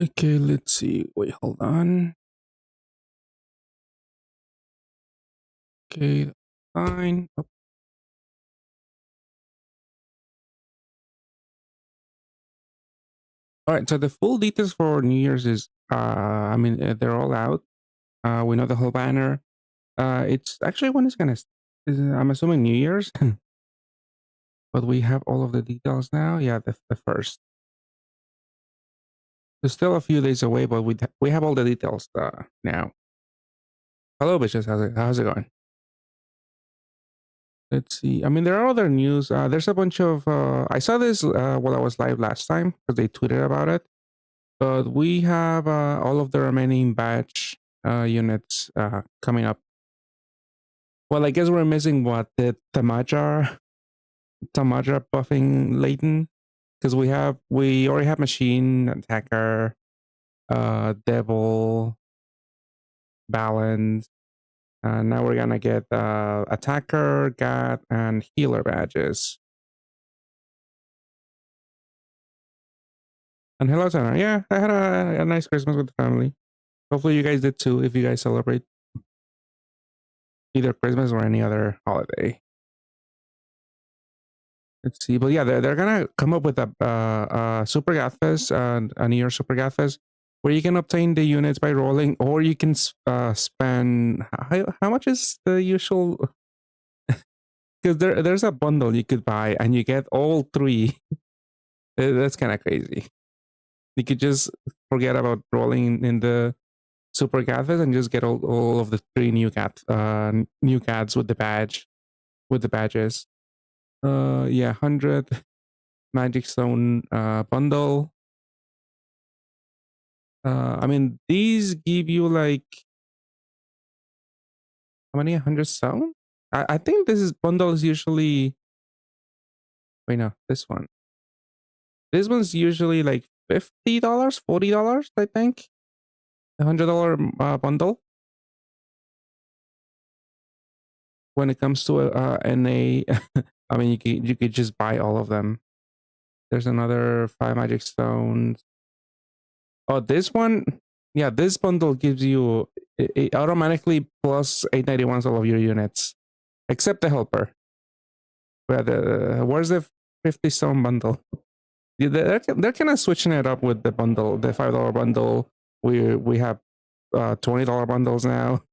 Okay, let's see. Wait, hold on. Okay, fine. Oh. All right, so the full details for New Year's is, they're all out. We know the whole banner. It's actually when it's gonna, I'm assuming New Year's, but we have all of the details now. Yeah, the first. There's still a few days away, but we have all the details now. Hello, bitches. How's it going? Let's see. I mean, there are other news. There's a bunch of. I saw this while I was live last time because they tweeted about it. But we have all of the remaining batch units coming up. Well, I guess we're missing what the Tamaja buffing Leighton, because we already have machine attacker, devil, balance. Now we're gonna get attacker, god, and healer badges. And hello, Tanner. Yeah, I had a nice Christmas with the family. Hopefully, you guys did too. If you guys celebrate either Christmas or any other holiday. Let's see, but yeah, they're gonna come up with a Super Gatfest, a New Year Super Gatfest, where you can obtain the units by rolling, or you can spend how much is the usual? Because there's a bundle you could buy, and you get all three. That's kind of crazy. You could just forget about rolling in the Super Gatfest and just get all of the three new cats with the badges. Yeah, 100 Magic Stone bundle. I mean, these give you like how many? 100 stone? I think this is bundle is usually. Wait, no, this one. This one's usually like $50, $40. I think $100 bundle. When it comes to NA, I mean, you could just buy all of them. There's another 5 Magic Stones. Oh, this one, yeah, this bundle gives you it automatically plus 891s all of your units, except the helper. Where's the 50 stone bundle? Yeah, they're kind of switching it up with the bundle, the $5 bundle. We have $20 bundles now.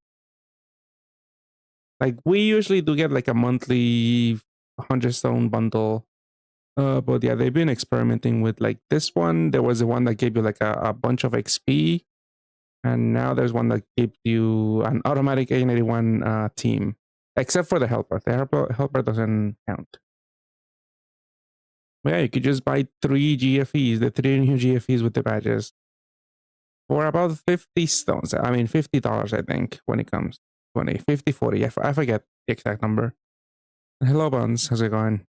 Like we usually do get like a monthly 100 stone bundle. But yeah, they've been experimenting with like this one. There was the one that gave you like a bunch of XP, and now there's one that gives you an automatic 891 team, except for the helper. The helper doesn't count. But yeah, you could just buy 3 GFEs, the 3 new GFEs with the badges, for about 50 stones. I mean, $50, I think, when it comes 20, 50, 40. I forget the exact number. Hello, Buns. How's it going?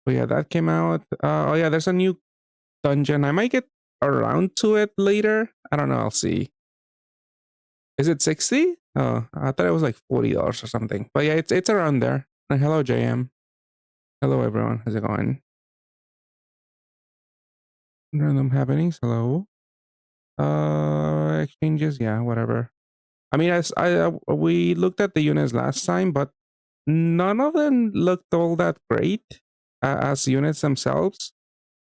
But yeah, that came out. Oh, yeah, there's a new dungeon. I might get around to it later. I don't know. I'll see. Is it 60? Oh, I thought it was like $40 or something. But yeah, it's around there. And hello, JM. Hello, everyone. How's it going? Random happenings. Hello. Exchanges. Yeah, whatever. I mean, we looked at the units last time, but none of them looked all that great as units themselves.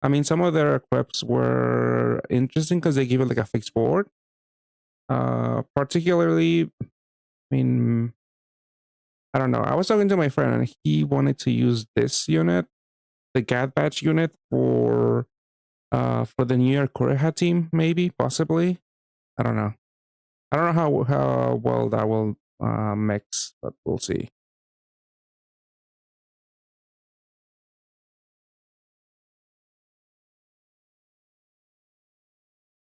I mean, some of their equips were interesting because they give it like a fixed board. Particularly, I mean, I don't know. I was talking to my friend and he wanted to use this unit, the GAD batch unit, for the New Year Korea team, maybe, possibly. I don't know. I don't know how well that will mix, but we'll see.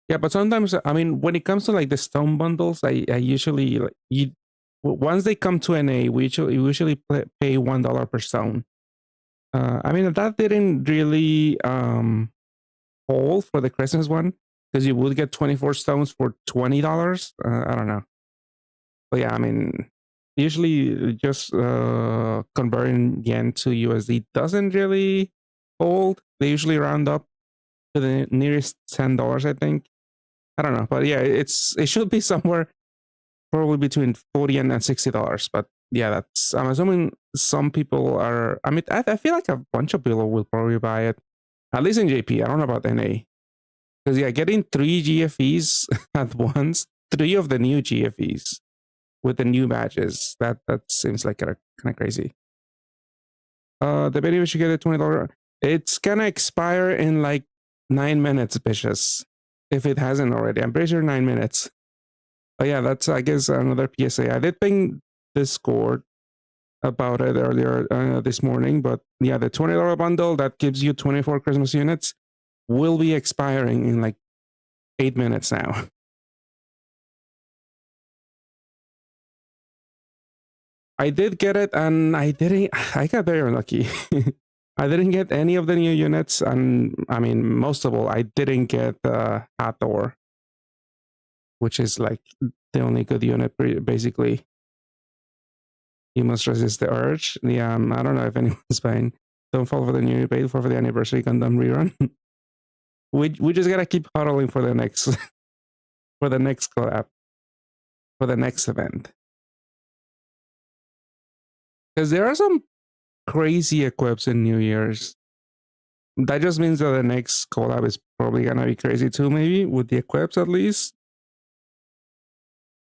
Yeah, but sometimes I mean, when it comes to like the stone bundles, I usually like, once they come to NA, we usually pay $1 per stone. I mean that didn't really hold for the Christmas one because you would get 24 stones for $20. I don't know, but yeah, I mean usually just converting yen to USD doesn't really hold. They usually round up. to the nearest $10, I think. I don't know, but yeah, it should be somewhere probably between $40 and $60. But yeah, I'm assuming some people are. I mean, I feel like a bunch of people will probably buy it, at least in JP. I don't know about NA, because yeah, getting 3 GFEs at once, 3 of the new GFEs with the new badges, that seems like kind of crazy. The video should get a $20. It's gonna expire in like 9 minutes, bitches. If it hasn't already, I'm pretty sure 9 minutes. But yeah, that's, I guess, another PSA. I did ping Discord about it earlier this morning, but yeah, the $20 bundle that gives you 24 Christmas units will be expiring in like 8 minutes now. I did get it, and I got very unlucky. I didn't get any of the new units, and I mean, most of all, I didn't get Hathor, which is like the only good unit, basically. You must resist the urge. Yeah, I don't know if anyone's buying. Don't fall for the new bait, fall for the anniversary Gundam rerun. we just gotta keep huddling for the next for the next collab, for the next event. Because there are some crazy equips in New Year's. That just means that the next collab is probably gonna be crazy too, maybe with the equips at least.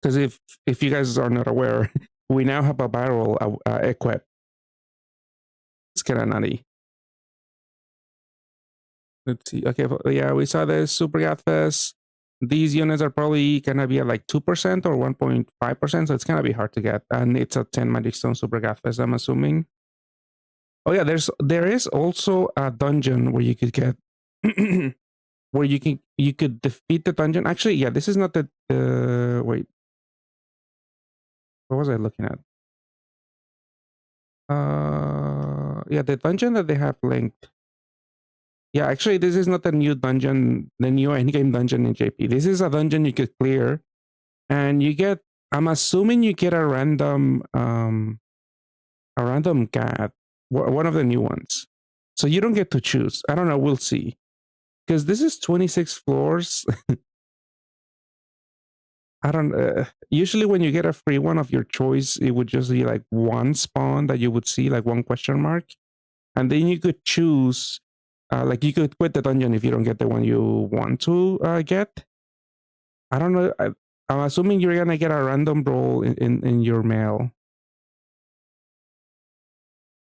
Because if you guys are not aware, we now have a viral equip. It's kind of nutty. Let's see. Okay, yeah, we saw the Super FaveFest. These units are probably gonna be at like 2% or 1.5%, so it's gonna be hard to get. And it's a 10 Magic Stone Super FaveFest, I'm assuming. Oh yeah, there is also a dungeon where you could get where you could defeat the dungeon. Actually, yeah, this is not the wait. What was I looking at? Yeah, the dungeon that they have linked. Yeah, actually, this is not the new dungeon, the new endgame dungeon in JP. This is a dungeon you could clear, and you get. I'm assuming you get a random cat, one of the new ones. So you don't get to choose. I don't know. We'll see, because this is 26 floors. I don't. Usually, when you get a free one of your choice, it would just be like one spawn that you would see, like one question mark, and then you could choose. Like you could quit the dungeon if you don't get the one you want to get. I don't know. I'm assuming you're gonna get a random roll in your mail.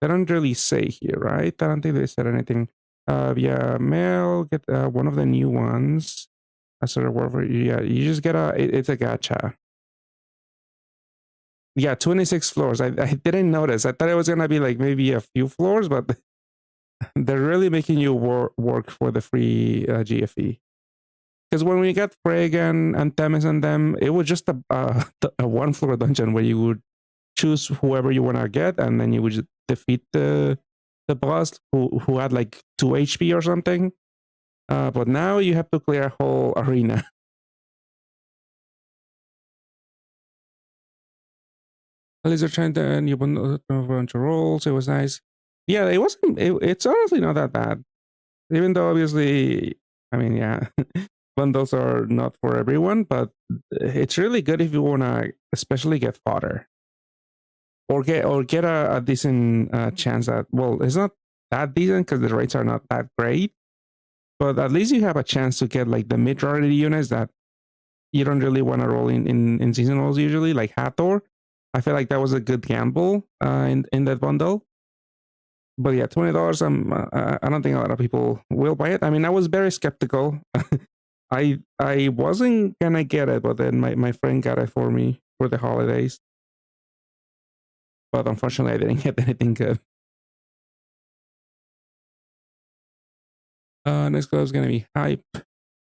They don't really say here, right? I don't think they said anything. Yeah, mail. Get one of the new ones. As a reward for you. Yeah, you just get it's a gacha. Yeah, 26 floors. I didn't notice. I thought it was gonna be like maybe a few floors, but they're really making you work for the free GFE. Because when we got Freg and Themis and them, it was just a 1-floor dungeon where you would choose whoever you want to get, and then you would just defeat the boss who had like 2 HP or something. But now you have to clear a whole arena. At least they're trying to, and you won a bunch of rolls. It was nice. Yeah, it wasn't. It's honestly not that bad, even though obviously, I mean, yeah, bundles are not for everyone, but it's really good if you wanna, especially get fodder or get a decent chance at. Well, it's not that decent because the rates are not that great, but at least you have a chance to get like the mid rarity units that you don't really want to roll in seasonals usually, like Hathor. I feel like that was a good gamble in that bundle. But yeah, $20. I don't think a lot of people will buy it. I mean, I was very skeptical. I wasn't gonna get it, but then my friend got it for me for the holidays. But unfortunately, I didn't get anything good. Next club is gonna be hype,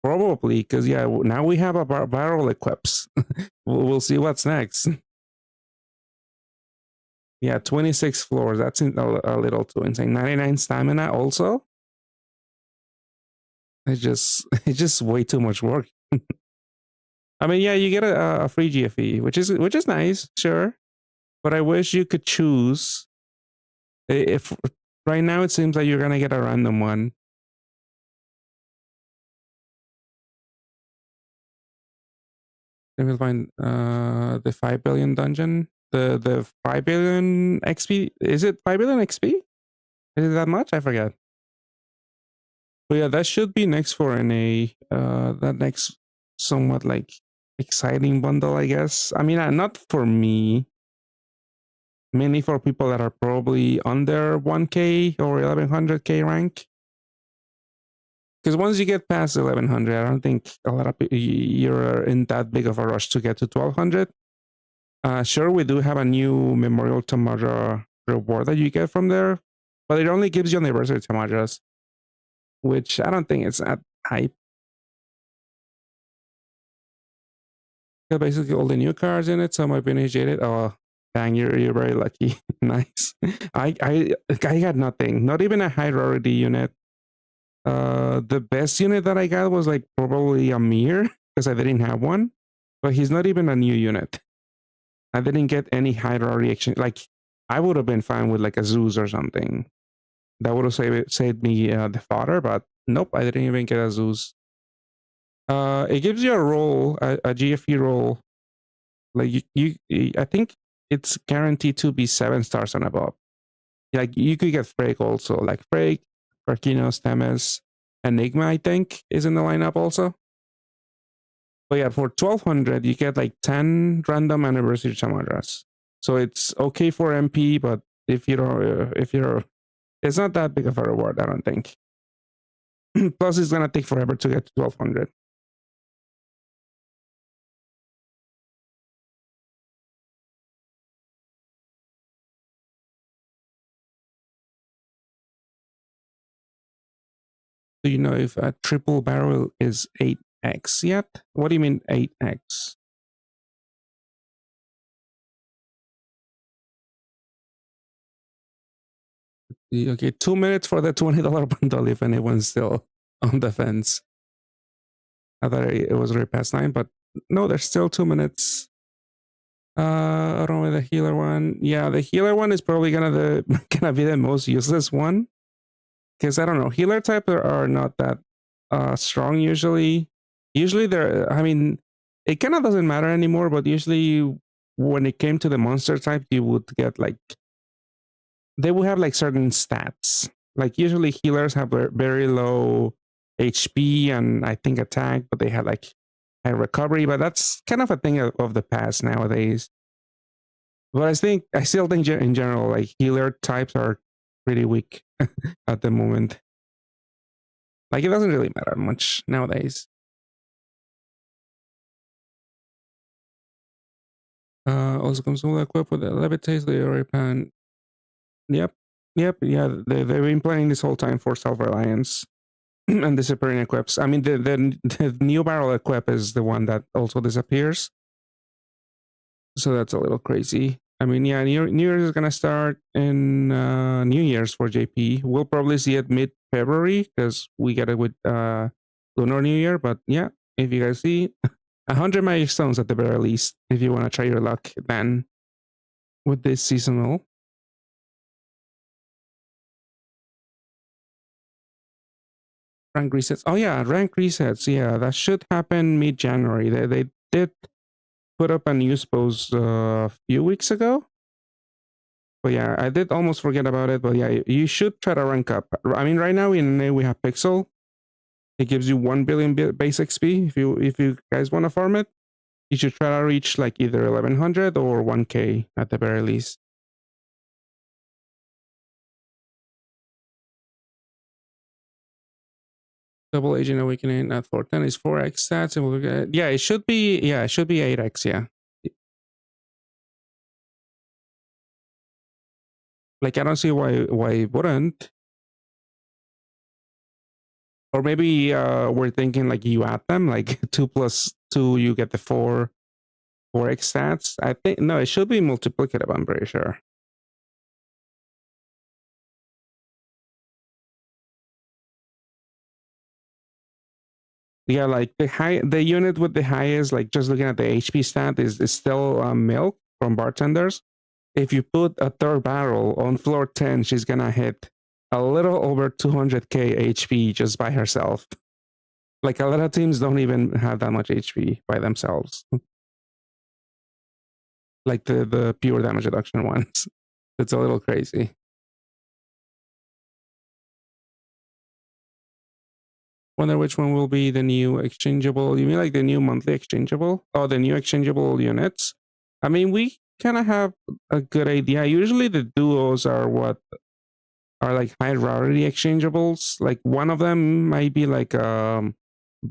probably, because yeah, now we have a viral eclipse. We'll see what's next. Yeah, 26 floors. That's a little too insane. 99 stamina also. It's just way too much work. I mean, yeah, you get a free GFE, which is nice, sure. But I wish you could choose. If right now it seems like you're gonna get a random one. Then we'll find the 5 billion dungeon. The 5 billion XP. Is it 5 billion XP? Is it that much? I forget. But yeah, that should be next for NA. That next somewhat like exciting bundle, I guess. I mean, not for me. Mainly for people that are probably under 1K or 1100K rank. Because once you get past 1100, I don't think a lot of you're in that big of a rush to get to 1200. Sure, we do have a new Memorial Tamaja reward that you get from there, but it only gives you anniversary Tamajas, which I don't think it's that hype. Got basically all the new cards in it, some have been initiated. Oh, dang, you're very lucky. Nice. I got nothing, not even a high rarity unit. The best unit that I got was like probably a Mir because I didn't have one, but he's not even a new unit. I didn't get any high rarity exchange. Like I would have been fine with like a Zeus or something. That would have saved me the fodder, but nope, I didn't even get a Zeus. It gives you a roll, a GFE roll. Like I think it's guaranteed to be 7 stars and above. Like you could get Frake also, like Frake, Arquinos, Temes, Enigma, I think, is in the lineup also. But yeah, for 1200, you get like 10 random anniversary Chamaras. So it's okay for MP, but if you're, it's not that big of a reward, I don't think. Plus, it's gonna take forever to get to 1200. Do you know if a triple barrel is 8x yet? What do you mean 8x? Okay, 2 minutes for the $20 bundle if anyone's still on the fence. I thought it was already past 9, but no, there's still 2 minutes. I don't know the healer one. Yeah, the healer one is probably gonna be the most useless one. Because I don't know, healer type are not that strong usually. Usually they're, I mean, it kind of doesn't matter anymore, but usually when it came to the monster type, you would get like, they would have like certain stats. Like usually healers have very low HP and I think attack, but they had like high recovery, but that's kind of a thing of the past nowadays. But I still think in general, like healer types are pretty weak at the moment. Like it doesn't really matter much nowadays. Also comes all equipped with the levitates, the array pan. Yep, yeah. They've been playing this whole time for self-reliance and disappearing equips. I mean, the new barrel equip is the one that also disappears. So that's a little crazy. I mean, yeah, New Year's is gonna start in New Year's for JP. We'll probably see it mid-February because we get it with Lunar New Year. But yeah, if you guys see 100 magic stones at the very least, if you want to try your luck then with this seasonal. Rank resets. Oh yeah, rank resets. Yeah, that should happen mid-January. They did put up a news post a few weeks ago. But yeah, I did almost forget about it. But yeah, you should try to rank up. I mean, right now in NA we have Pixel. It gives you 1 billion base XP. If you guys want to farm it, you should try to reach like either 1100 or 1K at the very least. Double Agent Awakening at 410 is 4x stats, and we'll get, yeah, it should be 8x. Yeah. Like I don't see why it wouldn't. Or maybe we're thinking like you add them, like 2 plus 2, you get the 4x stats. I think no, it should be multiplicative. I'm pretty sure. Yeah, like the unit with the highest, like just looking at the HP stat is still Milk from Bartenders. If you put a third barrel on floor 10, she's gonna hit a little over 200k HP just by herself. Like a lot of teams don't even have that much HP by themselves. like the pure damage reduction ones. It's a little crazy. Wonder which one will be the new exchangeable. You mean like the new monthly exchangeable? Oh, the new exchangeable units. I mean, we kind of have a good idea. Usually the duos are what are like high rarity exchangeables. Like one of them might be like a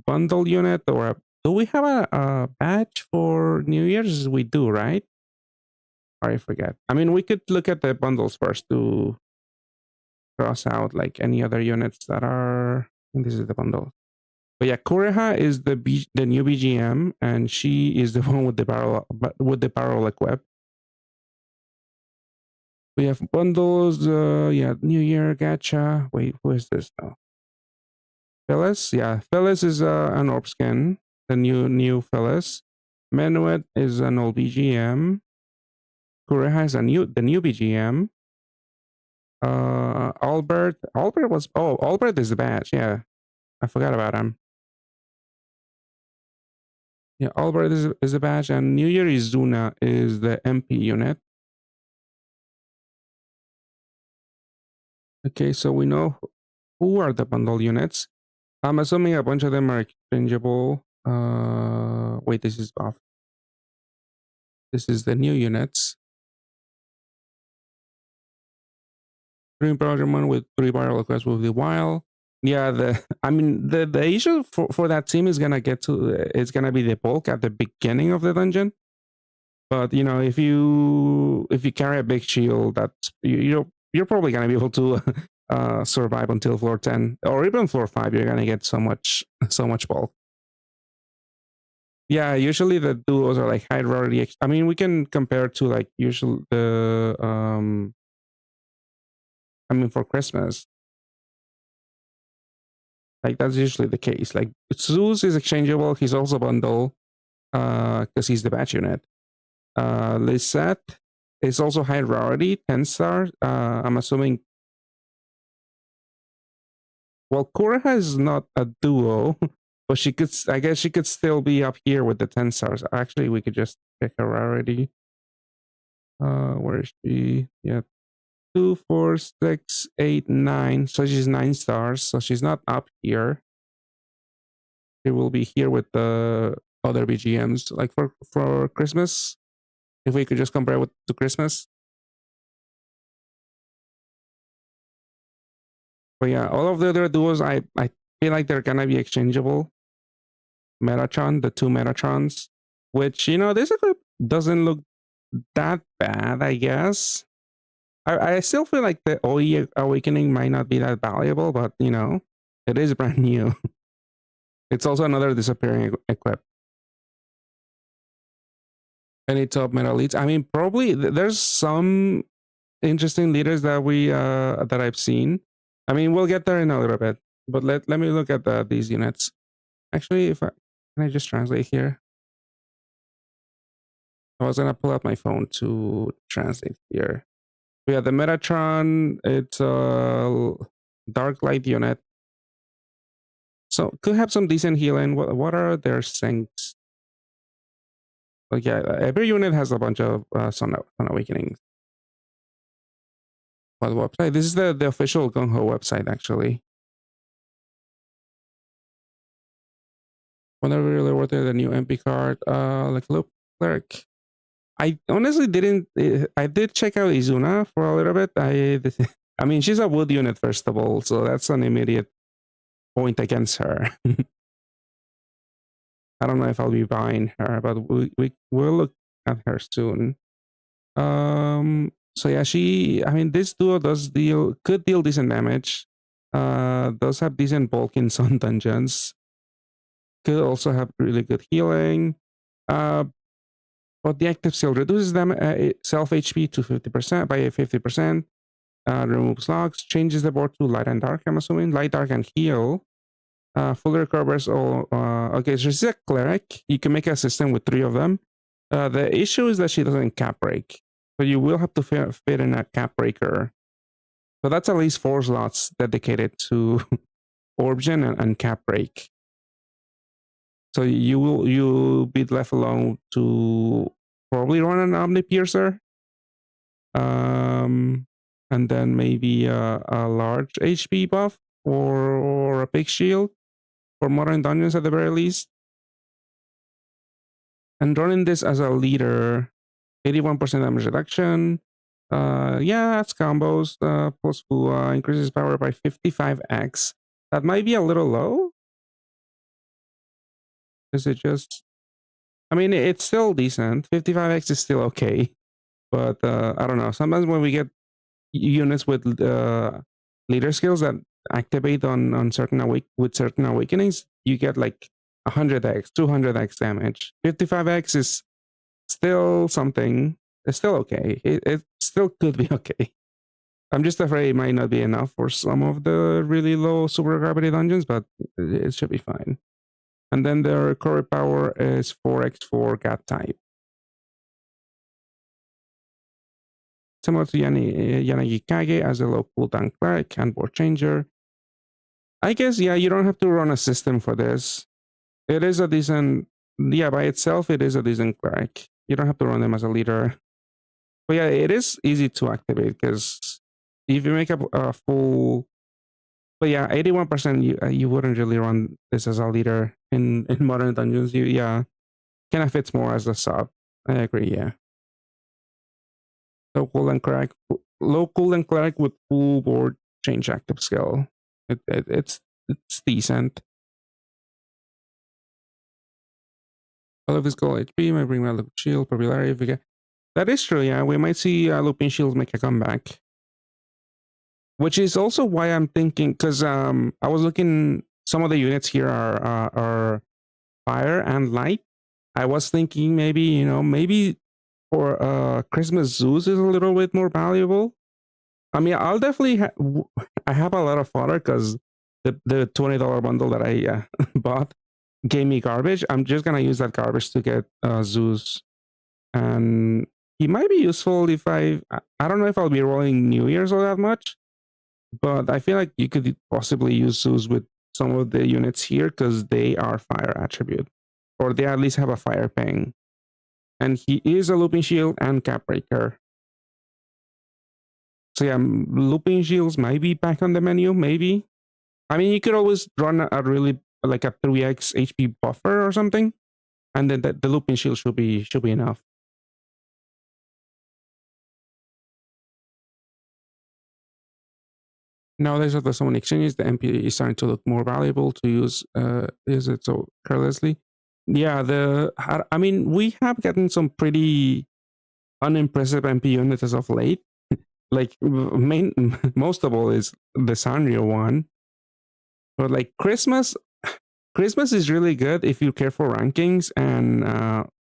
bundle unit, or do we have a badge for New Year's? We do, right? Or I forget. I mean, we could look at the bundles first to cross out like any other units that are. I think this is the bundle. But yeah, Kureha is the new BGM, and she is the one with the barrel equip. We have bundles. Yeah, New Year gacha. Wait, who is this now? Phyllis. Yeah, Phyllis is an orb skin. The new Phyllis. Menuet is an old BGM. Kureha is the new BGM. Albert is the badge. Yeah, I forgot about him. Yeah, Albert is the badge, and New Year Izuna is the MP unit. Okay, so we know who are the bundle units. I'm assuming a bunch of them are exchangeable. Wait, this is off. This is the new units. Green Project with 3 viral requests will be wild. Yeah, the issue for that team is gonna be the bulk at the beginning of the dungeon. But you know, if you carry a big shield, that's you're probably gonna be able to survive until floor 10 or even floor 5. You're gonna get so much bulk. Yeah, usually the duos are like high rarity. I mean, we can compare to like usually the I mean, for Christmas, like that's usually the case. Like Zeus is exchangeable. He's also bundle because he's the batch unit. Lisette is also high rarity, 10 stars. I'm assuming. Well, Kureha is not a duo, but I guess she could still be up here with the 10 stars. Actually, we could just check her rarity. Where is she? Yeah. 2, 4, 6, 8, 9. So she's 9 stars. So she's not up here. She will be here with the other BGMs, like for Christmas. If we could just compare it to Christmas. But yeah, all of the other duos, I feel like they're gonna be exchangeable. Metatron, the 2 Metatrons, which, you know, this equip doesn't look that bad, I guess. I still feel like the OE Awakening might not be that valuable, but you know, it is brand new. It's also another disappearing equip. Any top meta leads? I mean, probably there's some interesting leaders that that I've seen. I mean, we'll get there in a little bit, but let me look at these units. Actually, can I just translate here? I was gonna pull out my phone to translate here. But yeah, the Metatron, it's a dark light unit, so could have some decent healing. What are their sinks? Like yeah, every unit has a bunch of Sun Awakenings. What website? This is the official Gung Ho website, actually. Whenever really worth it, the new MP card, like Loop Cleric. I honestly didn't. I did check out Izuna for a little bit. I mean, she's a wood unit first of all, so that's an immediate point against her. I don't know if I'll be buying her, but we'll look at her soon. So yeah, I mean, this duo could deal decent damage. Does have decent bulk in some dungeons. Could also have really good healing. But the active skill reduces them self HP to 50% by 50%. Removes logs, changes the board to light and dark. I'm assuming light, dark, and heal. Fully recovers all. Okay, so she's a cleric. You can make a system with 3 of them. The issue is that she doesn't cap break, so you will have to fit in a cap breaker. So that's at least 4 slots dedicated to Origin and cap break. So you'll be left alone for probably run an Omni Piercer. And then maybe a large HP buff or a big shield for modern dungeons at the very least. And running this as a leader, 81% damage reduction. Yeah, that's combos. Plus Fua increases power by 55x. That might be a little low. Is it just? I mean, it's still decent. 55x is still okay, but I don't know. Sometimes when we get units with leader skills that activate on certain certain awakenings, you get like 100x, 200x damage. 55x is still something. It's still okay. It still could be okay. I'm just afraid it might not be enough for some of the really low super gravity dungeons, but it should be fine. And then the recovery power is 4x for GAT type. Similar to Yanagi Kage as a low cooldown cleric and board changer. I guess, yeah, you don't have to run a system for this. It is a decent, yeah, by itself, it is a decent cleric. You don't have to run them as a leader. But yeah, it is easy to activate because if you make a full, but yeah, 81%, you wouldn't really run this as a leader in modern dungeons. Yeah, kind of fits more as a sub. I agree, yeah. Low cooldown cleric with full board change active skill. It's decent. All of his goal HP might bring my shield popularity. That is true, yeah. We might see looping shields make a comeback. Which is also why I'm thinking, because I was looking, some of the units here are fire and light. I was thinking maybe, maybe for Christmas Zeus is a little bit more valuable. I mean, I'll definitely I have a lot of fodder because the $20 bundle that I bought gave me garbage. I'm just gonna use that garbage to get Zeus, and he might be useful if I don't know if I'll be rolling New Year's all that much, but I feel like you could possibly use Zeus with some of the units here because they are fire attribute, or they at least have a fire ping, and he is a looping shield and cap breaker. So yeah, looping shields might be back on the menu, maybe. I mean, you could always run a really like a 3x HP buffer or something, and then the looping shield should be enough. Nowadays, after so many exchanges, the MP is starting to look more valuable to use. Is it so carelessly? Yeah, I mean, we have gotten some pretty unimpressive MP units as of late. Like most of all is the Sanrio one, but like Christmas is really good if you care for rankings and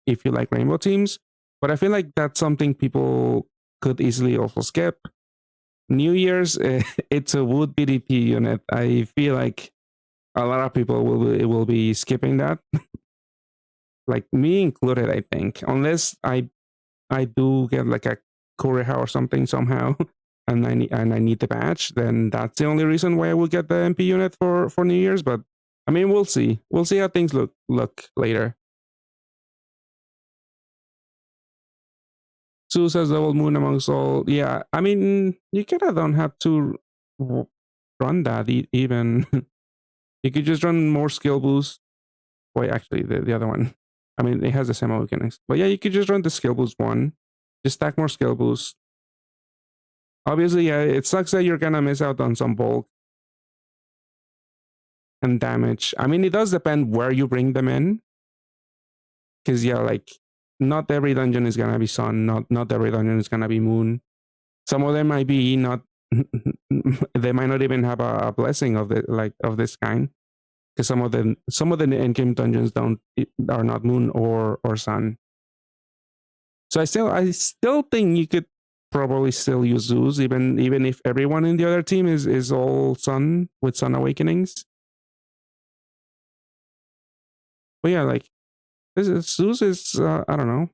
if you like rainbow teams. But I feel like that's something people could easily also skip. New Year's, it's a wood BDP unit. I feel like a lot of people will be skipping that, like me included. I think unless I do get like a Koreha or something somehow, and I need the badge, then that's the only reason why I will get the MP unit for New Year's. But I mean, we'll see. We'll see how things look later. Sue says double moon amongst all. Yeah, I mean, you kind of don't have to run that even. You could just run more skill boost. Wait, actually, the other one. I mean, it has the same mechanics. But yeah, you could just run the skill boost one. Just stack more skill boost. Obviously, yeah, it sucks that you're gonna miss out on some bulk and damage. I mean, it does depend where you bring them in. Because yeah, like not every dungeon is gonna be sun. Not every dungeon is gonna be moon. Some of them might be not. They might not even have a blessing of this kind. Because some of the end game dungeons are not moon or sun. So I still think you could probably still use Zeus even if everyone in the other team is all sun with sun awakenings. But yeah, like Zeus is I don't know,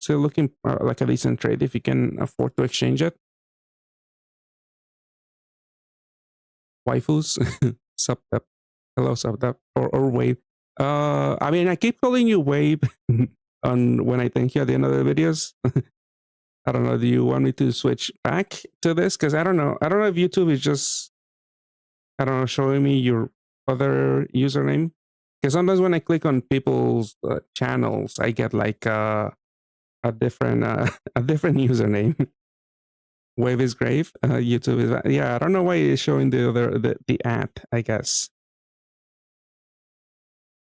still looking like a decent trade if you can afford to exchange it. Waifus, Subtep, hello Subtep or Wave. I mean, I keep calling you Wave on when I thank you at the end of the videos. I don't know. Do you want me to switch back to this? Because I don't know. I don't know if YouTube is just, I don't know, showing me your other username. Because sometimes when I click on people's channels, I get like a different a different username. Wave is grave. YouTube is, yeah. I don't know why it's showing the other the ad. I guess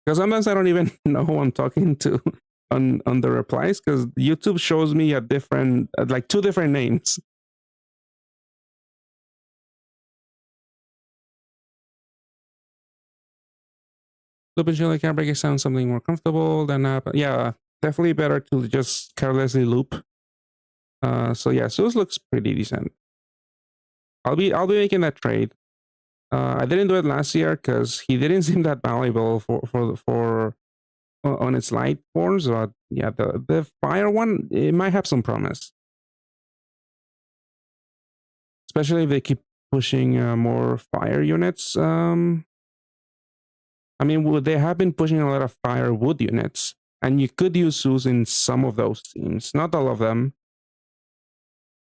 because sometimes I don't even know who I'm talking to on the replies because YouTube shows me a different like two different names. Loop and Chili can break it sound something more comfortable than yeah, definitely better to just carelessly loop. So yeah, Zeus looks pretty decent. I'll be making that trade. I didn't do it last year because he didn't seem that valuable for on its light forms. But yeah, the fire one, it might have some promise, especially if they keep pushing more fire units. I mean, they have been pushing a lot of firewood units, and you could use Zeus in some of those teams, not all of them.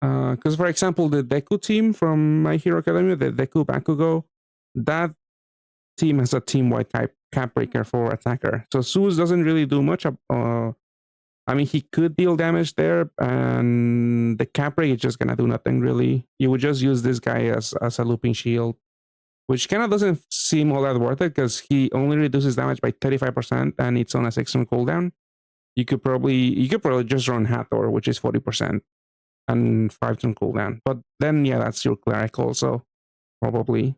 Because, for example, the Deku team from My Hero Academia, the Deku Bakugo, that team has a team-wide type cap breaker for attacker. So Zeus doesn't really do much. I mean, he could deal damage there, and the cap break is just gonna do nothing really. You would just use this guy as a looping shield, which kind of doesn't seem all that worth it because he only reduces damage by 35%, and it's on a 6-turn cooldown. You could probably just run Hathor, which is 40% and 5-turn cooldown. But then yeah, that's your cleric also probably.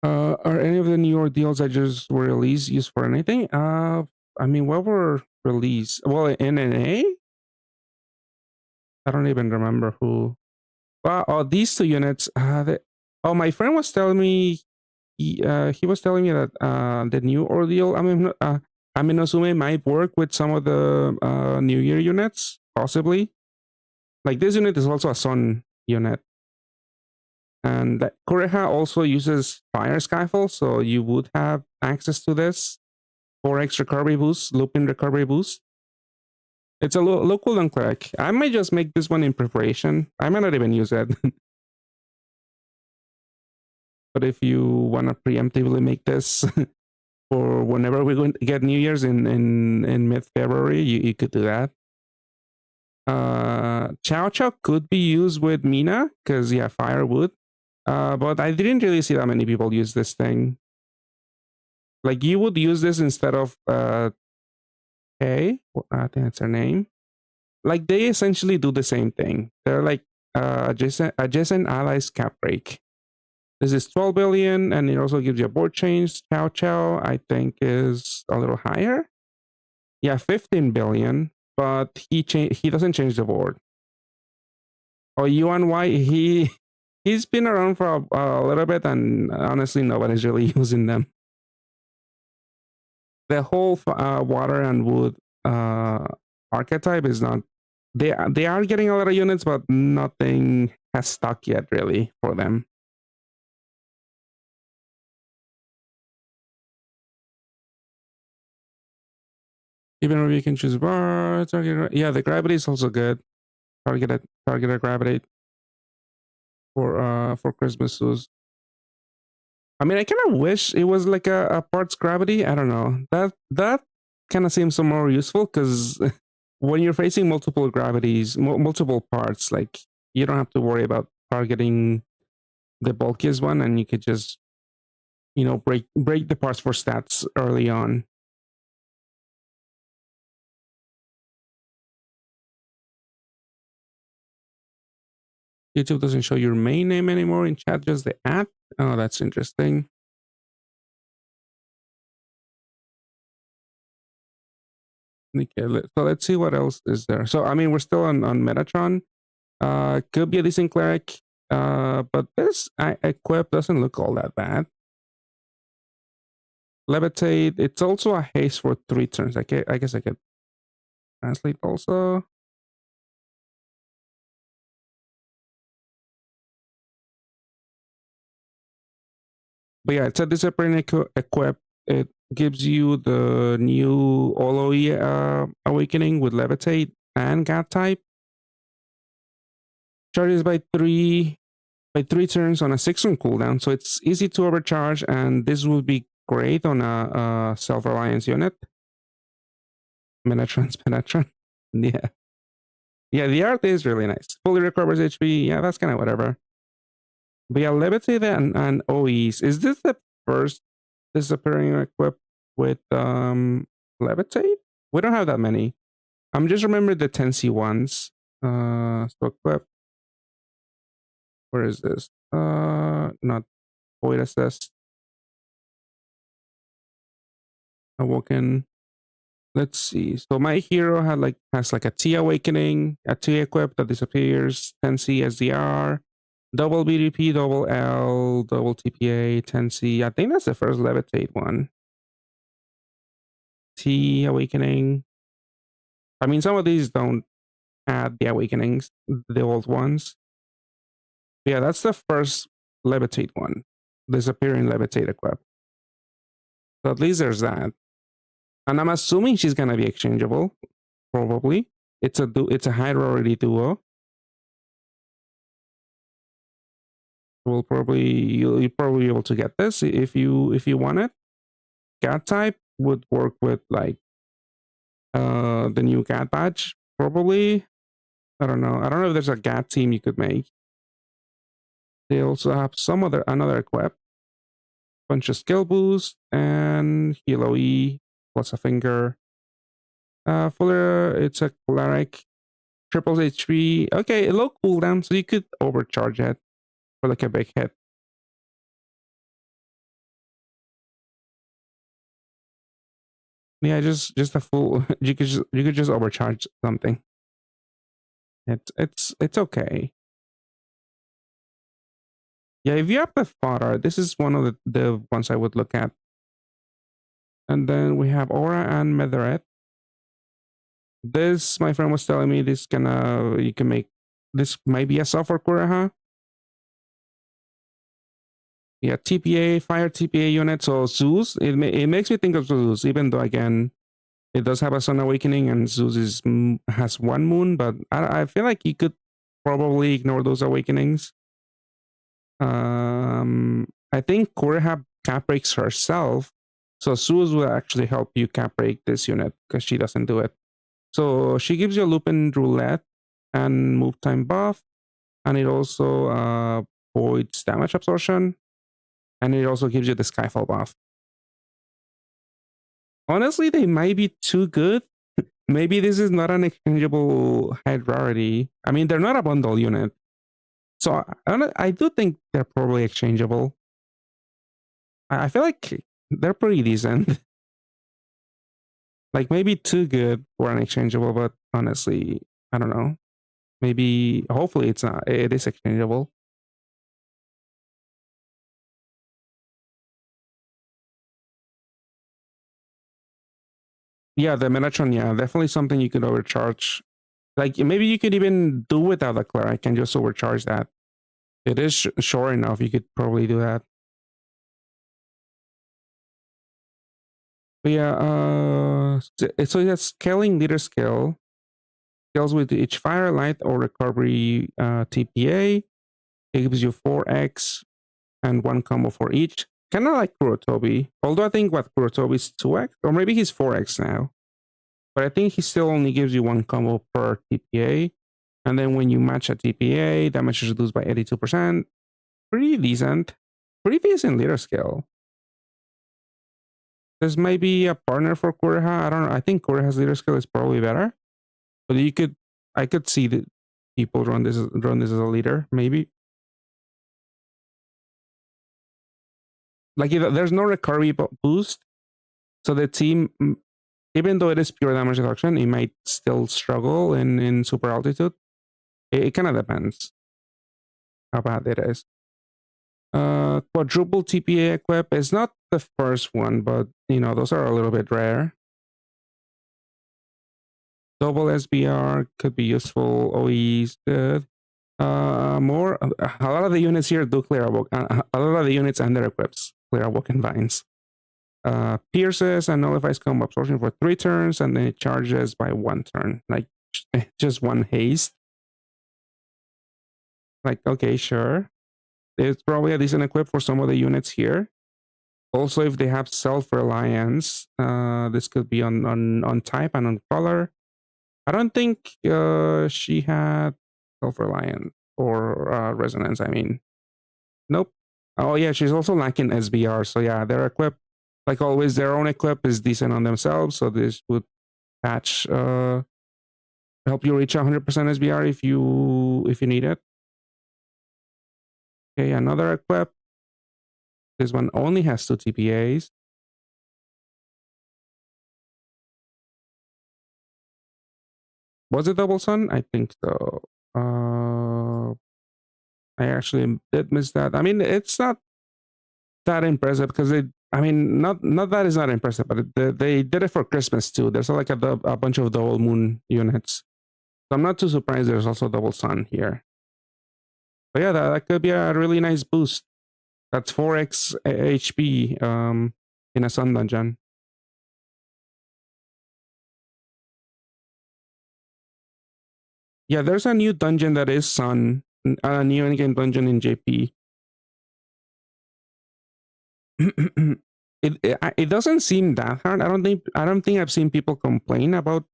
Are any of the new ordeals that just were released used for anything? I mean, what were released? Well, NNA? I don't even remember who. Well, oh, these two units. My friend was telling me. He was telling me that the new ordeal. I mean, Osume might work with some of the New Year units, possibly. Like this unit is also a Sun unit. And that Kureha also uses Fire Skyfall, so you would have access to this for extra recovery boost, looping recovery boost. It's a low cooldown cleric. I might just make this one in preparation. I might not even use it. But if you want to preemptively make this for whenever we're going to get New Year's in mid-February, you could do that. Chow Chow could be used with Mina, because yeah, firewood. But I didn't really see that many people use this thing. Like you would use this instead of Hey, I think that's her name. Like they essentially do the same thing. They're like adjacent allies cap break. This is 12 billion, and it also gives you a board change. Chow Chow, I think, is a little higher. Yeah, 15 billion, but he doesn't change the board. Oh, Yuan White, he's been around for a little bit, and honestly, nobody's really using them. The whole water and wood archetype is not. They are getting a lot of units, but nothing has stuck yet really for them. Even if you can choose bar target, yeah, the gravity is also good. Targeted gravity for Christmas was. I mean, I kind of wish it was like a parts gravity. I don't know. That kind of seems more useful because when you're facing multiple gravities, multiple parts, like you don't have to worry about targeting the bulkiest one, and you could just break the parts for stats early on. YouTube doesn't show your main name anymore in chat, just the @ Oh, that's interesting. Okay, so let's see what else is there. So I mean, we're still on Metatron. Could be a decent cleric, but this equip doesn't look all that bad. Levitate, it's also a haste for 3 turns. I guess I could translate also. But yeah, it's a discipline equip. It gives you the new OLOE awakening with levitate and God type. Charges by three turns on a 6-turn cooldown, so it's easy to overcharge, and this would be great on a self-reliance unit. Penetron. Yeah. Yeah, the art is really nice. Fully recovers HP. Yeah, that's kind of whatever. But yeah, levitate and OEs. Is this the first disappearing equip with levitate? We don't have that many. I'm just remember the 10C ones. So equip. Where is this? Not void assist. Awoken. Let's see. So my hero has like a T awakening, a T equip that disappears, 10C SDR, double BDP, double L, double TPA, 10C. I think that's the first levitate one. T awakening. I mean, some of these don't add the awakenings, the old ones. But yeah, that's the first levitate one. Disappearing levitate equip. So at least there's that. And I'm assuming she's gonna be exchangeable, probably. It's a high rarity duo. You'll probably be able to get this if you want it. God type would work with like the new God badge, probably. I don't know. I don't know if there's a God team you could make. They also have another equip. Bunch of skill boost and heal OE plus a finger. Fuller, it's a cleric. Triples HP. Okay, low cooldown, so you could overcharge it for like a big hit. Yeah, just a full. You could just overcharge something. It's okay. Yeah, if you have the fodder, this is one of the ones I would look at. And then we have Aura and Mederet. This, my friend was telling me, you can make this might be a software Kuraha. Yeah, TPA, fire TPA unit. So Zeus, it makes me think of Zeus, even though again, it does have a Sun Awakening and Zeus has one moon, but I feel like you could probably ignore those awakenings. I think Kuraha cap breaks herself, so Zeus will actually help you cap break this unit because she doesn't do it. So she gives you a Lupin Roulette and move time buff, and it also voids damage absorption, and it also gives you the Skyfall buff. Honestly, they might be too good. Maybe this is not an exchangeable high rarity. I mean, they're not a bundle unit. So I do think they're probably exchangeable. I feel like they're pretty decent. Like maybe too good for an exchangeable, but honestly, I don't know. Maybe, hopefully it's not. It is exchangeable. Yeah, the Metatron, yeah, definitely something you could overcharge. Like maybe you could even do without the cleric and just overcharge that. It is short enough. You could probably do that. But yeah, so that's scaling leader skill. Scales with each fire, light, or recovery TPA. It gives you 4x and one combo for each. Kind of like Kurotobi. Although I think Kurotobi is 2x, or maybe he's 4x now. But I think he still only gives you one combo per TPA. And then when you match a TPA, damage is reduced by 82%. Pretty decent. Pretty decent leader skill. This might be a partner for Kuraha. I don't know. I think Kuraha's leader skill is probably better. But I could see the people run this as a leader, maybe. Like there's no recovery boost. So the team, even though it is pure damage reduction, it might still struggle in super altitude. It kind of depends how bad it is. Quadruple TPA equip is not the first one, but those are a little bit rare. Double SBR could be useful. OEs good. A lot of the units here do clear a lot of the units and their equips clear Awoken Vines. pierces and nullifies combo absorption for 3 turns, and then it charges by 1 turn, like just 1 haste. Like, okay, sure. It's probably a decent equip for some of the units here. Also, if they have self-reliance, this could be on type and on color. I don't think she had self-reliance or resonance, I mean. Nope. Oh, yeah, she's also lacking SBR. So, yeah, their equip, like always, their own equip is decent on themselves. So, this would patch, help you reach 100% SBR if you need it. Okay, another equip. This one only has 2 TPAs. Was it double sun? I think so. I actually did miss that. I mean, it's not that impressive because I mean, not that is not impressive, but they did it for Christmas too. There's like a bunch of double moon units. So I'm not too surprised there's also double sun here. But yeah, that could be a really nice boost. That's 4x HP in a sun dungeon. Yeah, there's a new dungeon that is sun, a new in-game dungeon in JP. It doesn't seem that hard. I don't think I've seen people complain about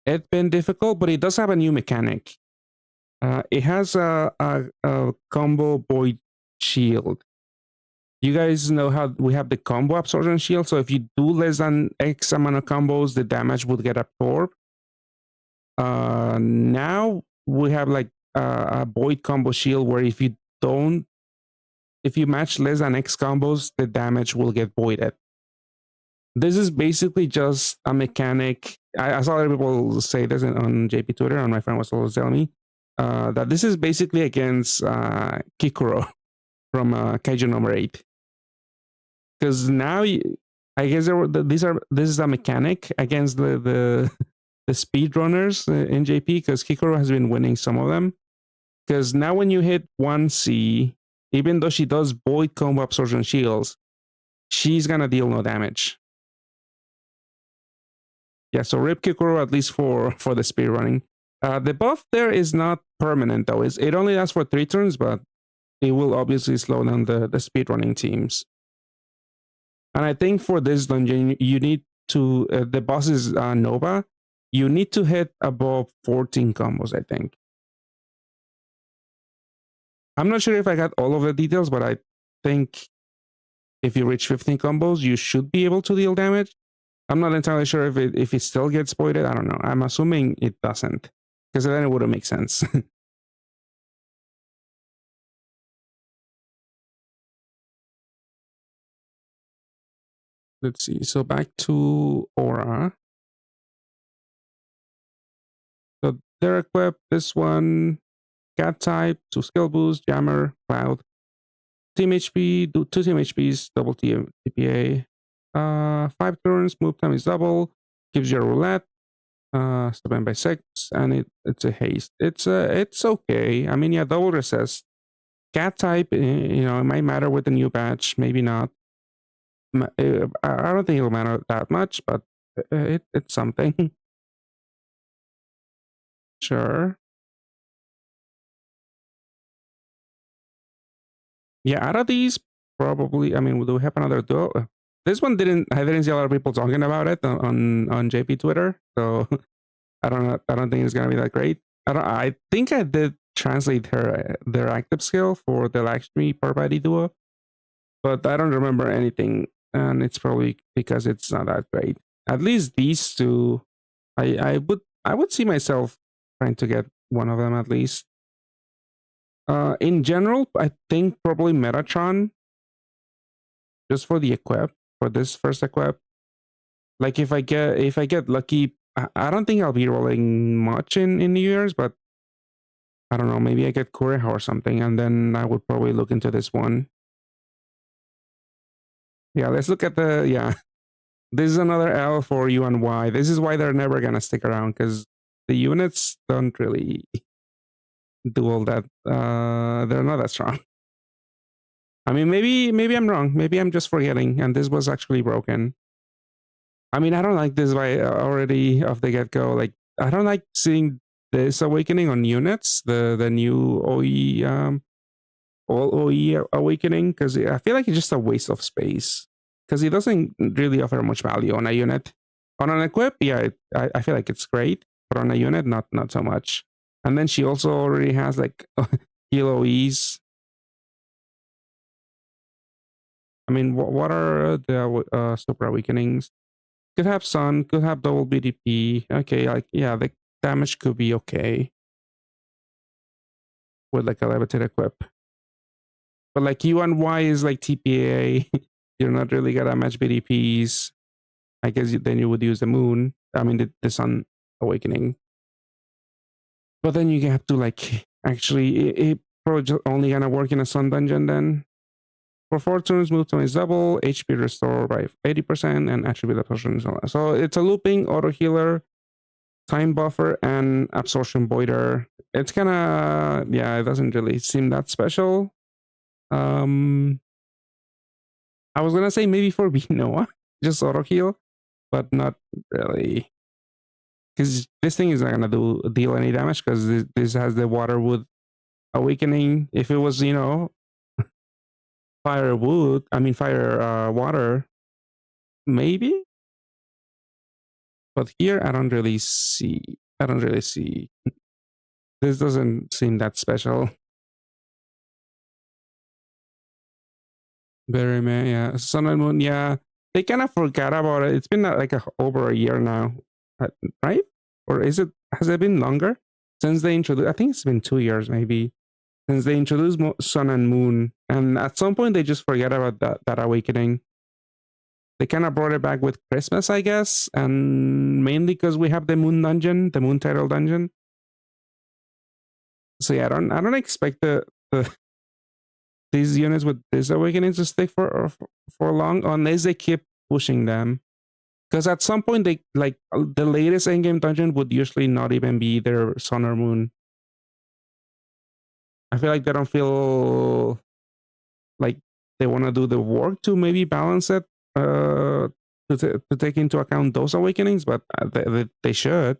it being difficult, but it does have a new mechanic. It has a combo void shield. You guys know how we have the combo absorption shield. So if you do less than X amount of combos, the damage would get absorbed. Now we have like a void combo shield where if you match less than X combos, the damage will get voided. This is basically just a mechanic. I saw other people say this on JP Twitter, and my friend was also telling me that this is basically against Kikuro from Kaiju number 8. Because now I guess this is a mechanic against the speedrunners in JP, because Kikuro has been winning some of them. Because now when you hit 1C, even though she does void combo absorption shields, she's gonna deal no damage. Yeah, so rip Kikuro at least for the speed running. The buff there is not permanent though. It only lasts for 3 turns, but it will obviously slow down the speed running teams. And I think for this dungeon, you need to the boss is Nova. You need to hit above 14 combos, I think. I'm not sure if I got all of the details, but I think if you reach 15 combos, you should be able to deal damage. I'm not entirely sure if it still gets voided. I don't know. I'm assuming it doesn't, because then it wouldn't make sense. Let's see. So back to Aura. So they're equipped. This one, Cat type, 2 skill boost, Jammer, Cloud. Team HP, 2 team HPs, double TPA. 5 turns, move time is double, gives you a roulette, step in by 6, and it's a haste. It's okay. I mean, yeah, double resist. Cat type, it might matter with the new patch, maybe not. I don't think it'll matter that much, but it's something. Sure. Yeah, out of these, probably. I mean, do we have another duo? This one I didn't see a lot of people talking about it on JP Twitter, so I don't know. I don't think it's gonna be that great. I think I did translate their active skill for the Lakshmi Parvati duo, but I don't remember anything, and it's probably because it's not that great. At least these two, I would see myself trying to get one of them at least. In general, I think probably Metatron, just for the equip, for this first equip. Like if I get lucky, I don't think I'll be rolling much in New Year's, but I don't know, maybe I get Kureha or something, and then I would probably look into this one. Yeah, let's look at this is another L for U and Y. This is why they're never gonna stick around, because the units don't really do all that. They're not that strong. I mean, maybe I'm wrong. Maybe I'm just forgetting, and this was actually broken. I mean, I don't like this by already off the get go. Like, I don't like seeing this awakening on units, the new OE all OE awakening, because I feel like it's just a waste of space because it doesn't really offer much value on a unit. On an equip, yeah, I feel like it's great, but on a unit, not so much. And then she also already has like heal OEs. I mean, what are the super awakenings? Could have sun, could have double BDP. Okay, like yeah, the damage could be okay with like a levitate equip. But like U and Y is like TPA. You're not really gonna match BDPs. I guess then you would use the moon. I mean the sun awakening. But then you have to like actually it probably just only gonna work in a sun dungeon then. For 4 turns, move time is double, HP restore by 80%, and attribute absorption. So it's a looping, auto healer, time buffer, and absorption voider. It's kinda yeah, it doesn't really seem that special. I was gonna say maybe for Noah, just auto heal, but not really. Because this thing is not gonna deal any damage because this has the water wood awakening. If it was, fire wood, I mean fire water, maybe. But here I don't really see. This doesn't seem that special. Very man, yeah. Sun and Moon, yeah. They kind of forgot about it. It's been like over a year now, right? Or has it been longer since they introduced? I think it's been 2 years maybe since they introduced Sun and Moon, and at some point they just forget about that awakening. They kind of brought it back with Christmas, I guess, and mainly because we have the Moon dungeon, the Moon title dungeon. So yeah, I don't expect the these units with this awakening to stick for long unless they keep pushing them. Because at some point they like the latest endgame dungeon would usually not even be their sun or moon. I feel like they don't feel like they want to do the work to maybe balance it to take into account those awakenings, but they should.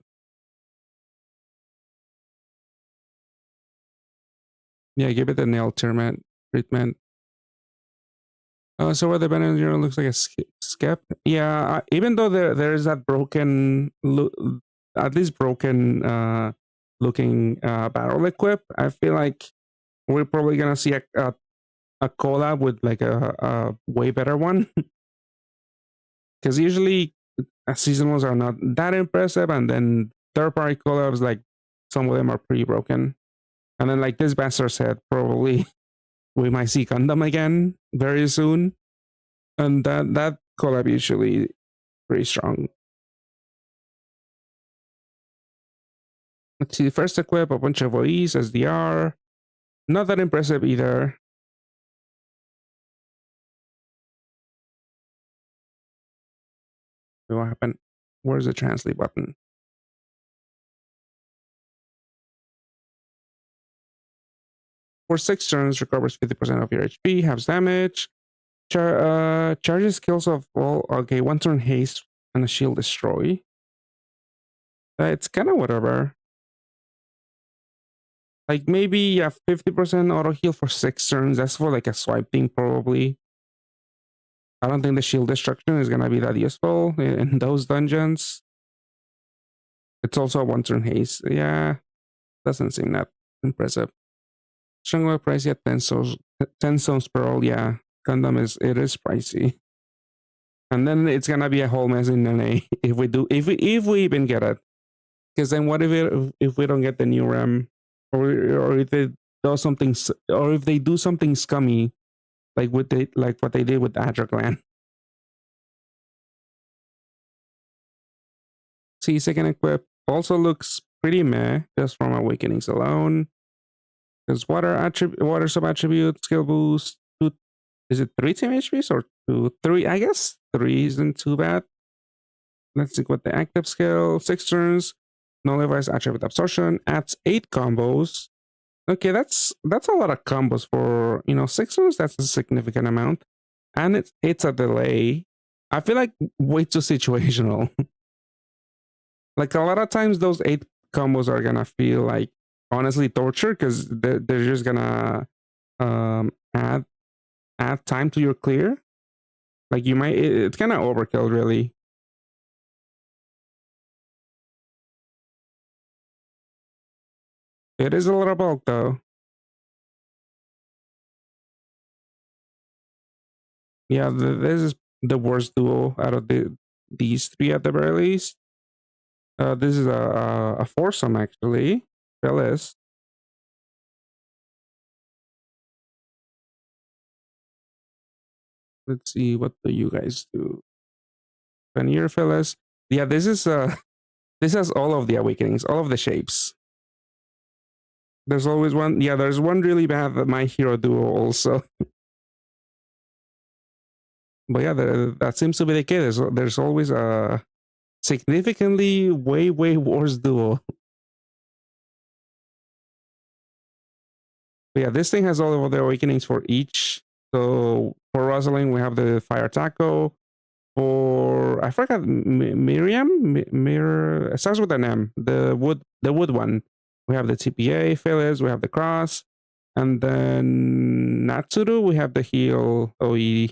Yeah, give it a nail treatment. So where the banner looks like a skep. Yeah, even though there is that broken, at least broken looking barrel equip, I feel like we're probably gonna see a collab with like a way better one. Because usually seasonals are not that impressive, and then third party collabs, like some of them are pretty broken. And then like this bastard said, probably we might see Gundam again very soon. And that collab usually pretty strong. Let's see, first equip, a bunch of OEs, SDR. Not that impressive either. What happened? Where's the translate button? For 6 turns, recovers 50% of your HP, halves damage. Charges skills of all. Okay, 1 turn haste and a shield destroy. It's kind of whatever. Like maybe you have 50% auto heal for 6 turns. That's for like a swipe thing, probably. I don't think the shield destruction is gonna be that useful in those dungeons. It's also a 1 turn haste. Yeah, doesn't seem that impressive. Stronger price at 10 stones per roll. Yeah, Gundam is pricey. And then it's gonna be a whole mess in NA if we even get it. Because then what if we don't get the new RAM, or if they do something, or if they do something scummy, like what they did with Adraglan. See, second equip also looks pretty meh just from awakenings alone. Because water sub attribute skill boost. Is it 3 team HPs or 2? 3, I guess 3 isn't too bad. Let's see what the active skill. 6 turns. Nullifies attribute absorption. Adds 8 combos. Okay, that's a lot of combos for 6 turns. That's a significant amount, and it's a delay. I feel like way too situational. Like a lot of times, those 8 combos are gonna feel like honestly torture because they're just gonna add time to your clear. Like you might, it's kind of overkill, really. It is a little bulk though. Yeah, this is the worst duo out of these 3 at the very least. This is a foursome actually. Phyllis. Let's see, what do you guys do? Veneer Phyllis. Yeah, this is this has all of the awakenings, all of the shapes. There's always one. Yeah, there's one really bad My Hero duo also. But yeah, that seems to be the case. There's always a significantly way worse duo. But yeah, this thing has all of the awakenings for each. So for Rosalind, we have the Fire Taco. For I forgot Miriam, Mir it starts with an M. The wood one. We have the TPA Phyllis. We have the Cross, and then Natsuru. We have the heal OE.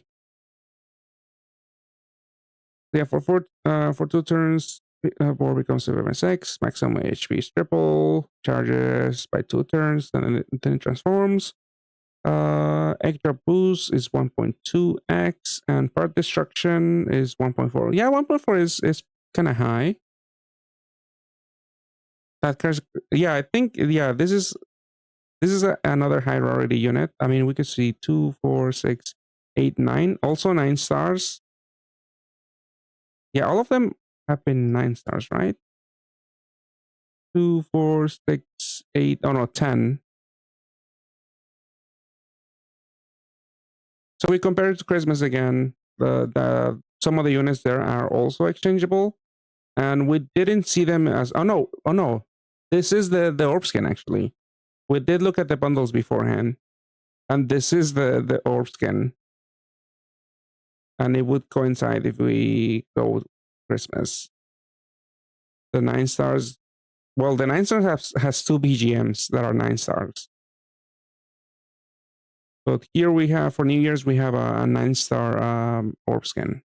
Yeah, for 2 turns, board becomes 7/6. Maximum HP is triple. Charges by 2 turns, then it transforms. Extra boost is 1.2x, and part destruction is 1.4. Yeah, 1.4 is kind of high. That car's, yeah, I think, yeah, this is another high rarity unit. I mean, we could see 2, 4, 6, 8, 9. Also 9 stars. Yeah, all of them have been 9 stars, right? 2, 4, 6, 8. Oh no, 10. So we compare it to Christmas again. The some of the units there are also exchangeable, and we didn't see them as oh no, this is the orb skin actually. We did look at the bundles beforehand, and this is the orb skin, and it would coincide if we go Christmas. The 9 stars. Well, the 9 stars has 2 BGMs that are 9 stars. But here we have, for New Year's, we have a 9-star orb skin.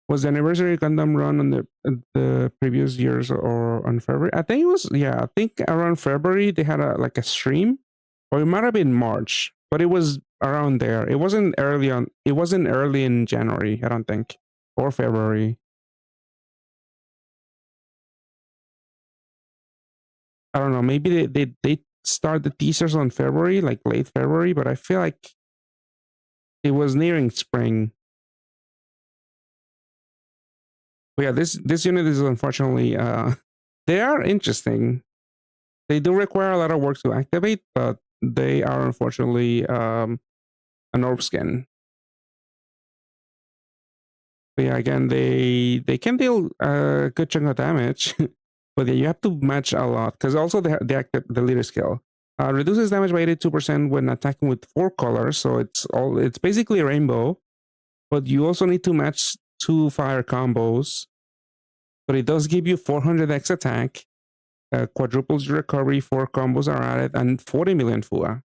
Was the anniversary Gundam run on the previous years or on February? I think it was, yeah, I think around February they had a stream, or it might have been March, but it was around there. It wasn't early in January, I don't think, or February. I don't know. Maybe they start the teasers on February, like late February, but I feel like it was nearing spring. But yeah, this unit is unfortunately they are interesting. They do require a lot of work to activate, but they are unfortunately an orb skin. But yeah, again, they can deal a good chunk of damage, but yeah, you have to match a lot because also the leader skill reduces damage by 82% when attacking with 4 colors. So it's basically a rainbow, but you also need to match 2 fire combos. But it does give you 400x attack, quadruples your recovery, 4 combos are added, and 40 million FUA.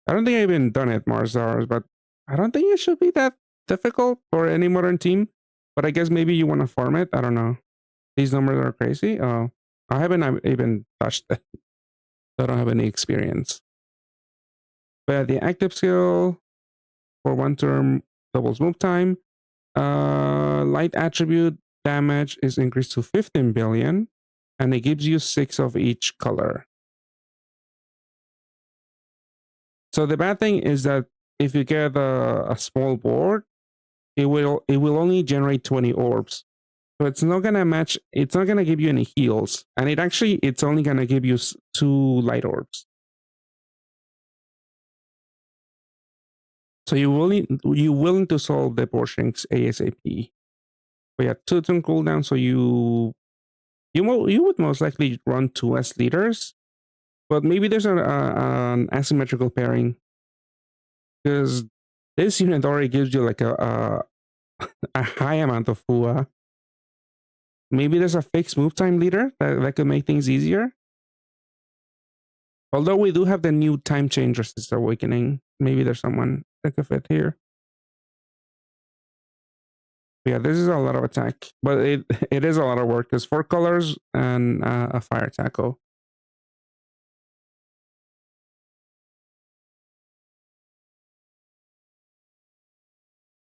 I don't think I've even done it, Marzars, but I don't think it should be that difficult for any modern team. But I guess maybe you want to farm it. I don't know. These numbers are crazy. I haven't even touched it. I don't have any experience. But the active skill for 1 turn doubles move time. Light attribute damage is increased to 15 billion, and it gives you 6 of each color. So the bad thing is that if you get a small board, it will only generate 20 orbs. So it's not gonna match. It's not gonna give you any heals, and it's only gonna give you 2 light orbs. So you will need to solve the board shrinks ASAP. But yeah, 2-turn cooldown, so you would most likely run 2 as leaders, but maybe there's an asymmetrical pairing, because this unit already gives you like a high amount of FUA. Maybe there's a fixed move time leader that could make things easier. Although we do have the new time change resist awakening, maybe there's someone that could fit here. Yeah, this is a lot of attack, but it is a lot of work. There's 4 colors and a fire tackle.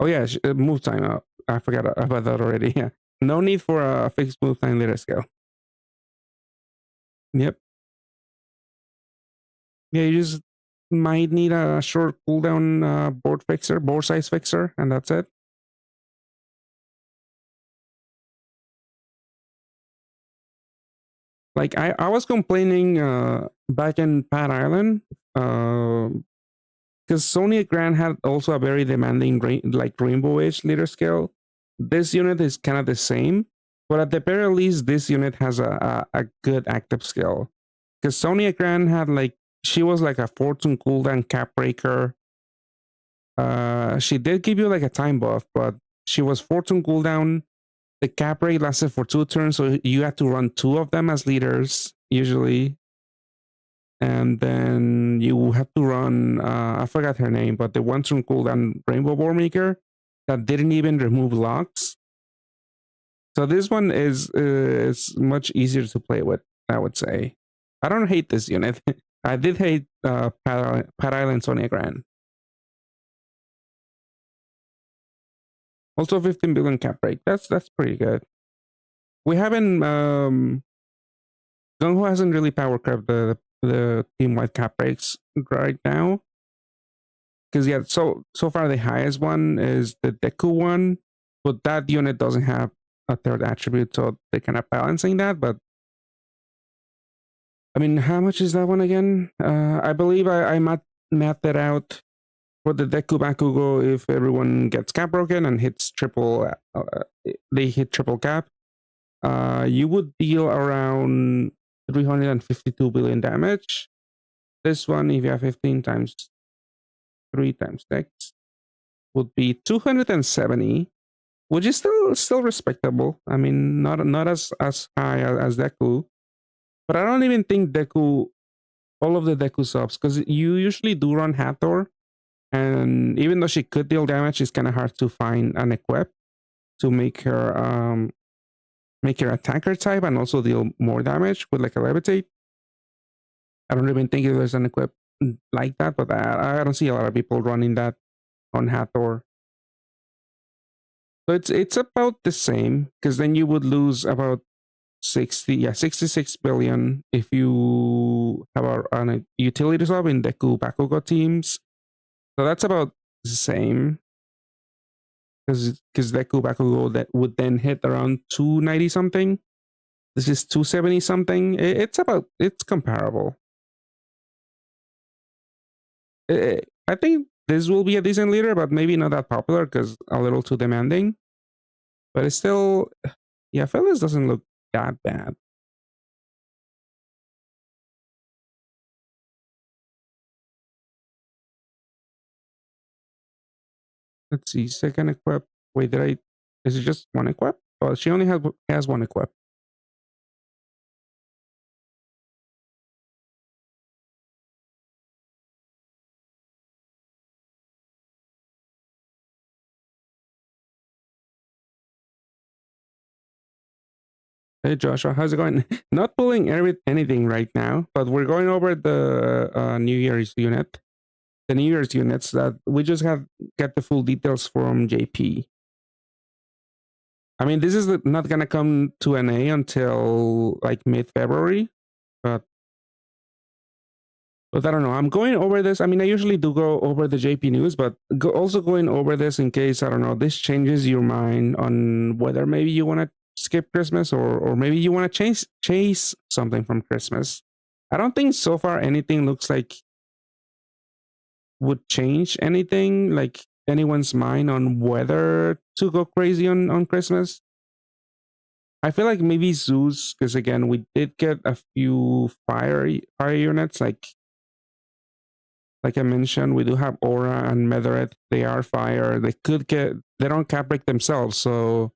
Oh yeah, move time. I forgot about that already. Yeah, no need for a fixed move time leader skill. Yep. Yeah, you just might need a short cooldown board size fixer, and that's it. Like I was complaining back in Pat Island, because Sonia Grand had also a very demanding like Rainbow Age leader skill. This unit is kind of the same, but at the very least, this unit has a good active skill. Because Sonia Grand had like, she was like a fortune cooldown cap breaker. She did give you like a time buff, but she was fortune cooldown. The cap rate lasted for 2 turns, so you had to run 2 of them as leaders usually, and then you have to run I forgot her name, but the 1 turn cooldown Rainbow War Maker that didn't even remove locks. So this one is much easier to play with, I would say. I don't hate this unit. I did hate Pat Island Sonia Grand. Also 15 billion cap break. That's pretty good. We haven't Gung-Ho hasn't really power crept the team wide cap breaks right now. Because yeah, so far the highest one is the Deku one, but that unit doesn't have a third attribute, so they're kind of balancing that. But I mean, how much is that one again? I believe I mapped that out for the Deku Bakugo. If everyone gets cap broken and hits triple, they hit triple cap. You would deal around 352 billion damage. This one, if you have 15 times 3 times 6, would be 270, which is still respectable. I mean, not as high as Deku, but I don't even think Deku, all of the Deku subs, because you usually do run Hathor, and even though she could deal damage, it's kind of hard to find an equip to make her attacker type and also deal more damage with like a levitate. I don't even think there's an equip like that, but I don't see a lot of people running that on Hathor. So it's about the same, because then you would lose about 66 billion if you have a utility sub in Deku Bakugo teams. So that's about the same, because Deku Bakugo that would then hit around 290 something. This is 270 something. It's comparable. I think this will be a decent leader, but maybe not that popular because a little too demanding. But it's still, yeah, Phyllis doesn't look that bad. Let's see, second equip. Wait, is it just one equip? Oh, she only has one equip. Hey Joshua, how's it going? Not pulling anything right now, but we're going over the New Year's unit, the New Year's units that we just get the full details from JP. I mean, this is not gonna come to an A until like mid-February, but I don't know. I'm going over this. I mean, I usually do go over the JP news, but also going over this in case, I don't know, this changes your mind on whether maybe you want to skip Christmas or maybe you want to chase something from Christmas. I don't think so far anything looks like would change anything, like anyone's mind on whether to go crazy on Christmas. I feel like maybe Zeus, because again, we did get a few fire units, like I mentioned, we do have Aura and Mederet. They are fire. They don't cap break themselves, so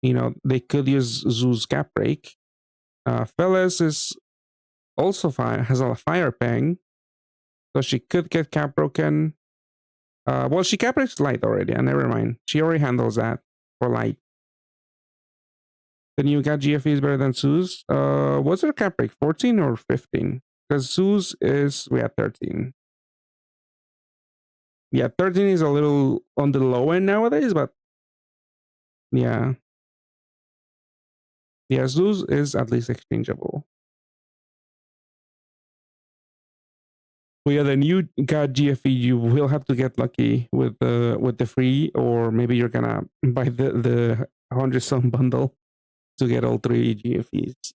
they could use Zeus cap break. Phyllis is also fire, has a fire ping, so she could get cap broken. Well, she cap breaks light already, and never mind. She already handles that for light. Then you got GFE is better than Zeus. What's her cap break? 14 or 15? Because Zeus we have 13. Yeah, 13 is a little on the low end nowadays, but yeah. Yeah, Zeus is at least exchangeable. But yeah, then you got GFE, you will have to get lucky with the free, or maybe you're gonna buy the 100 some bundle to get all 3 GFEs.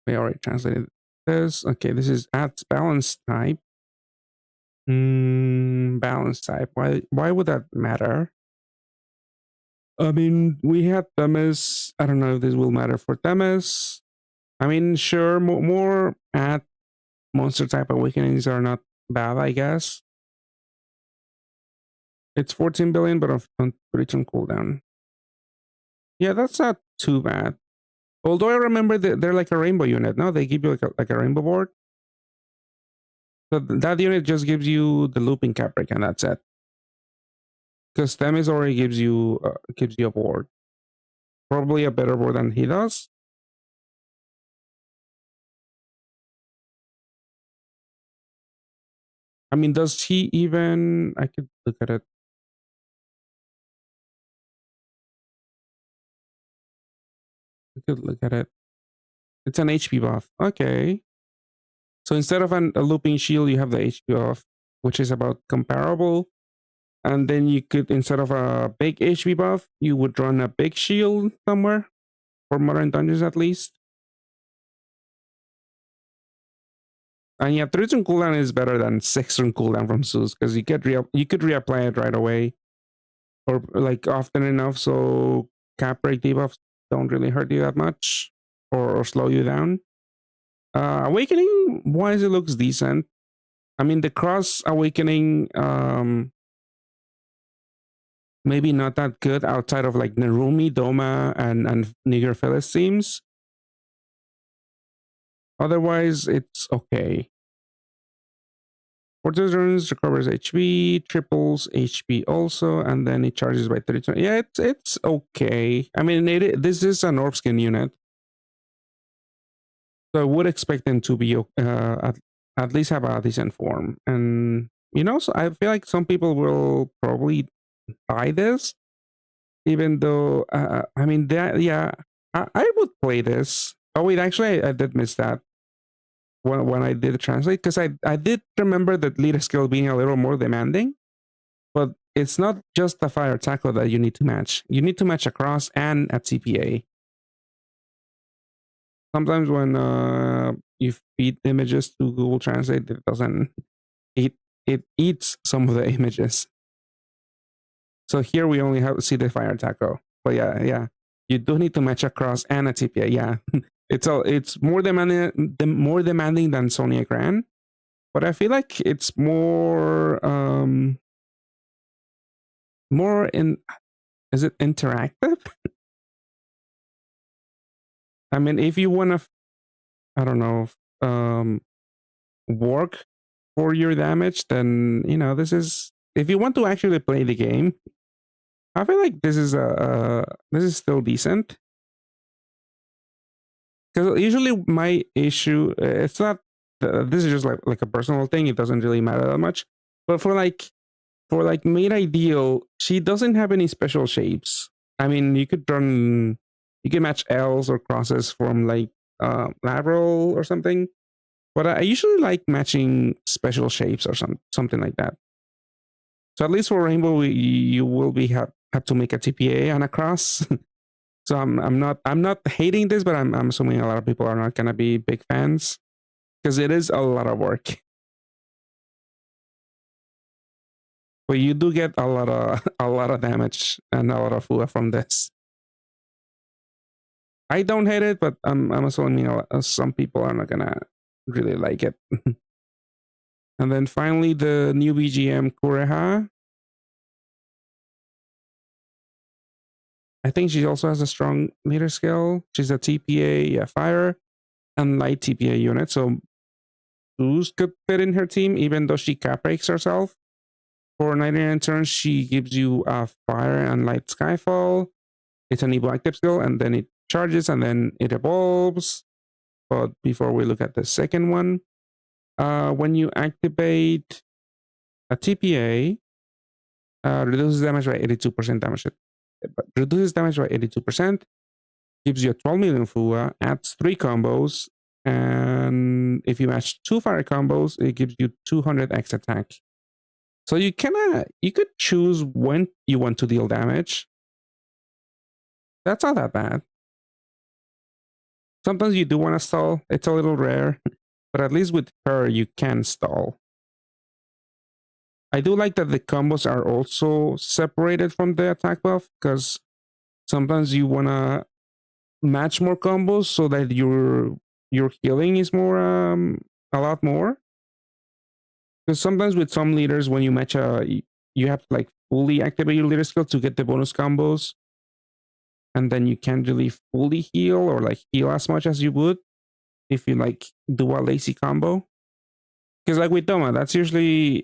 We already translated this. Okay, this is at balance type. Balance type. Why would that matter? I mean, we had Themis. I don't know if this will matter for Themis. I mean, sure, more at monster type awakenings are not bad, I guess. It's 14 billion, but on return cooldown. Yeah, that's not too bad. Although I remember that they're like a rainbow unit. No, they give you like a rainbow board. So that unit just gives you the looping cap break, and that's it. Because Themis already gives you a board, probably a better board than he does. I mean, does he even? I could look at it. I could look at it. It's an HP buff. Okay. So instead of a looping shield, you have the HP buff, which is about comparable. And then you could, instead of a big HP buff, you would run a big shield somewhere, for modern dungeons at least. And yeah, 3-turn cooldown is better than 6-turn cooldown from Zeus, because you could reapply it right away, or like often enough, so cap break debuffs don't really hurt you that much, or slow you down. Awakening wise, it looks decent. I mean, the cross awakening, maybe not that good outside of like Nerumi, Doma, and Niger Philistines. Otherwise, it's okay. Fortress runes recovers HP, triples HP also, and then it charges by 30. Yeah, it's okay. I mean, this is an orb skin unit, so I would expect them to be at least have a decent form. And so I feel like some people will probably buy this, even though I mean that I would play this. Oh wait, actually I did miss that when I did translate, because I did remember that leader skill being a little more demanding, but it's not just the fire tackle that you need to match. You need to match across and at CPA. Sometimes when you feed images to Google Translate, it doesn't. It eats some of the images. So here we only see the fire tackle. But yeah, you do need to match across and a TPA. Yeah, it's more demanding than Sony Gran, but I feel like it's more is it interactive? I mean, if you want to, I don't know, work for your damage, then this is, if you want to actually play the game, I feel like this is still decent. Because usually my issue, it's not, this is just like a personal thing. It doesn't really matter that much. But for Made Ideal, she doesn't have any special shapes. I mean, you can match L's or crosses from like lateral or something. But I usually like matching special shapes or something like that. So at least for Rainbow, you will have to make a TPA and a cross. So I'm not hating this, but I'm assuming a lot of people are not gonna be big fans, because it is a lot of work. But you do get a lot of a lot of damage and a lot of FUA from this. I don't hate it, but I'm assuming some people are not gonna really like it. And then finally, the new BGM Kureha. I think she also has a strong leader skill. She's a TPA fire and light TPA unit, so Boost could fit in her team, even though she cap breaks herself. For 99 turns, she gives you a fire and light Skyfall. It's an evil active skill, and then it charges, and then it evolves. But before we look at the second one, when you activate a TPA, reduces damage by 82% damage. Reduces damage by 82%, gives you a 12 million FUA, adds 3 combos, and if you match 2 fire combos, it gives you 200x attack. So you could choose when you want to deal damage. That's not that bad. Sometimes you do want to stall. It's a little rare, but at least with her, you can stall. I do like that the combos are also separated from the attack buff, because sometimes you want to match more combos so that your healing is more a lot more. Because sometimes with some leaders, when you match you have to like fully activate your leader skill to get the bonus combos, and then you can't really fully heal or like heal as much as you would if you like do a lazy combo. Because like with Doma, that's usually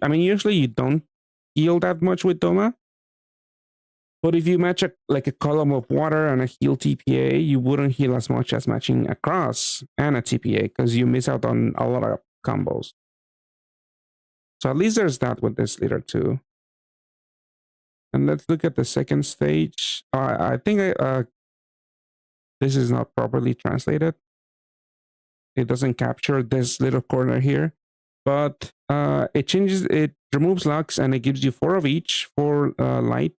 you don't heal that much with Doma. But if you match like a column of water and a heal TPA, you wouldn't heal as much as matching a cross and a TPA, because you miss out on a lot of combos. So at least there's that with this leader too. And let's look at the second stage. I think this is not properly translated. It doesn't capture this little corner here, but it removes locks, and it gives you 4 of each for light,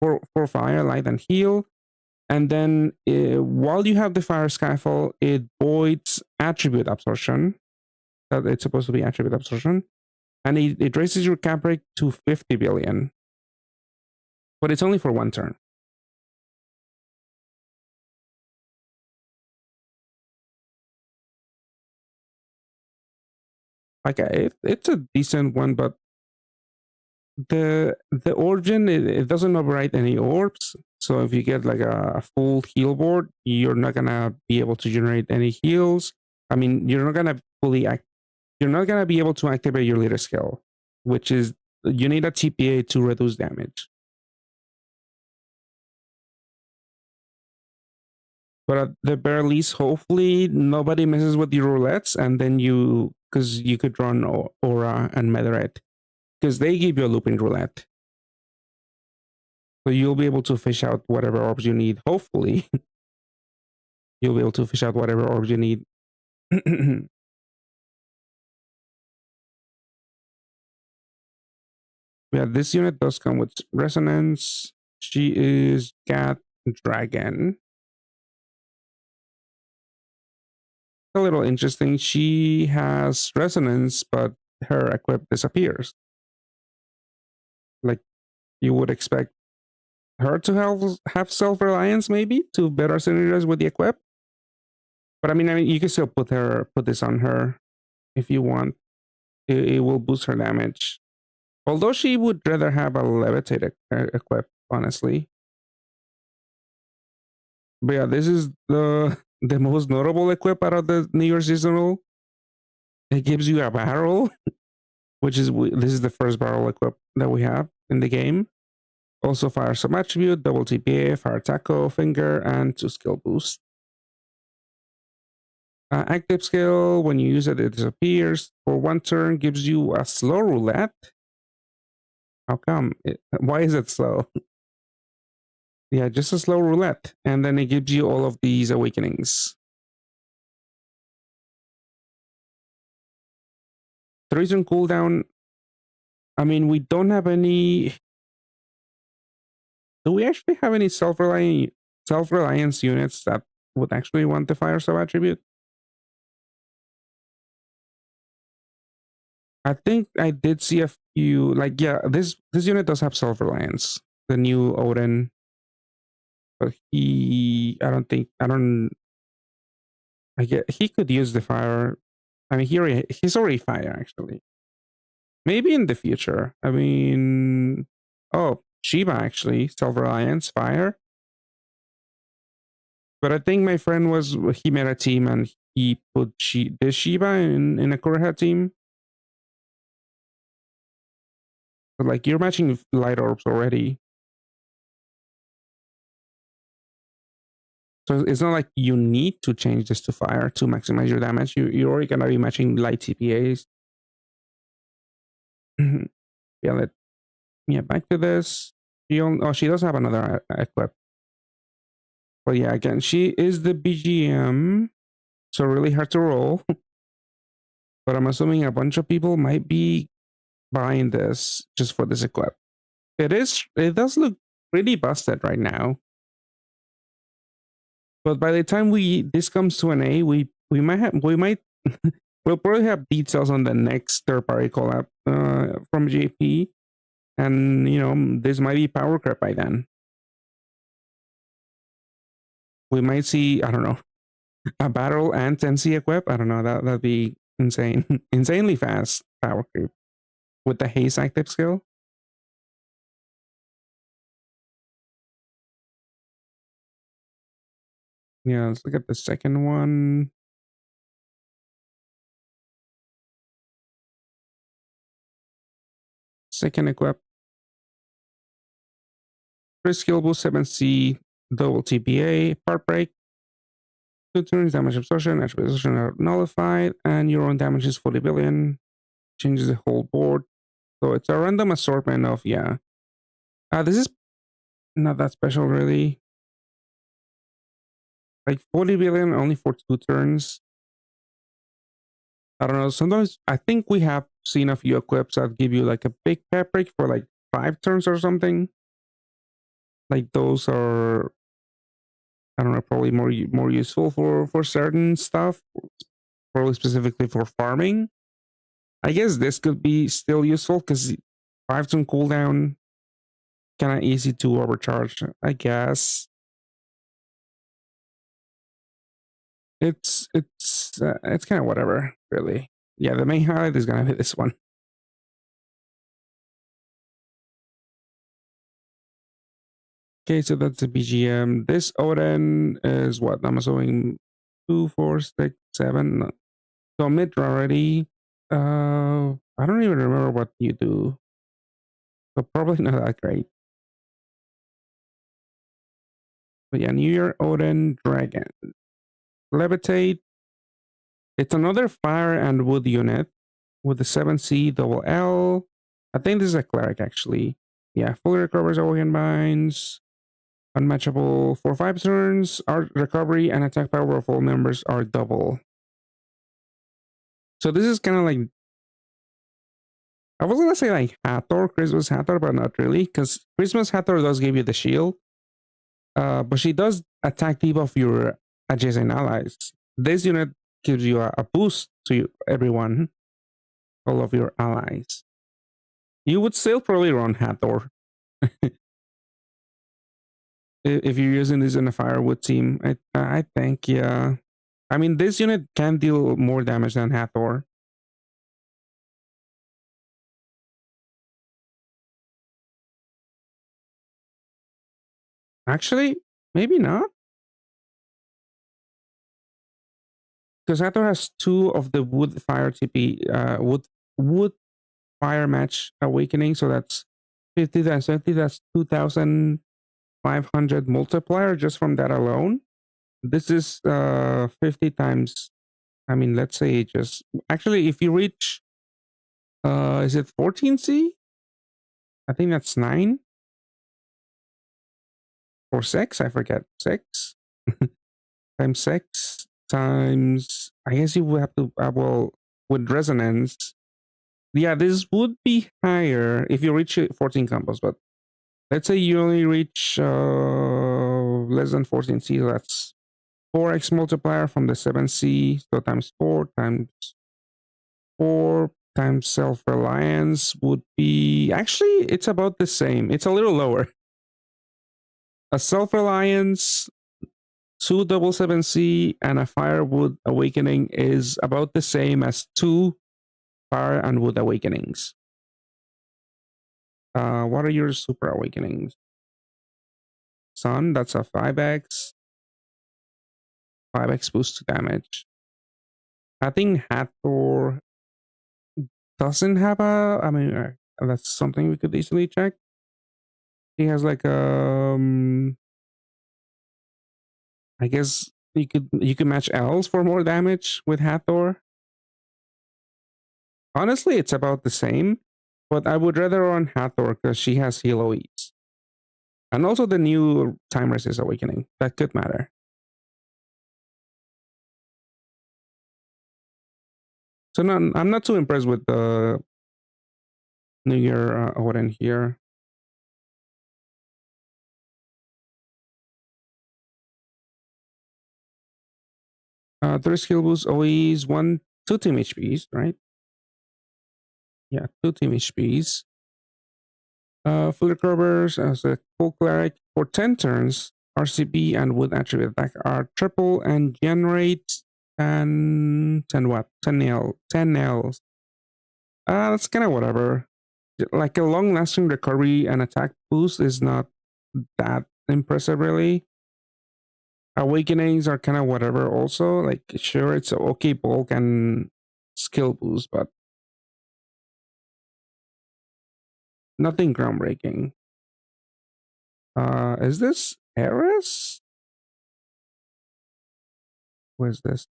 for fire, light, and heal. And then while you have the fire Skyfall, it voids attribute absorption. That it's supposed to be attribute absorption. And it raises your cap rate to 50 billion. But it's only for 1 turn. Like it's a decent one, but the origin, it doesn't override any orbs. So if you get like a full heal board, you're not gonna be able to generate any heals. I mean, you're not gonna be able to activate your leader skill, which is you need a TPA to reduce damage. But at the very least, hopefully nobody messes with your roulettes, and then because you could run Aura and Meteorite, because they give you a looping roulette. So you'll be able to fish out whatever orbs you need. Hopefully, you'll be able to fish out whatever orbs you need. Yeah, this unit does come with resonance. She is Cat Dragon. A little interesting. She has resonance, but her equip disappears. Like you would expect her to have self-reliance, maybe, to better synergize with the equip. But I mean, you can still put this on her if you want. It will boost her damage. Although she would rather have a levitate equip, honestly. But yeah, this is the most notable equip out of the New Year seasonal. It gives you a barrel, which is this is the first barrel equip that we have in the game. Also fire some attribute, double TPA, fire taco, finger, and 2 skill boost. Active skill, when you use it, it disappears. For 1 turn, gives you a slow roulette. How come? Why is it slow? Yeah, just a slow roulette. And then it gives you all of these awakenings. The reason cooldown, I mean, we don't have any... Do we actually have any self-reliance units that would actually want the fire sub attribute? I think I did see a few. Like, yeah, this unit does have Silver Lance, the new Odin, but I get he could use the fire. I mean, he's already fire actually. Maybe in the future. I mean, oh, Shiba actually, Silver Alliance, fire. But I think my friend he made a team and he put this Shiba in a Kureha team. But like you're matching light orbs already. So it's not like you need to change this to fire to maximize your damage. You're already gonna be matching light TPAs. Yeah, back to this. She does have another equip. But yeah, again, she is the BGM, so really hard to roll. But I'm assuming a bunch of people might be buying this just for this equip. It does look pretty busted right now. But by the time this comes to an A, we'll probably have details on the next third party collab from JP. And this might be power creep by then. We might see, I don't know, a battle and 10C equip. I don't know, that'd be insane. Insanely fast power creep with the haste active skill. Yeah, let's look at the second one. Second equip. First skill boost 7C, double TPA, part break. 2 turns, damage absorption, absorption are nullified, and your own damage is 40 billion. Changes the whole board. So it's a random assortment of, yeah. This is not that special, really. Like 40 billion only for 2 turns. I don't know. Sometimes I think we have seen a few equips that give you like a big pep break for like 5 turns or something. Like those are, I don't know, probably more useful for certain stuff, probably specifically for farming. I guess this could be still useful because 5 turn cooldown, kind of easy to overcharge. I guess it's kind of whatever, really. Yeah, the main highlight is gonna be this one. Okay, so that's the BGM. This Odin is what? I'm assuming 2, 4, 6, 7. So mid already. I don't even remember what you do. So probably not that great. But yeah, New Year Odin Dragon. Levitate. It's another fire and wood unit with the 7C double L. I think this is a cleric actually. Yeah, fully recovers awakened binds. Unmatchable for 5 turns. Art recovery and attack power of all members are double. So this is kind of like, I was gonna say like Hathor, Christmas Hathor, but not really, because Christmas Hathor does give you the shield. But she does attack debuff your adjacent allies. This unit gives you a boost to everyone, all of your allies. You would still probably run Hathor if you're using this in a firewood team. I think, yeah. I mean, this unit can deal more damage than Hathor. Actually, maybe not. Because Hathor has 2 of the wood fire TP, wood fire match awakening, so that's 50 times 50, that's 2,500 multiplier just from that alone. This is 50 times, I mean, let's say just, actually, if you reach, is it 14C? I think that's 9 or 6, I forget, 6 times 6 times, I guess you would have to, well, with resonance, yeah, this would be higher if you reach 14 combos, but let's say you only reach less than 14C, so that's 4x multiplier from the 7C, so times 4 times 4 times self-reliance would be... Actually, it's about the same. It's a little lower. A self-reliance, 277C, and a Firewood Awakening is about the same as 2 Fire and Wood Awakenings. What are your Super Awakenings? Sun, that's a 5x. 5x boost to damage. I think Hathor doesn't have a... I mean, that's something we could easily check. He has like I guess you could match L's for more damage with Hathor. Honestly, it's about the same, but I would rather run Hathor because she has heal OEs. And also the new Time Resist Awakening. That could matter. So no, I'm not too impressed with the New Year Odin here. Three skill boosts, OEs, 2 team HPs, right? Yeah, 2 team HPs. Full recovers as a full cleric for 10 turns. RCB and wood attribute attack are triple and generate 10 what? 10 nails. That's kind of whatever. Like a long lasting recovery and attack boost is not that impressive, really. Awakenings are kind of whatever also. Like, sure, it's okay bulk and skill boost, but nothing groundbreaking. Is this Eris? What is this?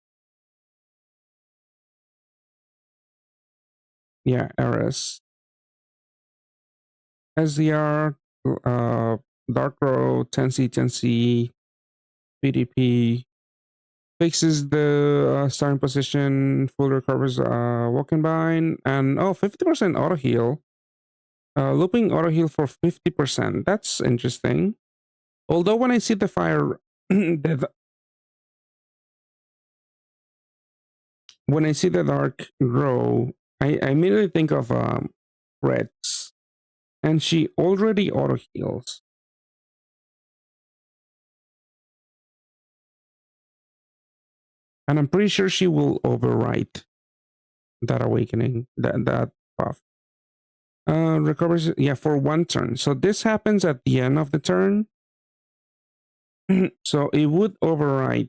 Yeah, Eris. SDR, Dark Row, 10C, 10C, PDP, fixes the starting position, full recovers walking bind, and 50% auto heal. Looping auto heal for 50%. That's interesting. Although when I see the fire, when I see the Dark Row, I immediately think of Reds, and she already auto heals. And I'm pretty sure she will overwrite that awakening, that buff. Recovers, yeah, for 1 turn. So this happens at the end of the turn. So it would overwrite.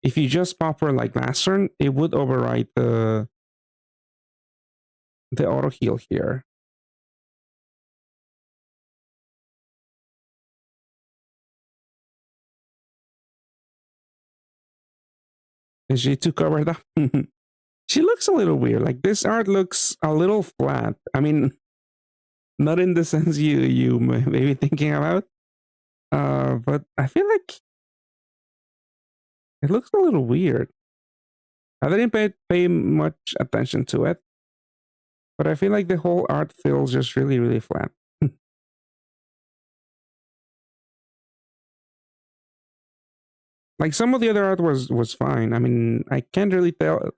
If you just pop her like last turn, it would overwrite the auto heal here. Is she too covered up? She looks a little weird. Like, this art looks a little flat. I mean, not in the sense you may be thinking about. But I feel like it looks a little weird. I didn't pay much attention to it, but I feel like the whole art feels just really, really flat. Like, some of the other art was fine. I mean, I can't really tell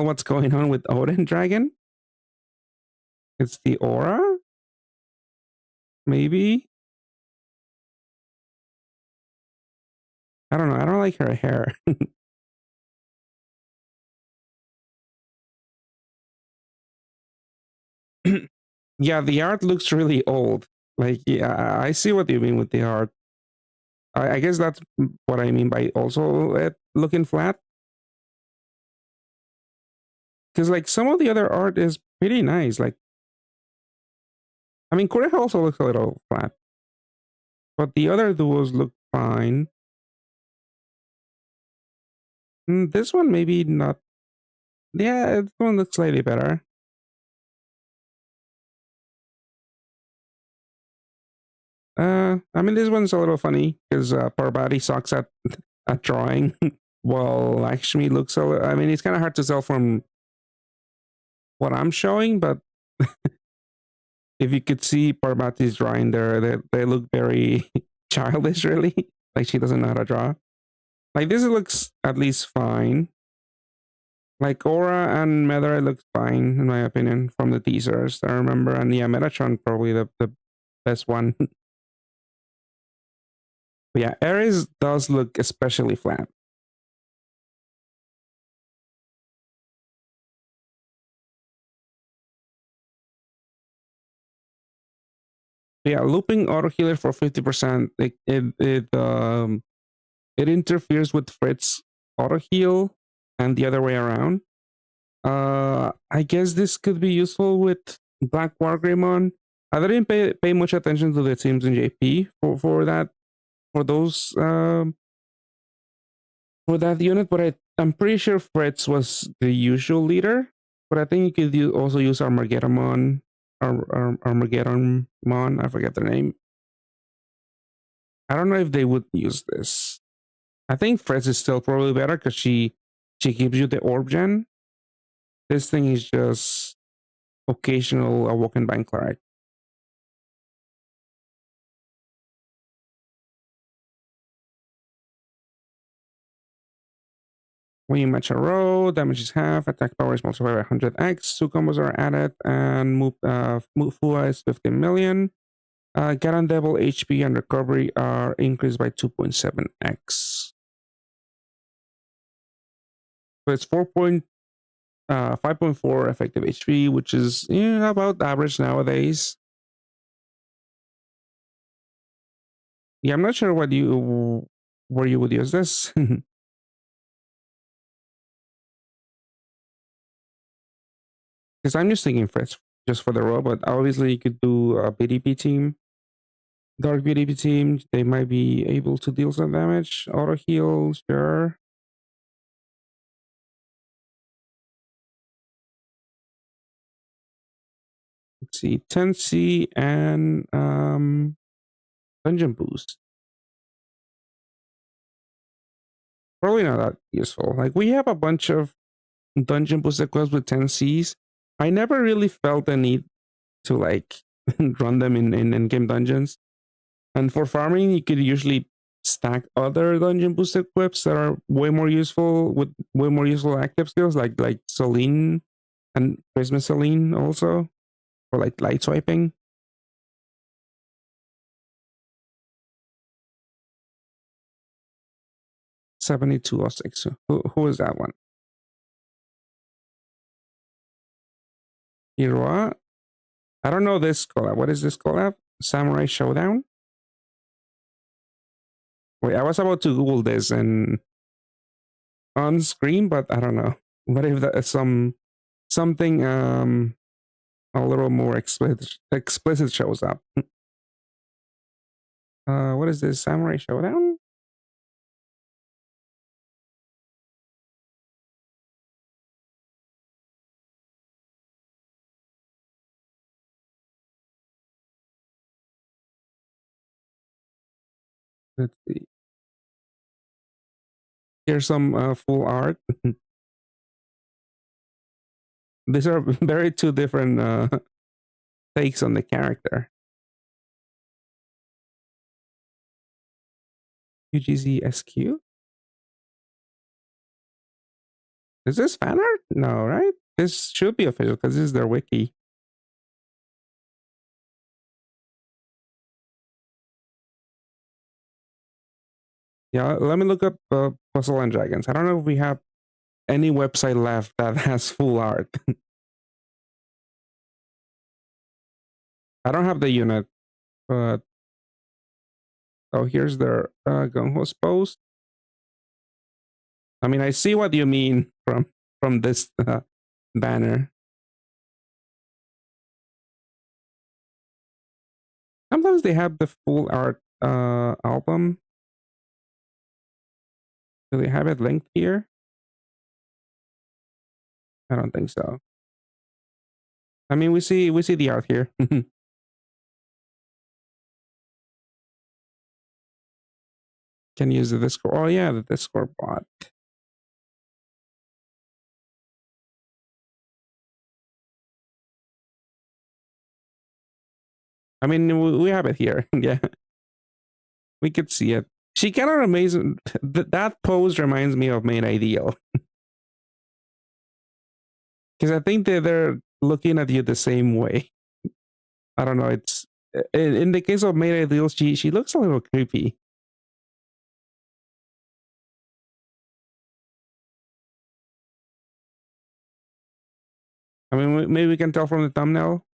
what's going on with Odin Dragon. It's the aura? Maybe? I don't know. I don't like her hair. Yeah, the art looks really old. Like, yeah, I see what you mean with the art. I guess that's what I mean by also it looking flat. Because, like, some of the other art is pretty nice. Like, I mean, Korea also looks a little flat. But the other duos look fine. This one maybe not. Yeah, this one looks slightly better. I mean, this one's a little funny because Parvati sucks at drawing, while Lakshmi looks a little... I mean, it's kind of hard to tell from what I'm showing, but if you could see Parvati's drawing there, they look very childish, really. Like, she doesn't know how to draw. Like, this looks at least fine. Like Aura and Meta looks fine in my opinion from the teasers I remember, and yeah, Metatron probably the best one. But yeah, Ares does look especially flat. Yeah, looping auto healer for 50%. It interferes with Fritz auto heal and the other way around. I guess this could be useful with Black Wargreymon. I didn't pay much attention to the teams in JP for that for those for that unit, but I'm pretty sure Fritz was the usual leader. But I think you could also use Armageddon Mon. I forget the name. I don't know if they would use this. I think Fritz is still probably better because she gives you the orb gen. This thing is just occasional awoken bank cleric. When you match a row, damage is half, attack power is multiplied by 100x, 2 combos are added, and move FUA is 15 million. Garandable HP and recovery are increased by 2.7x. So it's 5.4 effective HP, which is about average nowadays. Yeah, I'm not sure where you would use this. Because I'm just thinking Fritz just for the robot. Obviously, you could do a BDP team, Dark BDP team. They might be able to deal some damage. Auto heal, sure. Let's see, 10C and dungeon boost. Probably not that useful. Like we have a bunch of dungeon boost quests with 10Cs. I never really felt the need to like run them in game dungeons. And for farming, you could usually stack other dungeon boost equips that are way more useful with way more useful active skills like Celine and Christmas Celine also, or like light swiping. $72.06. Who is that one? Hiroa? I don't know this collab. What is this collab? Samurai Showdown? Wait, I was about to Google this and on screen, but I don't know. What if that something a little more explicit shows up? What is this? Samurai Showdown? Let's see. Here's some full art. These are very two different takes on the character. UGZ SQ? Is this fan art? No, right? This should be official because this is their wiki. Yeah, let me look up Puzzle and Dragons. I don't know if we have any website left that has full art. I don't have the unit, but oh, here's their Gunho's post. I mean, I see what you mean from this banner. Sometimes they have the full art album. Do they have it linked here? I don't think so. I mean, we see the art here. Can use the Discord. Oh yeah, the Discord bot. I mean, we have it here. Yeah, we could see it. She kind of amazing. That pose reminds me of Main Ideal. because I think they're looking at you the same way. I don't know. It's in the case of Made Ideal, she looks a little creepy. I mean, maybe we can tell from the thumbnail.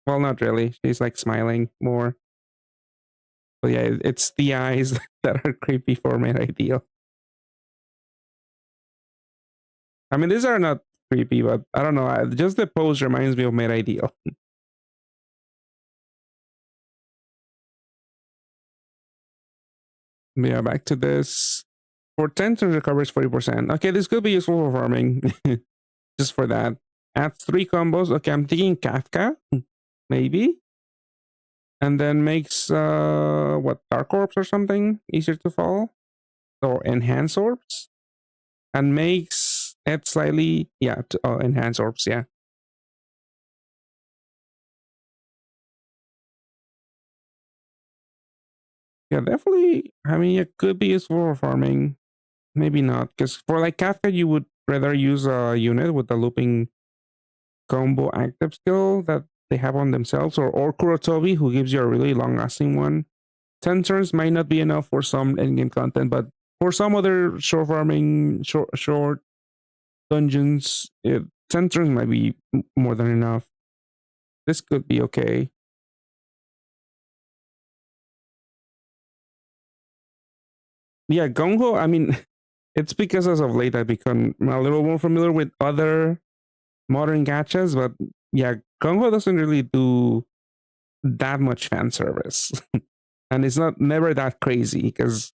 Well, not really. She's like smiling more. But yeah, it's the eyes that are creepy for Made Ideal. I mean, these are not creepy, but I don't know. Just the pose reminds me of Made Ideal. Yeah, back to this. For 10 turns, recovers 40%. Okay, this could be useful for farming. Just for that. Adds 3 combos. Okay, I'm thinking Kafka. Maybe. And then makes, what, Dark Orbs or something easier to fall? Or Enhance Orbs? And makes it slightly, yeah, Enhance Orbs, yeah. Yeah, definitely. I mean, it could be useful for farming. Maybe not. Because for like Kafka, you would rather use a unit with the looping combo active skill that they have on themselves, or Kurotobi, who gives you a really long lasting one. 10 turns might not be enough for some endgame content, but for some other short farming, short dungeons, 10 turns might be more than enough. This could be okay. Yeah, Gung-Ho, I mean, it's because as of late I've become a little more familiar with other modern gachas, but yeah, Gung-Ho doesn't really do that much fan service. And it's not never that crazy because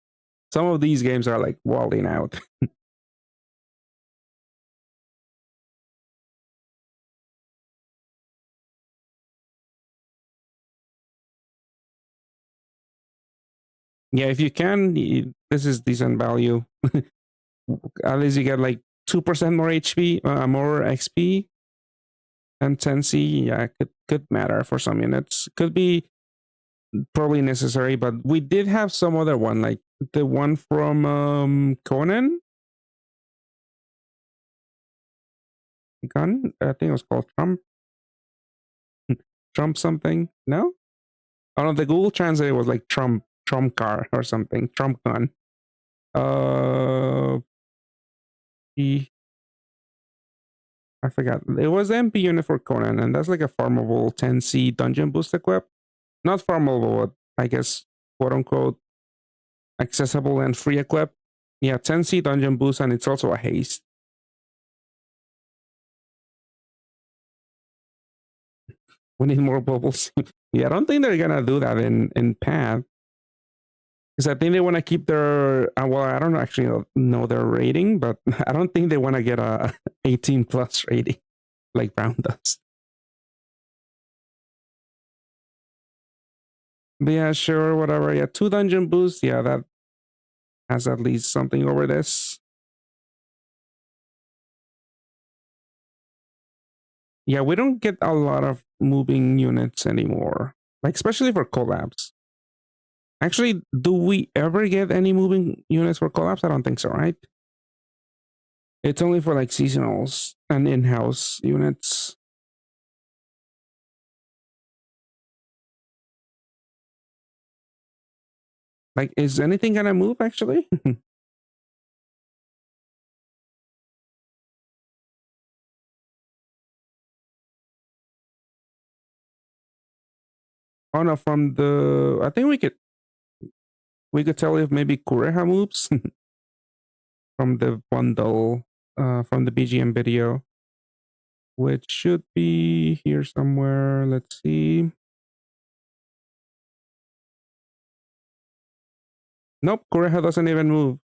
some of these games are like walling out. Yeah, if you can, this is decent value. At least you get like 2% more HP, more XP, and 10C. Yeah, could matter for some units. Could be probably necessary, but we did have some other one, like the one from Conan gun. I think it was called Trump something. No, oh no, the Google Translate was like Trump car or something. Trump gun. Uh, he, I forgot. It was the MP unit for Conan, and that's like a farmable 10C dungeon boost equip. Not farmable, but I guess quote unquote accessible and free equip. Yeah, 10C dungeon boost, and it's also a haste. We need more bubbles. Yeah, I don't think they're gonna do that in Path. Because I think they want to keep their well, I don't actually know their rating, but I don't think they want to get a 18 plus rating like Brown does. But yeah, sure, whatever. Yeah, 2 dungeon boosts. Yeah, that has at least something over this. Yeah, we don't get a lot of moving units anymore, like especially for collabs. Actually, do we ever get any moving units for collabs? I don't think so, right? It's only for like seasonals and in-house units. Like, is anything gonna move actually? Oh no, from the I think we could tell if maybe Kureha moves from the bundle from the BGM video, which should be here somewhere. Let's see. Nope, Kureha doesn't even move.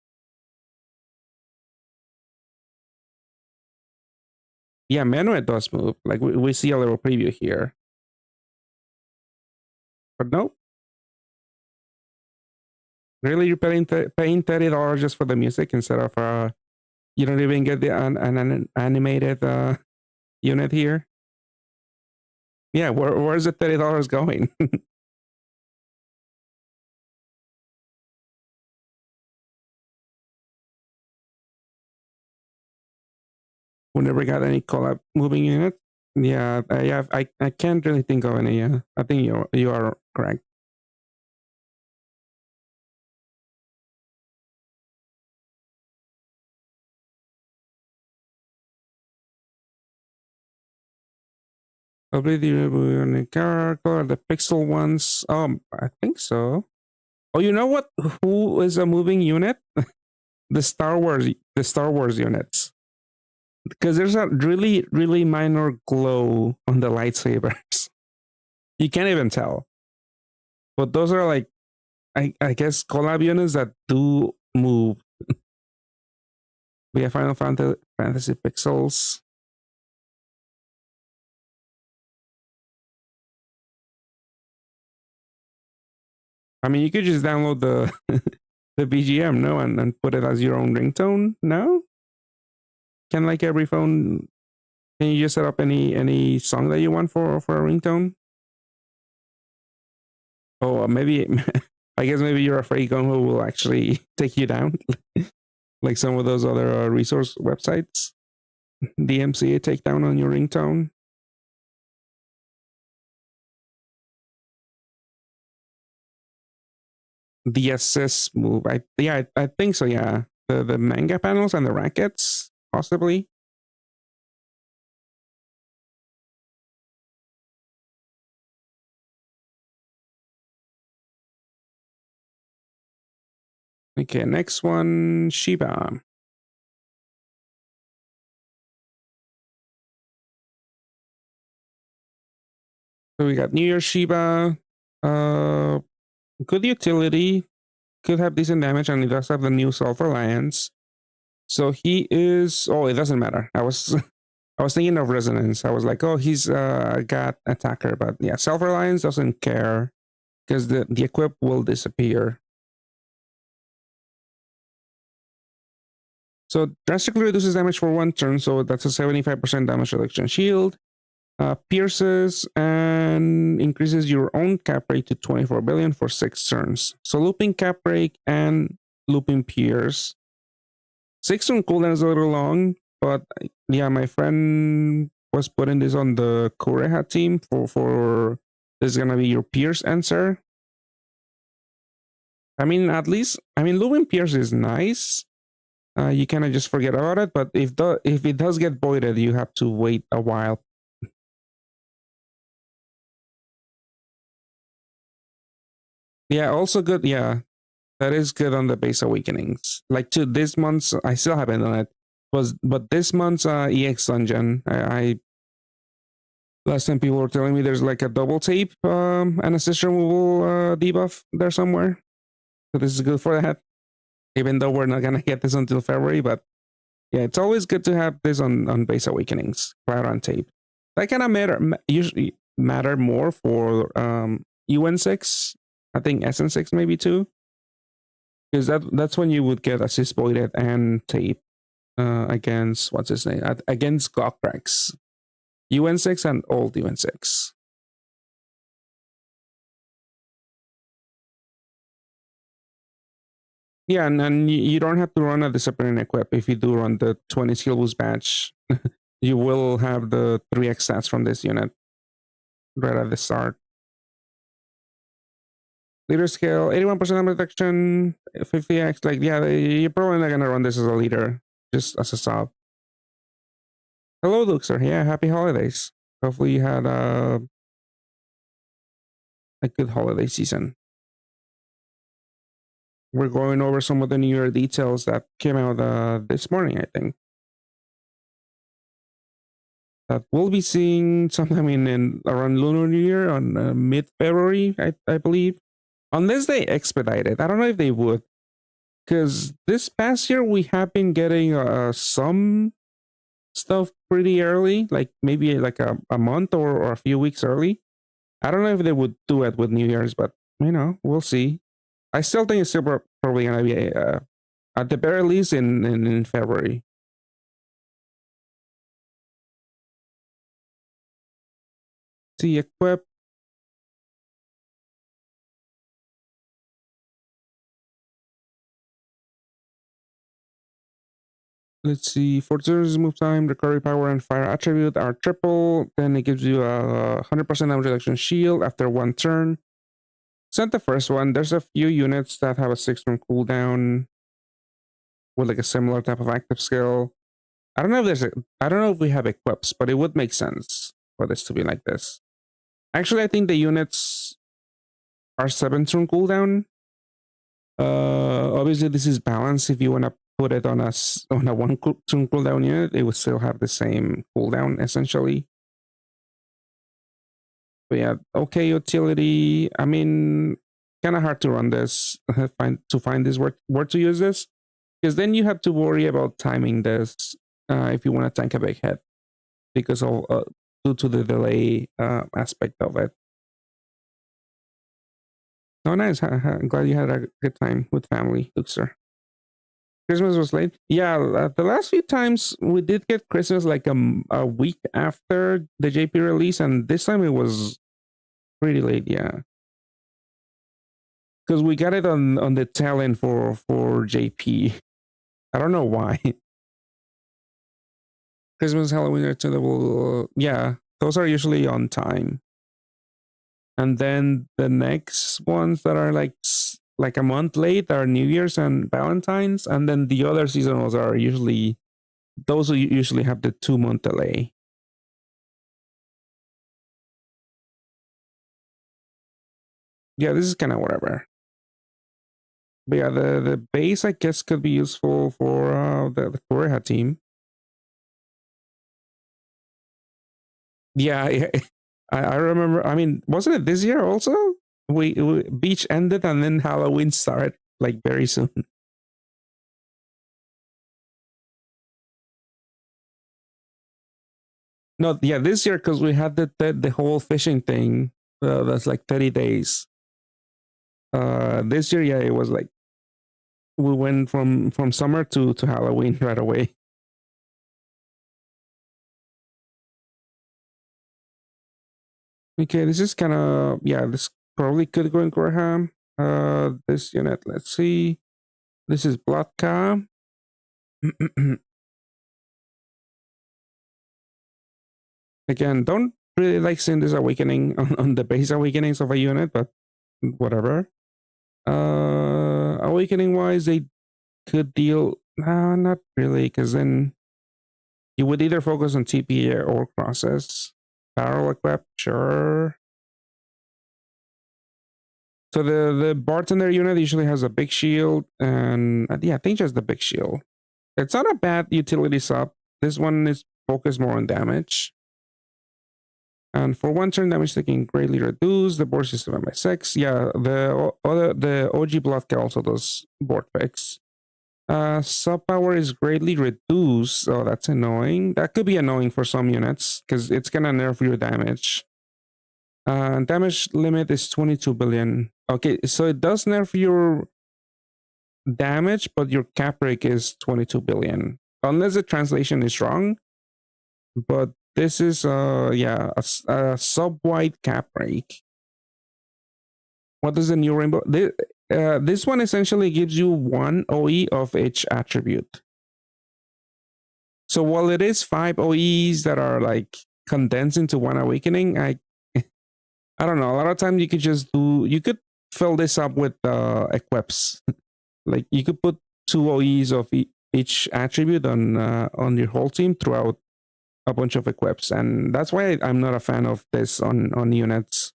Yeah, Manuet does move. Like we see a little preview here. But nope. Really, you're paying $30 just for the music instead of you don't even get the an animated unit here. Yeah, where's the $30 going? who never got any collab moving unit. Yeah, I can't really think of any. Yeah, I think you are correct. Probably the unique character, the pixel ones. I think so. Oh, you know what? Who is a moving unit? The Star Wars units. Because there's a really minor glow on the lightsabers. You can't even tell. But those are like, I guess, collab units that do move. We have Fantasy Pixels. I mean, you could just download the the BGM, no, and put it as your own ringtone. No, can like every phone? Can you just set up any song that you want for a ringtone? Oh, maybe. I guess maybe you're afraid Gonho will actually take you down, like some of those other resource websites. DMCA takedown on your ringtone. The assist move. I think so. Yeah, the manga panels and the rackets possibly. Okay, next one, Shiba. So we got New Year Shiba. Uh, good utility. Could have decent damage, and he does have the new Self Reliance. So he is. Oh, it doesn't matter. I was I was thinking of Resonance. I was like, oh, he's got Attacker, but yeah, Self Reliance doesn't care because the equip will disappear. So drastically reduces damage for 1 turn, so that's a 75% damage reduction shield. Pierces and increases your own cap rate to 24 billion for 6 turns. So looping cap rate and looping pierce. 6 turn cooldown is a little long, but yeah, my friend was putting this on the Kureha team for this is gonna be your pierce answer. I mean, at least looping pierce is nice. You kind of just forget about it, but if it does get voided, you have to wait a while. Yeah, also good. Yeah, that is good on the base awakenings. Like to this month's, I still haven't done it. But this month's EX dungeon, I last time people were telling me there's like a double tape and a system removal debuff there somewhere. So this is good for that. Even though we're not gonna get this until February, but yeah, it's always good to have this on base awakenings, cloud on tape. That kind of usually matter more for UN6. I think SN6 maybe too, because that's when you would get assist voided and tape against what's his name against Gokrax, UN6 and old UN6. Yeah, and you don't have to run a disappearing equip if you do run the 20 skill boost batch. You will have the 3x stats from this unit right at the start. Leader scale, 81% protection, 50x. Like, yeah, you're probably not gonna run this as a leader, just as a sub. Hello, Luxor. Yeah, happy holidays. Hopefully you had a good holiday season. We're going over some of the New Year details that came out this morning, I think. That we'll be seeing sometime in around Lunar New Year on mid-February, I believe. Unless they expedite it. I don't know if they would. Because this past year we have been getting some stuff pretty early, like maybe like a month or a few weeks early. I don't know if they would do it with New Year's, but we'll see. I still think it's still probably gonna be at the very least in February. See, equip. Let's see. Fortuna's move time, recovery power, and fire attribute are triple. Then it gives you a 100% damage reduction shield after one turn. It's not the first one. There's a few units that have a 6-turn cooldown with like a similar type of active skill. I don't know if we have equips, but it would make sense for this to be like this. Actually, I think the units are 7-turn cooldown. Obviously, this is balanced. If you want to put it on a 1-turn cooldown unit, it would still have the same cooldown essentially. But yeah, okay, utility. I mean, kind of hard to run this. find this where to use this, because then you have to worry about timing this if you want to tank a big hit, because of due to the delay aspect of it. Oh, nice. I'm glad you had a good time with family, Luxor. Christmas was late. Yeah, the last few times we did get Christmas like a week after the JP release, and this time it was pretty late. Yeah, because we got it on the tail end for JP. I don't know why. Christmas, Halloween, yeah, those are usually on time. And then the next ones that are like a month late are New Year's and Valentine's, and then the other seasonals are usually those who usually have the 2-month delay. Yeah, this is kind of whatever. But yeah, the base I guess could be useful for the Korea team. Yeah, I remember. I mean, wasn't it this year also? We beach ended and then Halloween started like very soon. No, yeah, this year because we had the whole fishing thing. That's like 30 days. This year, yeah, it was like we went from summer to Halloween right away. Okay, this is kind of, yeah, this probably could go in Graham. This unit, let's see. This is Bloodka. Again, don't really like seeing this awakening on the base awakenings of a unit, but whatever. Awakening wise, they could deal. Not really, because then you would either focus on TP or crosses. Barrel equip, sure. So the bartender unit usually has a big shield, and yeah, I think just the big shield. It's not a bad utility sub. This one is focused more on damage. And for 1 turn, damage taking greatly reduced. The board system by 6. Yeah, the OG Bloodka also does board fix. Sub power is greatly reduced. Oh, that's annoying. That could be annoying for some units because it's gonna nerf your damage. Damage limit is 22 billion. Okay, so it does nerf your damage, but your cap break is 22 billion. Unless the translation is wrong. But this is yeah, a sub-wide cap break. What is the new rainbow? This one essentially gives you 1 OE of each attribute. So while it is 5 OEs that are like condensed into 1 awakening, I don't know. A lot of times you could fill this up with equips. Like you could put 2 OEs of each attribute on your whole team throughout a bunch of equips, and that's why I'm not a fan of this on units.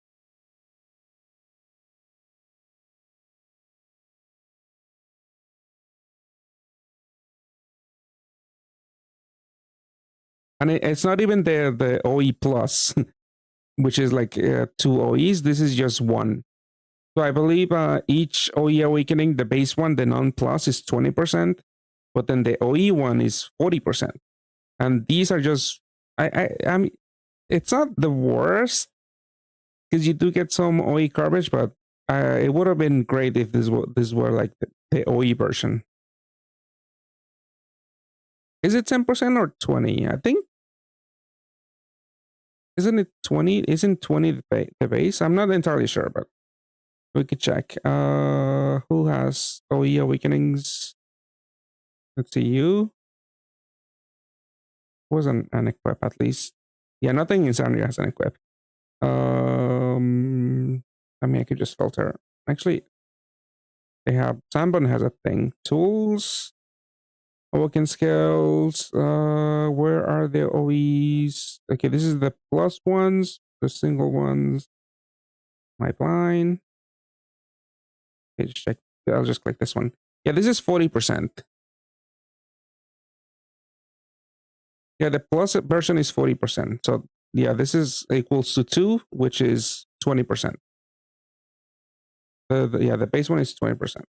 And it's not even the OE plus, which is like 2 OEs. This is just 1. So I believe each OE awakening, the base one, the non plus is 20%, but then the OE one is 40%. And these are just I mean, it's not the worst because you do get some OE garbage, but it would have been great if this were like the OE version. Is it 10% or 20? I think. Isn't it 20? Isn't 20 the base? I'm not entirely sure, but we could check. Who has OE awakenings? Let's see, you. was an equip at least. Yeah, nothing in Sanrio has an equip. I mean, I could just filter. Actually, they have Sanbon has a thing. Tools, awoken skills. Where are the OEs? Okay, this is the plus ones, the single ones. My blind. Okay, just check. I'll just click this one. Yeah, this is 40%. Yeah, the plus version is 40%. So yeah, this is equals to 2, which is 20%. Yeah, the base one is 20%.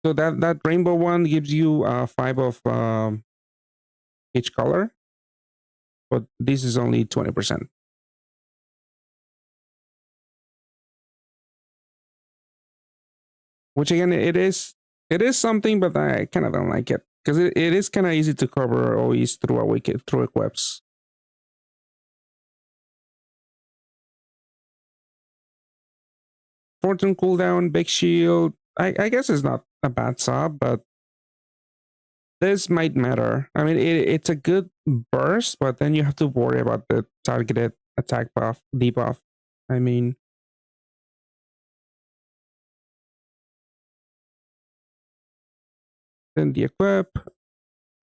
So that rainbow one gives you 5 of each color, but this is only 20%. Which again, it is something, but I kind of don't like it because it is kind of easy to cover OEs through a wiki through equips. Fortune cooldown, big shield. I guess it's not a bad sub, but this might matter. I mean, it's a good burst, but then you have to worry about the targeted attack buff, debuff. I mean, then the equip,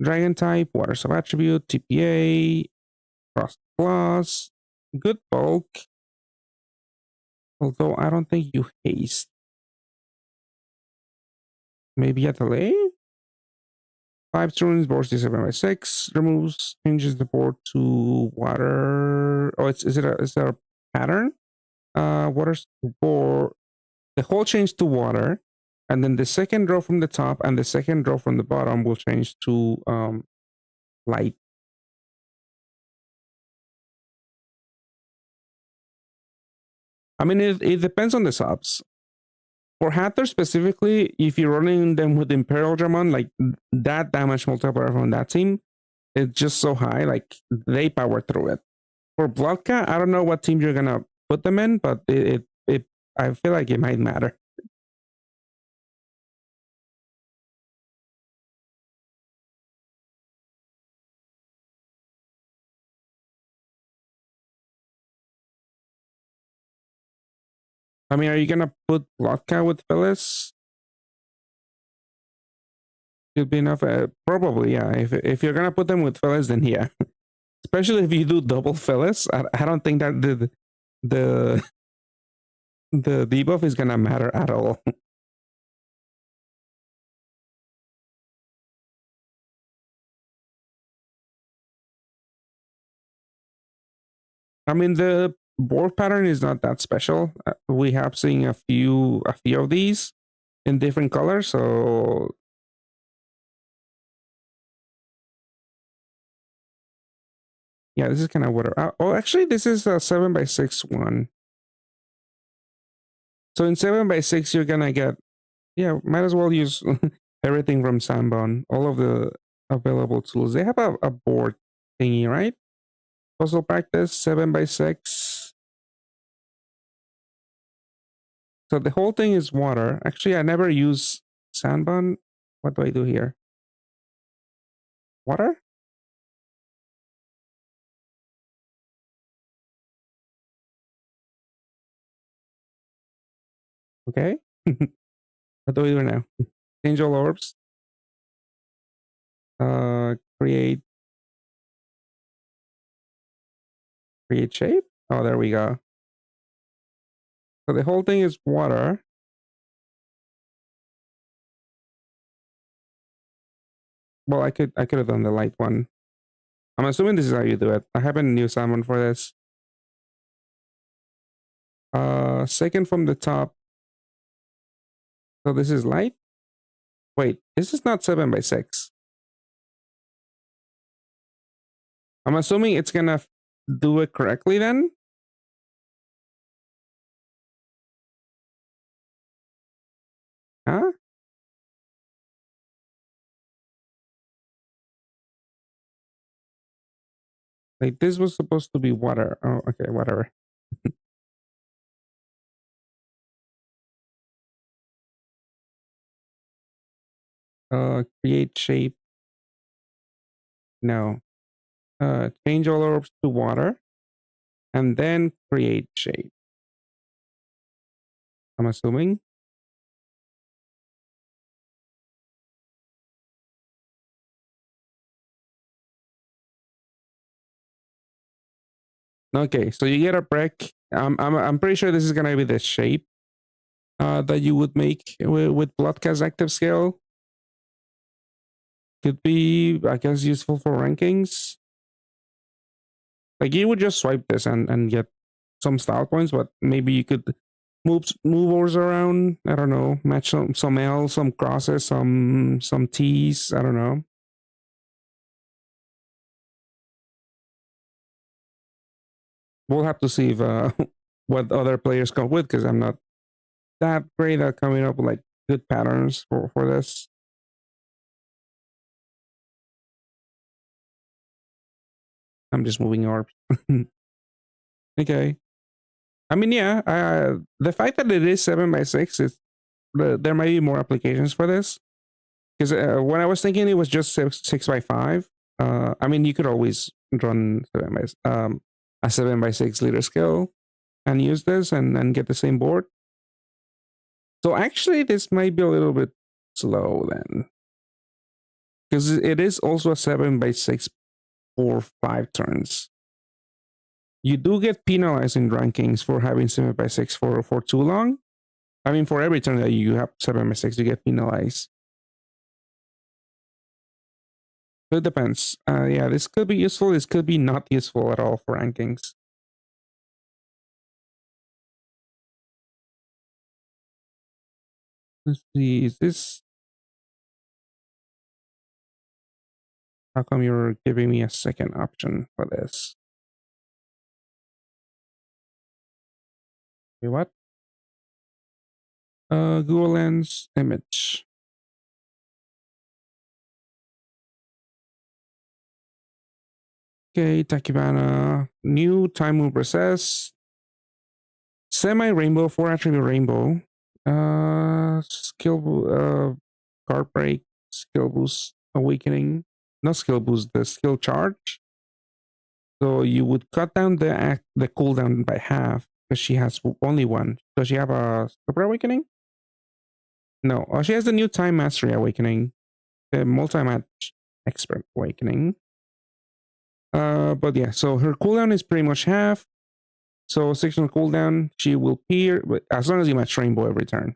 dragon type, water sub attribute, TPA, frost plus, good bulk. Although I don't think you haste. Maybe a delay? 5 turns, board 7/6, removes, changes the board to water. Oh, is it a pattern? Water board. The whole change to water, and then the second draw from the top and the second draw from the bottom will change to light. I mean, it depends on the subs. For Hatter specifically, if you're running them with Imperial Dramon, like that damage multiplier from that team, it's just so high, like they power through it. For Bloodka, I don't know what team you're gonna put them in, but it I feel like it might matter. I mean, are you gonna put Bloodka with Phyllis? Should be enough. Probably, yeah. If you're gonna put them with Phyllis, then yeah. Especially if you do double Phyllis, I don't think that the the debuff is gonna matter at all. I mean, the board pattern is not that special. We have seen a few of these in different colors, so yeah, this is kind of what. Oh, actually, this is a 7/6 one. So in 7/6, you're gonna get, yeah, might as well use everything from Sambon, all of the available tools. They have a board thingy, right? Puzzle practice 7/6. So the whole thing is water. Actually, I never use Sandbon. What do I do here? Water? Okay. What do we do now? Change all orbs. Create shape. Oh, there we go. So the whole thing is water. Well, I could have done the light one. I'm assuming this is how you do it. I haven't used salmon for this. Second from the top. So this is light. Wait, this is not 7/6. I'm assuming it's gonna do it correctly then. Huh? Like this was supposed to be water. Oh, okay, whatever. Create shape. No. Change all orbs to water. And then create shape. I'm assuming. Okay, so you get a brick. I'm pretty sure this is gonna be the shape that you would make with Bloodcast active scale. Could be, I guess, useful for rankings. Like you would just swipe this and get some style points, but maybe you could move ores around. I don't know, match some L, some crosses, some T's. I don't know. We'll have to see if what other players come with, because I'm not that great at coming up with like good patterns for this. I'm just moving orbs. Okay. I mean, yeah. The fact that it is 7x6 is there might be more applications for this. Because when I was thinking it was just 6x5. I mean, you could always run a 7x6 liter scale and use this and get the same board. So actually, this might be a little bit slow then, because it is also a 7x6 for 5 turns. You do get penalized in rankings for having 7x6 for too long. I mean, for every turn that you have 7x6, you get penalized. So it depends. Yeah, this could be useful. This could be not useful at all for rankings. Let's see. Is this? How come you're giving me a second option for this? Wait, what? Google Lens image. Okay, Takibana. New time move recess. Semi-rainbow, 4 attribute rainbow. Skill card break, skill boost, awakening. Not skill boost, the skill charge. So you would cut down the cooldown by half, because she has only one. Does she have a super awakening? No. Oh, she has the new time mastery awakening, the multi-match expert awakening. But yeah, so her cooldown is pretty much half. So 6 on cooldown, she will pierce, as long as you match rainbow every turn.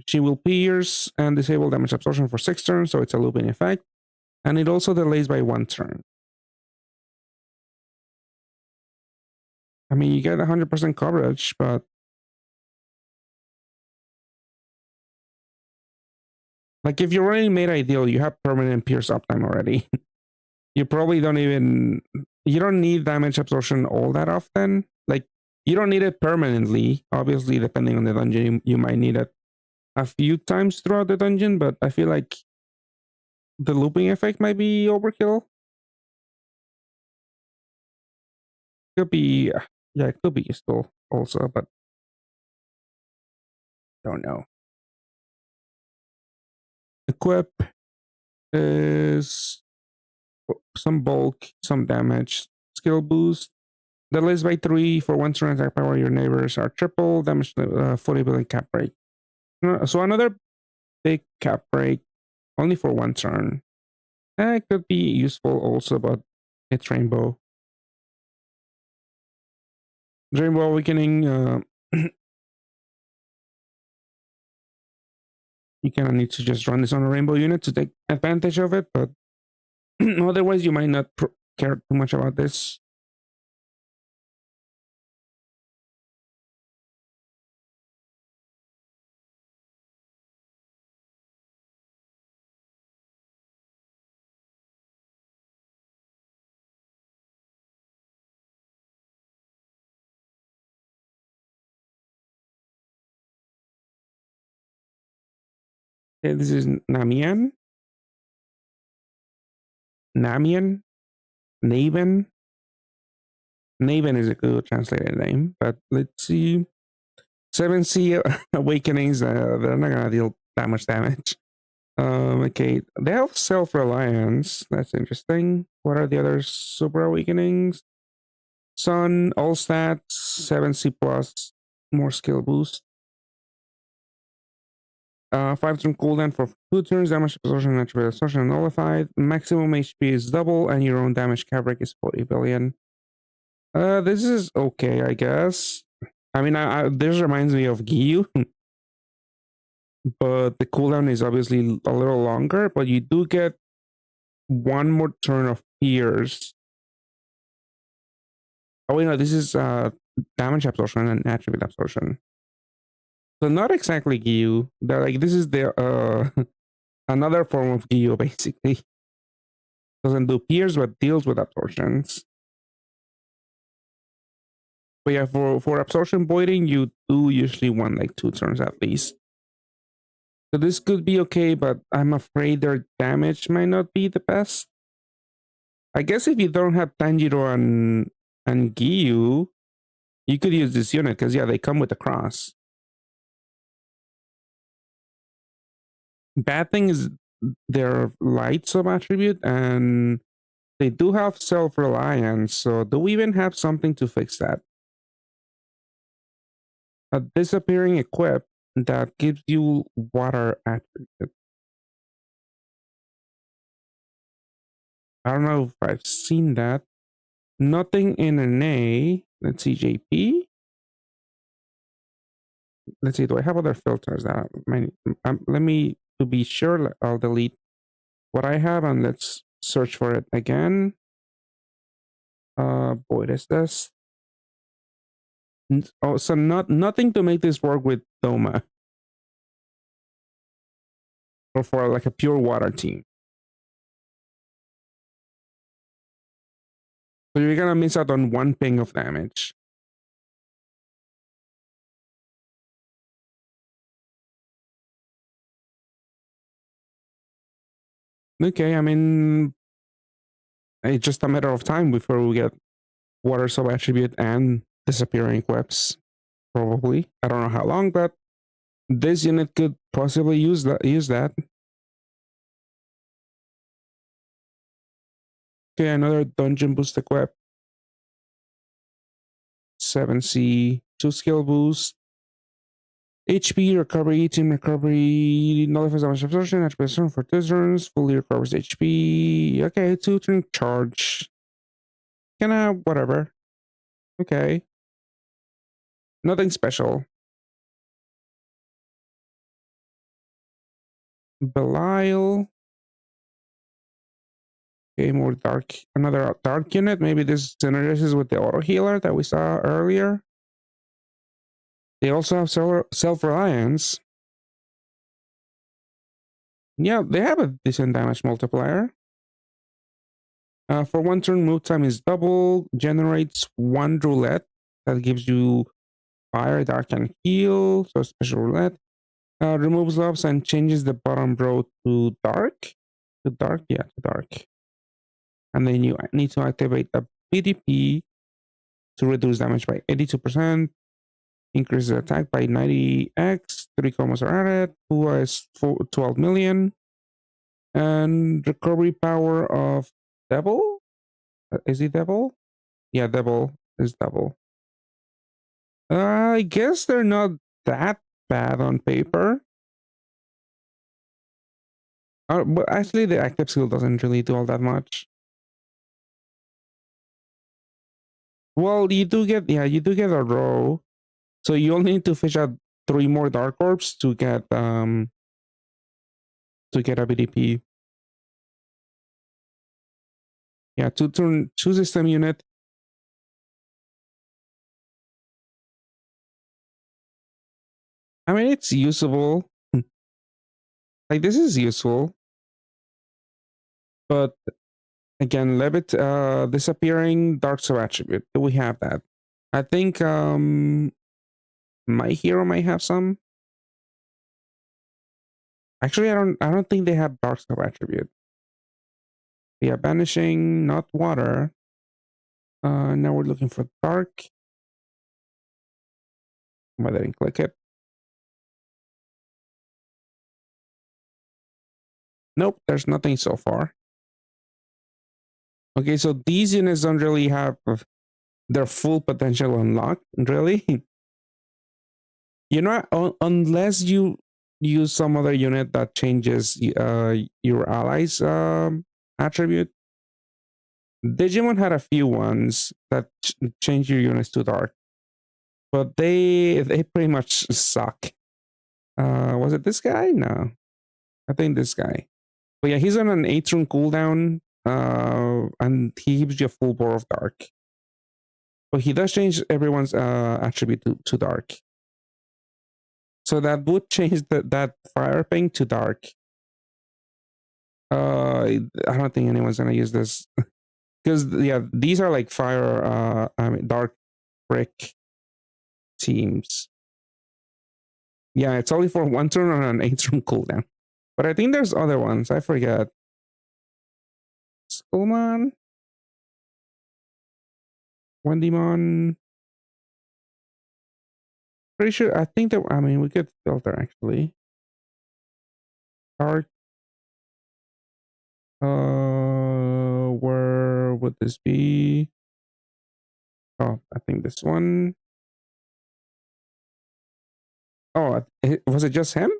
She will pierce and disable damage absorption for 6 turns, so it's a looping effect. And it also delays by 1 turn. I mean, you get 100% coverage, but like if you're running made ideal, you have permanent pierce uptime already. You probably don't need damage absorption all that often. Like you don't need it permanently. Obviously, depending on the dungeon, you might need it a few times throughout the dungeon, but I feel like the looping effect might be overkill. Could be, yeah, it could be useful also, but don't know. Equip is some bulk, some damage, skill boost. Delays by 3 for 1 turn attack power. Your neighbors are triple damage, fully building cap break. So another big cap break, only for 1 turn. It could be useful also, but it's rainbow. Rainbow awakening. You kind of need to just run this on a rainbow unit to take advantage of it, but otherwise you might not care too much about this. Okay, this is Namian. Namian? Naven? Naven is a good translated name, but let's see. 7C awakenings, they're not gonna deal that much damage. Okay, they have self-reliance. That's interesting. What are the other super awakenings? Sun, all stats, 7C plus, more skill boost. 5-turn cooldown for 2 turns, damage absorption, natural absorption nullified. Maximum HP is double, and your own damage cap rate is 40 billion. This is okay, I guess. I mean, this reminds me of Giyu, but the cooldown is obviously a little longer, but you do get one more turn of Pierce. Oh, wait, no, this is damage absorption and attribute absorption. So not exactly Giyu. They're like, this is the another form of Giyu, basically. Doesn't do Pierce, but deals with absorptions. But yeah, for absorption voiding, you do usually want like 2 turns at least. So this could be okay, but I'm afraid their damage might not be the best. I guess if you don't have Tanjiro and Giyu, you could use this unit, because yeah, they come with a cross. Bad thing is they're light sub attribute, and they do have self-reliance, so do we even have something to fix that? A disappearing equip that gives you water attribute. I don't know if I've seen that. Nothing in an A. Let's see, JP. Let's see, do I have other filters that let me, to be sure, I'll delete what I have and let's search for it again. What is this? Oh, so nothing to make this work with Doma. Or for like a pure water team. So you're gonna miss out on 1 ping of damage. Okay, I mean, it's just a matter of time before we get water sub attribute and disappearing equips. Probably. I don't know how long, but this unit could possibly use that. Okay, another dungeon boost equip. 7C, 2 skill boost. HP, recovery, team recovery, nullifies damage absorption, attribute for 2 turns, fully recovers HP. Okay, 2 turn charge. Kinda whatever. Okay. Nothing special. Belial. Okay, more dark. Another dark unit. Maybe this synergizes with the auto healer that we saw earlier. They also have self-reliance. Yeah, they have a decent damage multiplier. For 1 turn, move time is double. Generates 1 roulette. That gives you fire, dark, and heal. So special roulette. Removes loves and changes the bottom row to dark. To dark? Yeah, to dark. And then you need to activate the BDP to reduce damage by 82%. Increases attack by 90x. 3 combos are added. Pua is 12 million. And recovery power of Devil? Is he Devil? Yeah, Devil is Devil. I guess they're not that bad on paper. But actually, the active skill doesn't really do all that much. Well, you do get a row. So you only need to fish out 3 more Dark Orbs to get a BDP. Yeah, 2 system unit. I mean, it's usable. Like, this is useful. But again, Levit disappearing Dark Soul attribute. Do we have that? I think my hero might have some. Actually, I don't think they have Dark Soul attribute. Yeah, banishing, not water. Now we're looking for dark. But I didn't click it. Nope, there's nothing so far. Okay, so these units don't really have their full potential unlocked, really. Unless you use some other unit that changes your allies attribute. Digimon had a few ones that change your units to dark, but they pretty much suck. Was it this guy? No, I think this guy. But yeah, he's on an 8-turn cooldown, and he gives you a full bar of dark. But he does change everyone's attribute to dark. So that would change that fire ping to dark. I don't think anyone's gonna use this because yeah, these are like fire. Dark brick teams. Yeah, it's only for 1 turn on an 8-turn cooldown. But I think there's other ones. I forget. Skullman, Wendymon. Pretty sure. I think that. I mean, we could filter actually. Dark. Where would this be? Oh, I think this one. Oh, was it just him?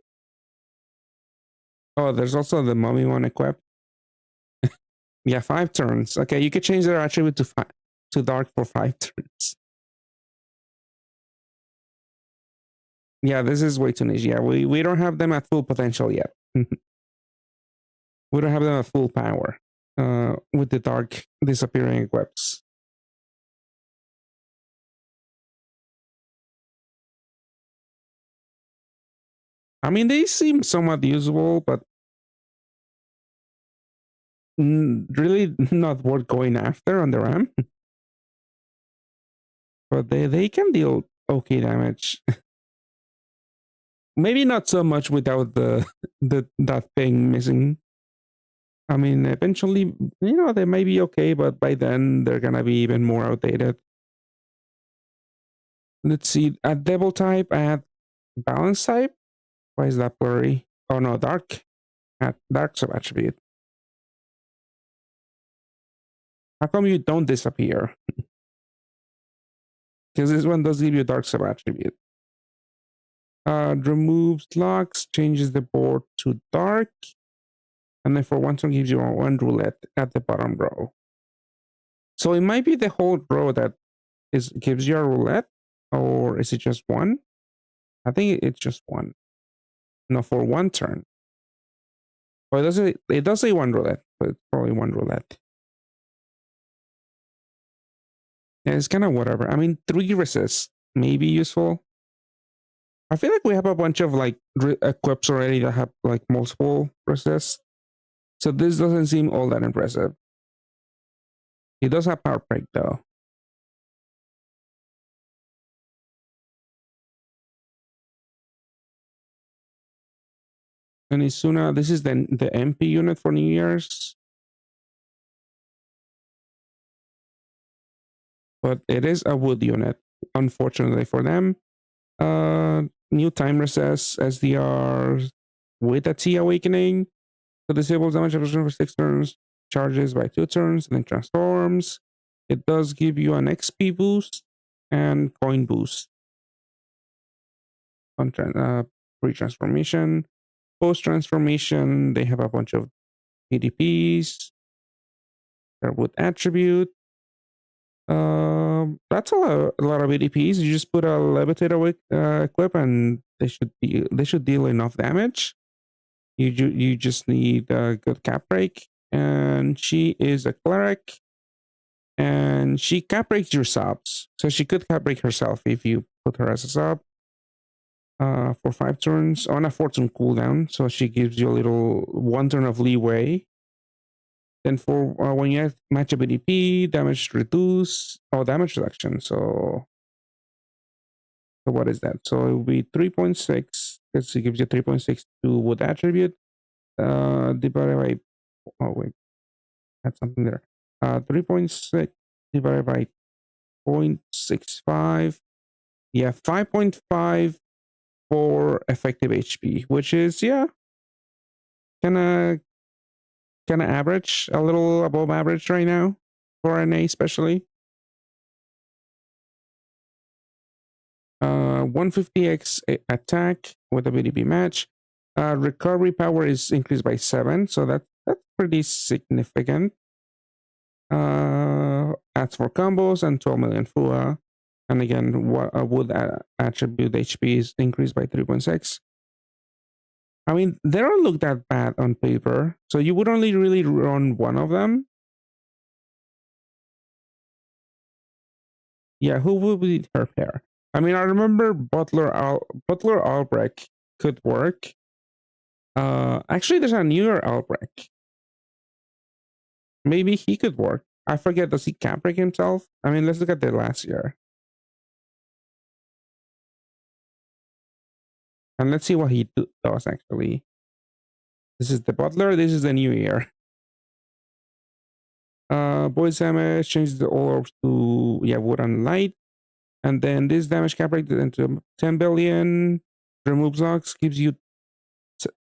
Oh, there's also the mummy one equipped. Yeah, 5 turns. Okay, you could change their attribute to dark for 5 turns. Yeah, this is way too niche. Yeah, we don't have them at full potential yet. We don't have them at full power with the dark disappearing equips. I mean, they seem somewhat usable, but really not worth going after on the RAM. But they can deal okay damage. Maybe not so much without that thing missing. I mean, eventually, they may be okay, but by then they're gonna be even more outdated. Let's see. At devil type, I had balance type. Why is that blurry? Oh no, dark. At dark sub attribute. How come you don't disappear? Because this one does give you dark sub attribute. Removes locks, changes the board to dark, and then for 1 turn gives you 1 roulette at the bottom row. So it might be the whole row that gives you a roulette, or is it just 1? I think it's just 1. No, for 1 turn. Well, it does say 1 roulette, but it's probably 1 roulette. Yeah, it's kind of whatever. I mean, 3 resist may be useful. I feel like we have a bunch of like equips already that have like multiple resist. So this doesn't seem all that impressive. He does have power break though. And Isuna, this is the MP unit for New Year's. But it is a wood unit, unfortunately for them. New time recess, SDR with a T awakening. So disables damage for 6 turns, charges by 2 turns, and then transforms. It does give you an XP boost and coin boost on pre-transformation. Post-transformation, they have a bunch of PDPs. Their wood attribute. That's a lot of ADPs. You just put a levitator equip, and they should deal enough damage. You just need a good cap break, and she is a cleric, and she cap breaks your subs, so she could cap break herself if you put her as a sub. For 5 turns on a 4-turn cooldown, so she gives you a little 1 turn of leeway. Then for when you have match a BDP, damage reduce, damage reduction. So what is that? So it will be 3.6. It gives you 3.6 to wood attribute. Divided by, oh wait, that's something there. 3.6 divided by 0.65. Yeah, 5.5 for effective HP, which is, yeah, kind of kind of average, a little above average right now for NA especially. 150x attack with a BDP match. Recovery power is increased by 7, so that's pretty significant. Adds 4 combos and 12 million FUA. And again, wood attribute HP is increased by 3.6. I mean, they don't look that bad on paper, so you would only really run one of them. Yeah, who would be her pair? I mean, I remember Butler Albrecht could work. Actually, there's a newer Albrecht. Maybe he could work. I forget, does he cap break himself? I mean, let's look at the last year. And let's see what he does, actually. This is the Butler, this is the new year. Boys damage, changes the all orbs to, wood and light. And then this damage cap rate into 10 billion. Removes locks, gives you...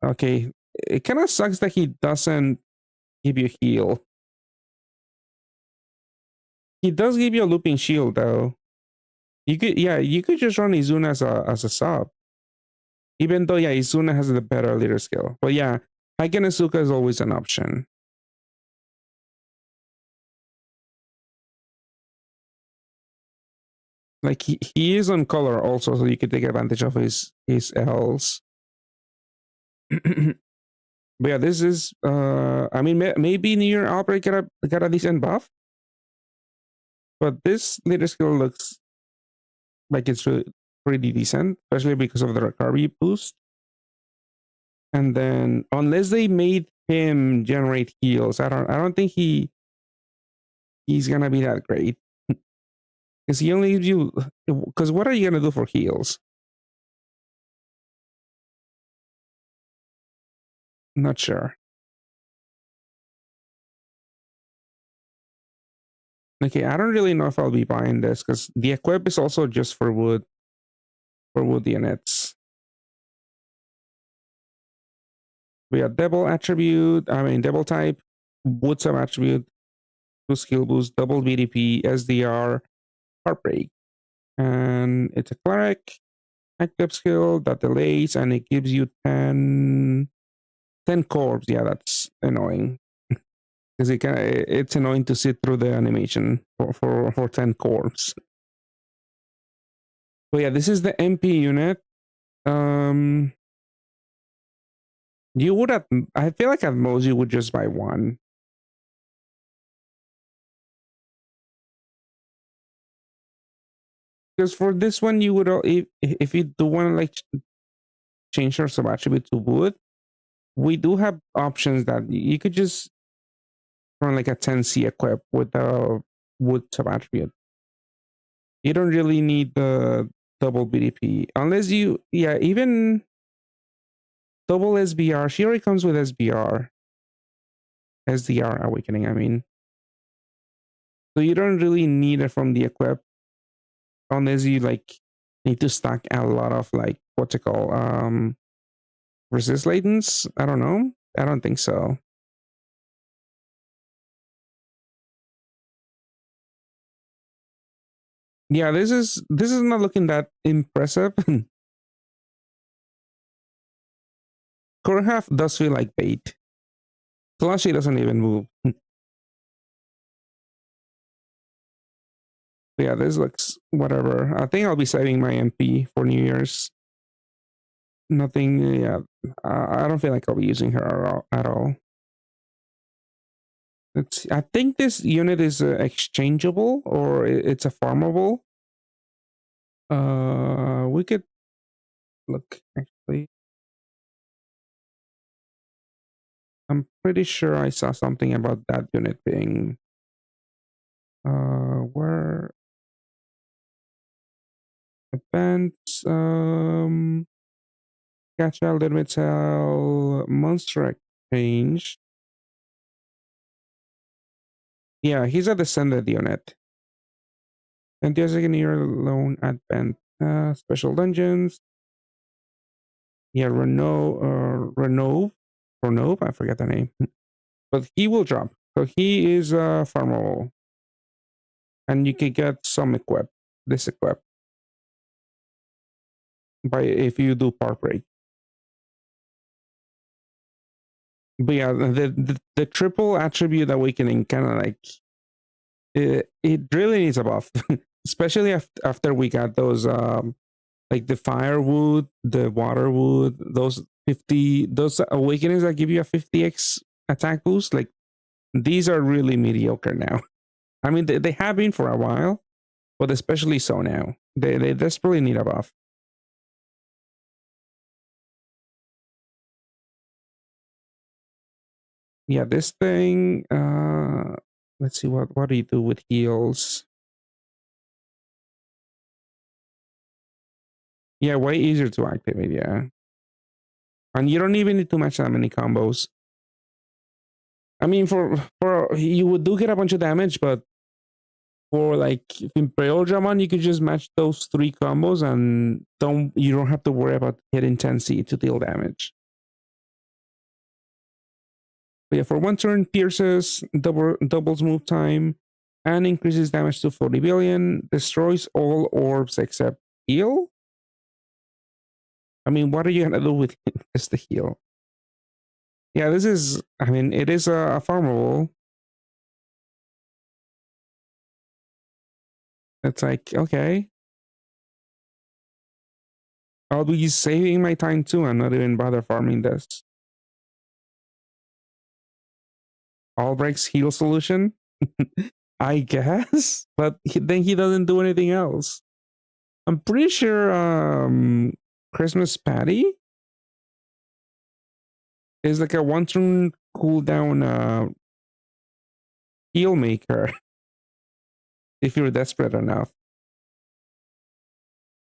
Okay, it kind of sucks that he doesn't give you heal. He does give you a looping shield, though. You could just run Izuna as a sub. Even though, Izuna has the better leader skill. But yeah, Heiken Asuka is always an option. Like, he is on color also, so you could take advantage of his L's. But yeah, this is, I mean, maybe Near Outbreak got a decent buff. But this leader skill looks like it's really pretty decent, especially because of the recovery boost. And then, unless they made him generate heals, I don't think he's gonna be that great. Because he only gives you... Because what are you gonna do for heals? Not sure. Okay, I don't really know if I'll be buying this because the equip is also just for wood units. We have double attribute, double type, wood sub attribute, 2 skill boost, double BDP, SDR, heartbreak. And it's a cleric, active skill that delays, and it gives you 10 corpse. Yeah, that's annoying. Because it's annoying to sit through the animation for 10 corpse. But yeah, this is the MP unit. You would have... I feel like at most you would just buy one. Because for this one, you would... If you do want to like change your sub attribute to wood, we do have options that you could just run like a 10C equip with a wood sub attribute. You don't really need the double BDP unless you... even double SBR. She already comes with SBR. SDR Awakening, I mean. So you don't really need it from the equip unless you like need to stack a lot of like what's it called? Resist latents? I don't know. I don't think so. Yeah, this is not looking that impressive. Korhaf does feel like bait. Plus she doesn't even move. Yeah, this looks whatever. I think I'll be saving my MP for New Year's. Nothing, I don't feel like I'll be using her at all. I think this unit is exchangeable, or it's a farmable. We could look, actually. I'm pretty sure I saw something about that unit being... where... Events, Gacha limit sell, monster exchange. Yeah, he's a descended unit. Enthusiastic near lone advent. Special dungeons. Yeah, Renove, I forget the name. but he will drop. So he is farmable, and you can get some this equip by if you do part break. But yeah, the triple attribute awakening kind of like it really needs a buff, especially after we got those like the firewood, the waterwood, those awakenings that give you a 50x attack boost. Like these are really mediocre now. I mean, they have been for a while, but especially so now. They desperately need a buff. Yeah, this thing. Let's see what do you do with heals? Yeah, way easier to activate. Yeah, and you don't even need to match that many combos. I mean, for you would do get a bunch of damage, but for like Imperial Dragon, you could just match those 3 combos and you don't have to worry about hit intensity to deal damage. But yeah, for 1 turn, pierces, doubles move time, and increases damage to 40 billion, destroys all orbs except heal. I mean, what are you gonna do with just the heal? Yeah, this is, I mean, it is a farmable. It's like, okay, I'll be saving my time too and not even bother farming this. All breaks heal solution? I guess, but then he doesn't do anything else. I'm pretty sure Christmas Patty is like a 1 turn cooldown heal maker if you're desperate enough.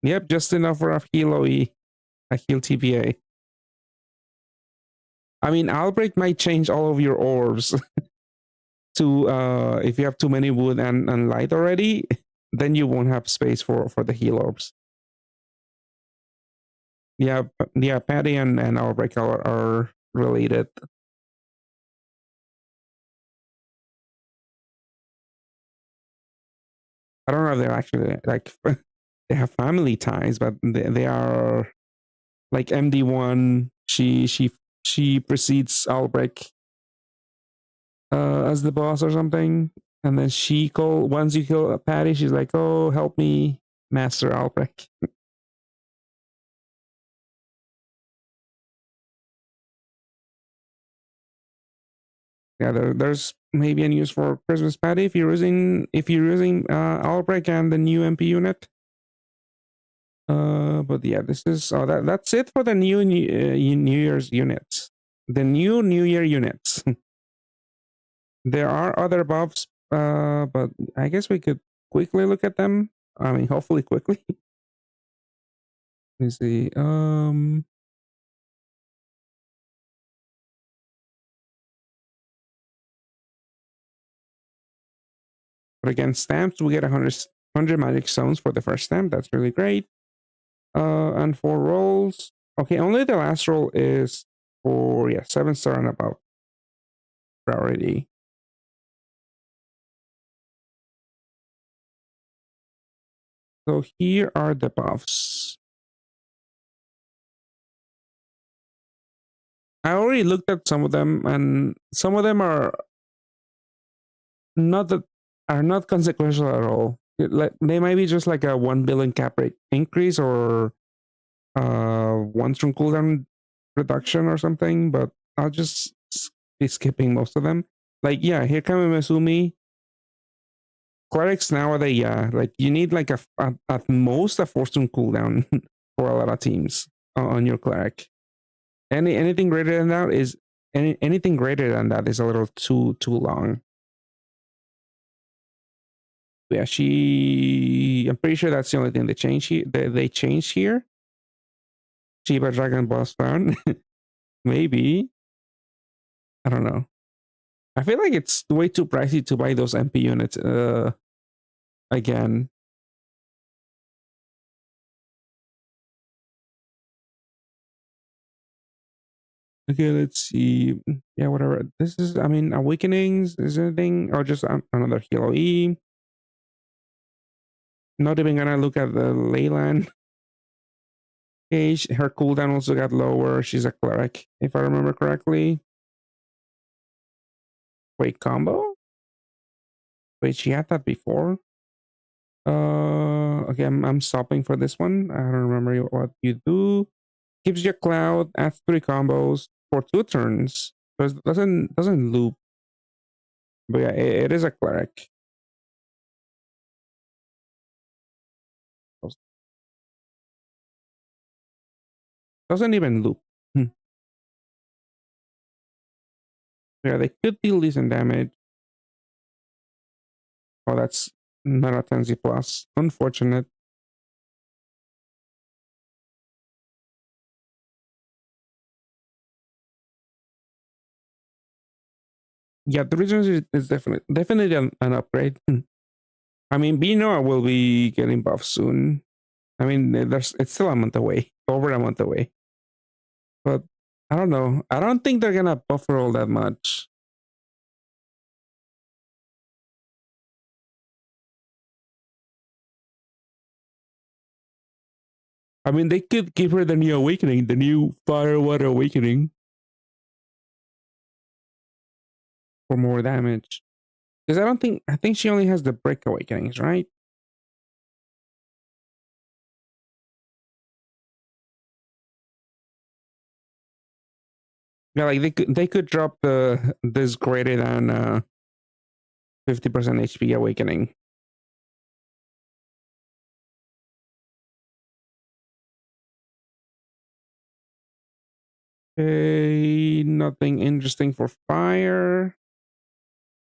Yep, just enough for a heal OE, a heal TPA. I mean, Outbreak might change all of your orbs to if you have too many wood and light already, then you won't have space for the heal orbs. Yeah, Patty and Outbreak are related. I don't know if they're actually like they have family ties, but they are like MD1. She precedes Albrecht as the boss or something, and then once you kill Patty, she's like, "Oh, help me, Master Albrecht." Yeah, there's maybe a use for Christmas Patty if you're using Albrecht and the new MP unit. But yeah, this is that's it for the New Year's units. The New Year units. There are other buffs, but I guess we could quickly look at them. I mean, hopefully quickly. Let me see. But again, stamps, we get 100 magic stones for the first stamp. That's really great. And for rolls, okay, only the last roll is for 7-star and above priority. So here are the buffs. I already looked at some of them, and some of them are not consequential at all. They might be just like a 1 billion cap rate increase or 1 turn cooldown reduction or something, but I'll just be skipping most of them. Like, yeah, here come Mesumi. Clerics nowadays, yeah, like you need like at most a 4 turn cooldown for a lot of teams on your cleric. Anything greater than that is anything greater than that is a little too long. Yeah, I'm pretty sure that's the only thing they changed here. They changed here. Chiba Dragon Boss Fan. Maybe. I don't know. I feel like it's way too pricey to buy those MP units again. Okay, let's see. Yeah, whatever. This is, I mean, Awakenings, is anything? Or just another Hilo E? Not even gonna look at the Leyland page. Her cooldown also got lower. She's a cleric, if I remember correctly. Wait, combo? Wait, she had that before? Okay, I'm stopping for this one. I don't remember what you do. Gives you a cloud, adds 3 combos for 2 turns. So it doesn't loop. But yeah, it is a cleric. Doesn't even loop. Yeah, they could deal decent damage. Oh, that's not a Tenzi plus. Unfortunate. Yeah, the region is definitely an upgrade. I mean, Binoa will be getting buffed soon. I mean, it's still a month away, over a month away. But I don't know. I don't think they're gonna buffer all that much. I mean, they could give her the new awakening, the new fire water awakening, for more damage. Because I think she only has the break awakenings, right? Yeah, like they could drop this greater than 50% HP awakening. Okay, nothing interesting for fire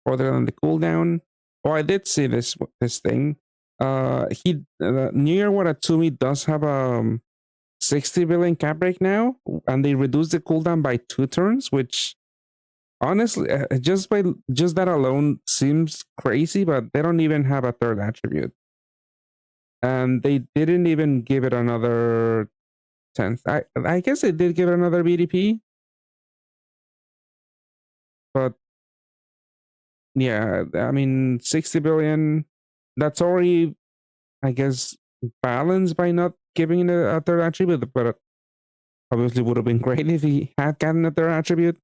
other than the cooldown. Oh, I did see this thing. Nier Watatsumi does have a 60 billion cap break now, and they reduced the cooldown by 2 turns, which honestly, just that alone seems crazy. But they don't even have a third attribute, and they didn't even give it another 10th. I guess they did give it another BDP, but yeah, I mean, 60 billion, that's already, I guess, balanced by not giving it a third attribute, but obviously would have been great if he had gotten a third attribute.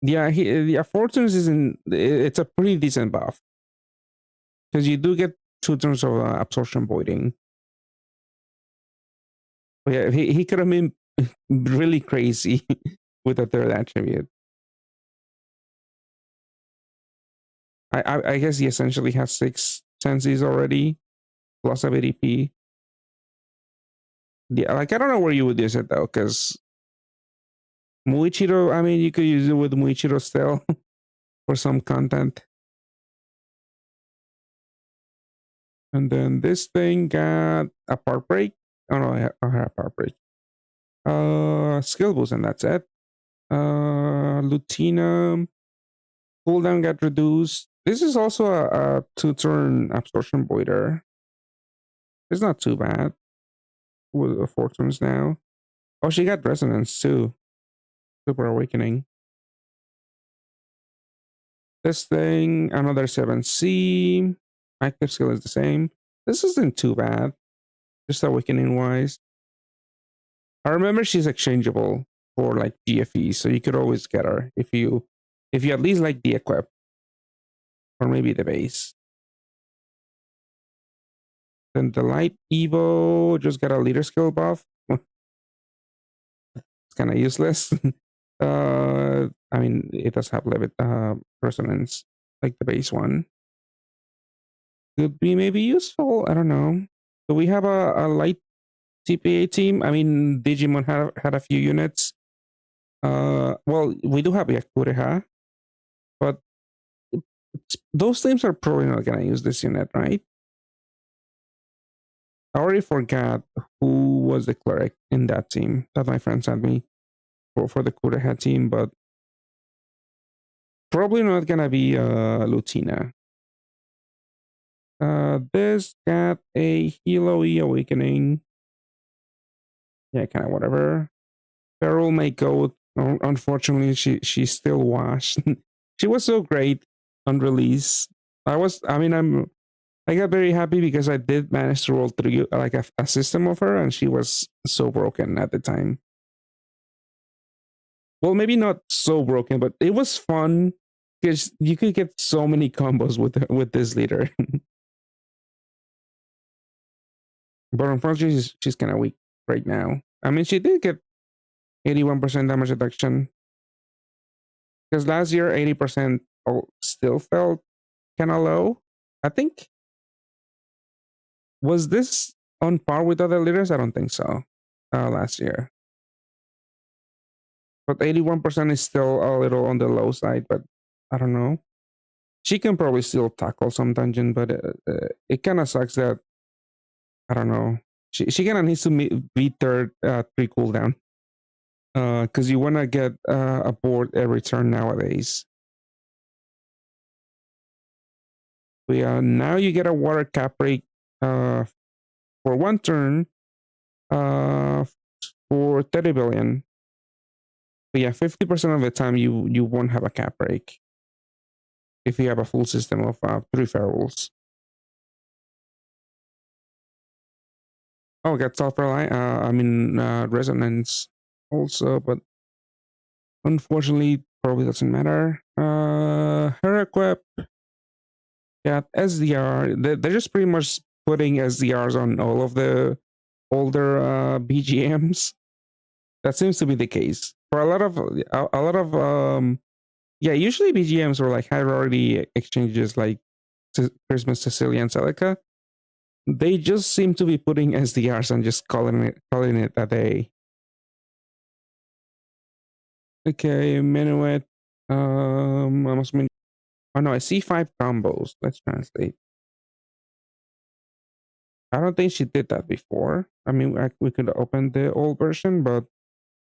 Yeah, Fortunes it's a pretty decent buff because you do get 2 turns of absorption voiding. But yeah, he could have been really crazy with a third attribute. I guess he essentially has 6 senses already plus a BDP. Yeah, like I don't know where you would use it though, because Muichiro, I mean, you could use it with Muichiro still for some content. And then this thing got a part break. Oh no, I had a part break. Skill boost, and that's it. Lutina cooldown got reduced. This is also a 2-turn absorption voider. It's not too bad with the 4 turns now. Oh, she got resonance too. Super awakening. This thing, another 7C. Active skill is the same. This isn't too bad, just awakening wise. I remember she's exchangeable for like GFE, so you could always get her if you at least like the equip or maybe the base. Then the light Evo just got a leader skill buff. It's kind of useless. I mean, it does have levit resonance like the base one. Could be maybe useful. I don't know. Do we have a light TPA team? I mean, Digimon had a few units. Well, we do have Yakureha, but those teams are probably not gonna use this unit, right? I already forgot who was the cleric in that team that my friend sent me for the Kureha team, but probably not gonna be Lutina. This got a Hilo E awakening. yeah, kind of whatever. Feral may go. Unfortunately, she's still washed. She was so great on release. I got very happy because I did manage to roll through like a system of her, and she was so broken at the time. Well, maybe not so broken, but it was fun because you could get so many combos with this leader. But unfortunately, she's kind of weak right now. I mean, she did get 81% damage reduction because last year 80% still felt kind of low. I think, was this on par with other leaders? I don't think so. Last year, but 81% is still a little on the low side. But I don't know. She can probably still tackle some dungeon, but it kind of sucks that I don't know. She kind of needs to beat third 3 cooldown. Because you want to get a board every turn nowadays. But yeah, now you get a water cap break for 1 turn for 30 billion. But yeah, 50% of the time you won't have a cap break if you have a full system of 3 ferals. Oh, got resonance also, but unfortunately probably doesn't matter. Her equip, yeah, SDR. They're just pretty much putting SDRs on all of the older BGMs. That seems to be the case for a lot of yeah. Usually BGMs were like high priority exchanges, like Christmas, Cecilia, and Celica. They just seem to be putting SDRs and just calling it a day. Okay, Minuet. I must mean. Oh no, I see 5 combos. Let's translate. I don't think she did that before. I mean, we could open the old version, but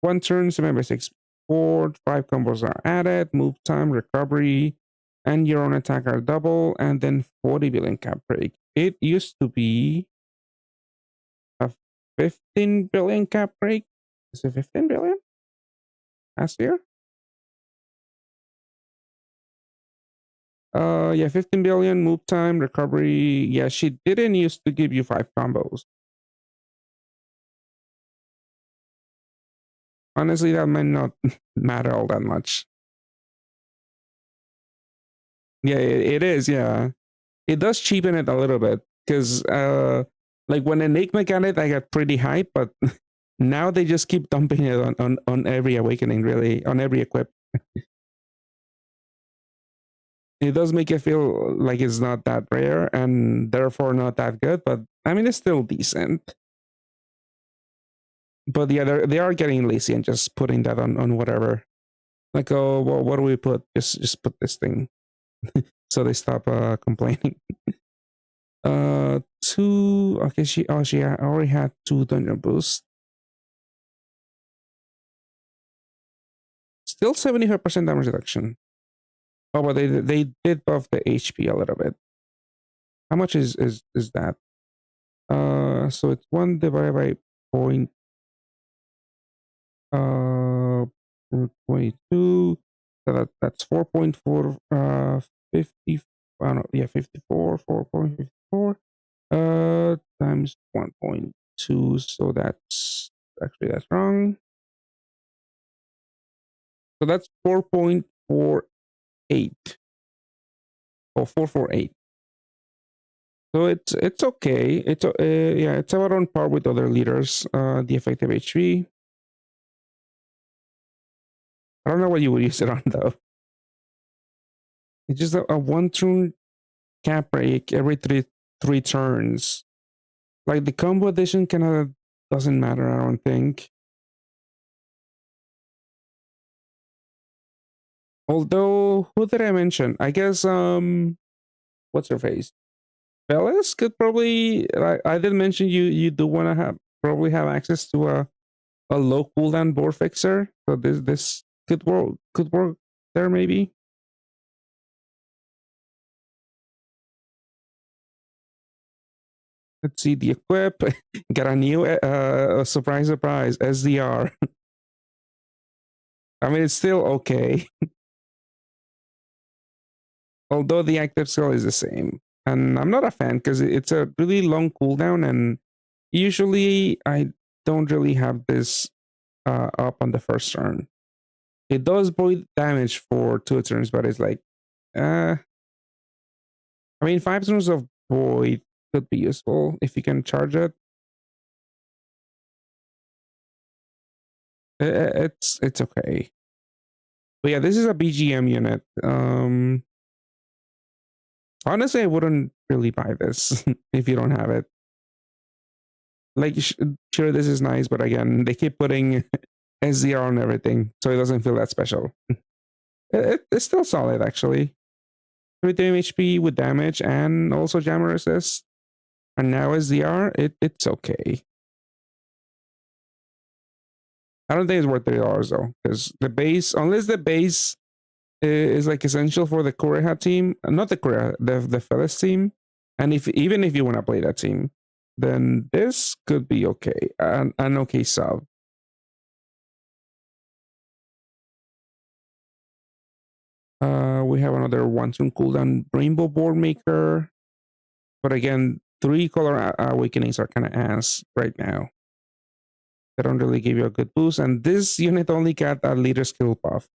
1 turn, 7/6 board, 5 combos are added, move time, recovery, and your own attack are double, and then 40 billion cap break. It used to be a 15 billion cap break. Is it 15 billion last year? Yeah, 15 billion, move time, recovery. Yeah, she didn't used to give you 5 combos. Honestly, that might not matter all that much. Yeah, it is. Yeah, it does cheapen it a little bit because, like when Enigma got it, I got pretty hyped, but now they just keep dumping it on every awakening, really, on every equip. It does make it feel like it's not that rare and therefore not that good, but I mean, it's still decent. But yeah, they are getting lazy and just putting that on whatever. Like, oh, well, what do we put? Just put this thing, so they stop complaining. 2. Okay, she already had 2 dungeon boosts. Still 75% damage reduction. Oh, but they did buff the HP a little bit. How much is that? So it's 1 divided by point 22. So that's 4.4 50. I don't know, yeah, 54, 4.54 times 1.2. So that's wrong. So that's 4.48 or 448. So it's okay. It's yeah, it's about on par with other leaders. The effective HP. I don't know what you would use it on though. It's just a 1 turn cap break every three turns. Like the combo edition kind of doesn't matter. I don't think. Although, who did I mention? I guess what's her face? Fellas could probably. I did mention you do want to probably have access to a low cooldown board fixer. So this could work there maybe. Let's see the equip. Got a new surprise, SDR. I mean, it's still okay. Although the active skill is the same. And I'm not a fan because it's a really long cooldown, and usually I don't really have this up on the first turn. It does void damage for 2 turns, but it's like, I mean, 5 turns of void could be useful if you can charge it. It's okay. But yeah, this is a BGM unit. Honestly, I wouldn't really buy this if you don't have it. Like, sure, this is nice, but again, they keep putting SDR on everything, so it doesn't feel that special. It's still solid, actually. 33 HP with damage and also jammer resist. And now SDR, it's okay. I don't think it's worth $30 though, because the base, unless the base is like essential for the Korea team, not the Korea, the Fellas team, and even if you want to play that team, then this could be okay, an okay sub. We have another 1-turn cooldown Rainbow Board Maker, but again, 3 color awakenings are kind of ass right now. They don't really give you a good boost, and this unit only got a leader skill buff.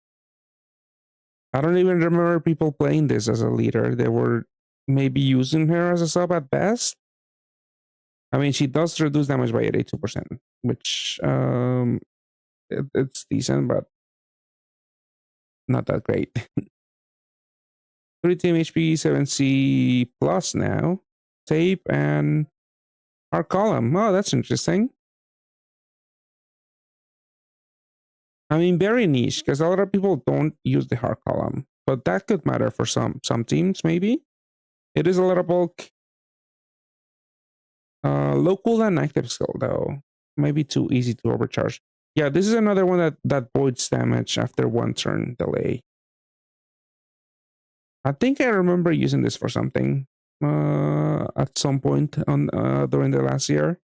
I don't even remember people playing this as a leader. They were maybe using her as a sub at best. I mean, she does reduce damage by 82%, which it's decent, but not that great. 3 team HP, 7C plus now. Tape and our column. Oh, that's interesting. I mean, very niche because a lot of people don't use the hard column, but that could matter for some teams. Maybe it is a lot of bulk. Low cooldown active skill though, maybe too easy to overcharge. Yeah, this is another one that voids damage after 1 turn delay. I think I remember using this for something at some point on during the last year.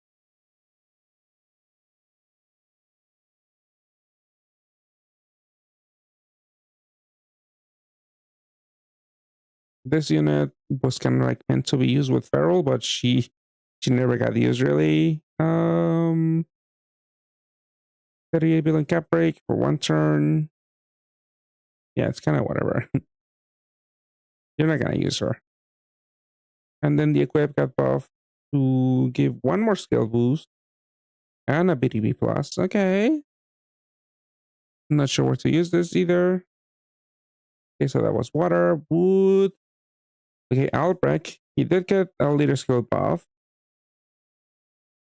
This unit was kind of like meant to be used with Feral, but she never got used really. 38 billion cap break for 1 turn. Yeah, it's kind of whatever. You're not gonna use her. And then the equip got buffed to give 1 more skill boost and a BTB plus. Okay. I'm not sure where to use this either. Okay, so that was water, wood. Okay, Albrecht. He did get a leader skill buff.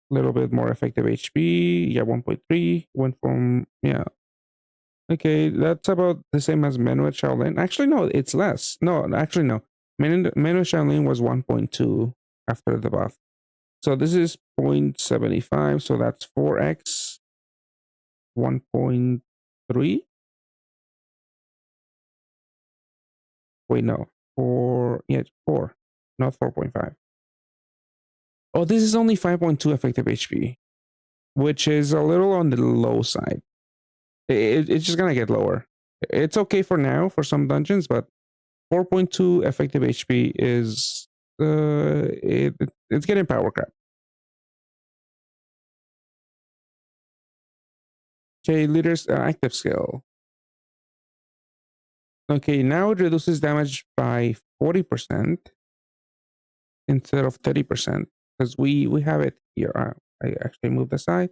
A little bit more effective HP. Yeah, 1.3. Went from, yeah. Okay, that's about the same as Menuet Shaolin. Actually, no, it's less. No, actually, no. Menuet Shaolin was 1.2 after the buff. So this is 0.75. So that's 4x. 1.3. Wait, no. 4. Yeah, 4. Not 4.5. Oh, this is only 5.2 effective HP, which is a little on the low side. It's just gonna get lower. It's okay for now for some dungeons, but 4.2 effective HP is it's getting power crap. Okay, leader's active skill. Okay, now it reduces damage by 40% instead of 30% because we have it here. I actually moved aside.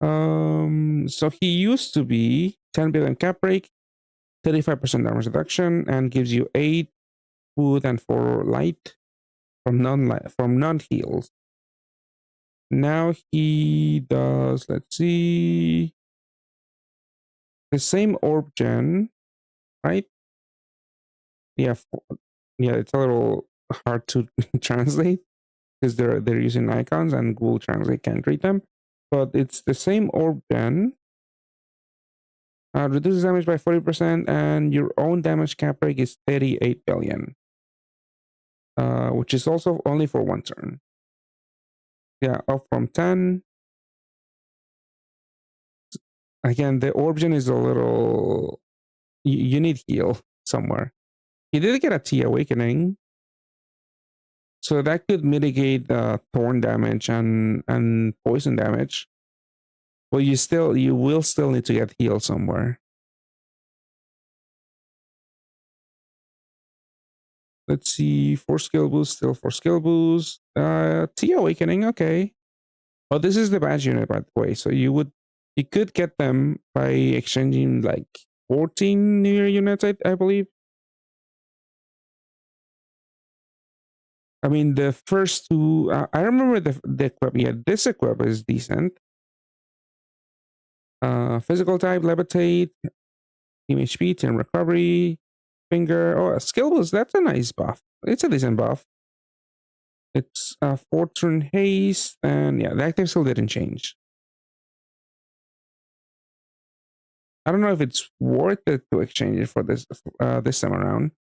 So he used to be 10 billion cap break, 35% damage reduction, and gives you 8 food and 4 light from non heals. Now he does, let's see, the same orb gen, right? Yeah, yeah, it's a little hard to translate because they're using icons and Google Translate can't read them. But it's the same orb gen. Reduces damage by 40%, and your own damage cap break is 38 billion, which is also only for 1 turn. Yeah, up from 10. Again, the origin is a little. You need heal somewhere. He did get a T awakening, so that could mitigate thorn damage and poison damage. But you will still need to get healed somewhere. Let's see, 4 skill boost, still 4 skill boost. T awakening, okay. Oh, this is the badge unit, by the way. So you could get them by exchanging like 14 New Year units, I believe. I mean, the first two, I remember the equip. Yeah, this equip is decent. Physical type, levitate, team HP, 10 recovery, finger. Oh, skill boost, that's a nice buff. It's a decent buff. It's 4 turn haste, and yeah, the active skill didn't change. I don't know if it's worth it to exchange it for this time around,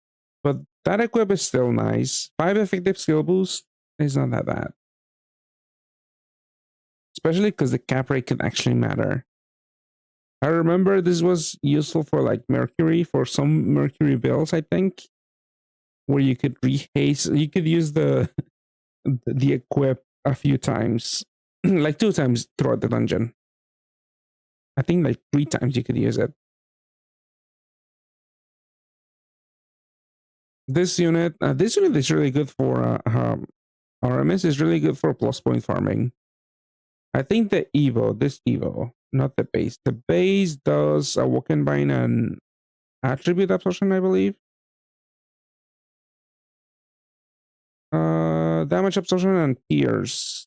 but that equip is still nice. 5 effective skill boost is not that bad, especially because the cap rate can actually matter. I remember this was useful for like Mercury, for some Mercury builds, I think, where you could rehaste. You could use the equip a few times, like 2 times throughout the dungeon. I think like 3 times you could use it. This unit is really good for RMS is really good for plus point farming. I think this Evo, not the base. The base does a Woken Bind and attribute absorption, I believe. Damage absorption and pierce.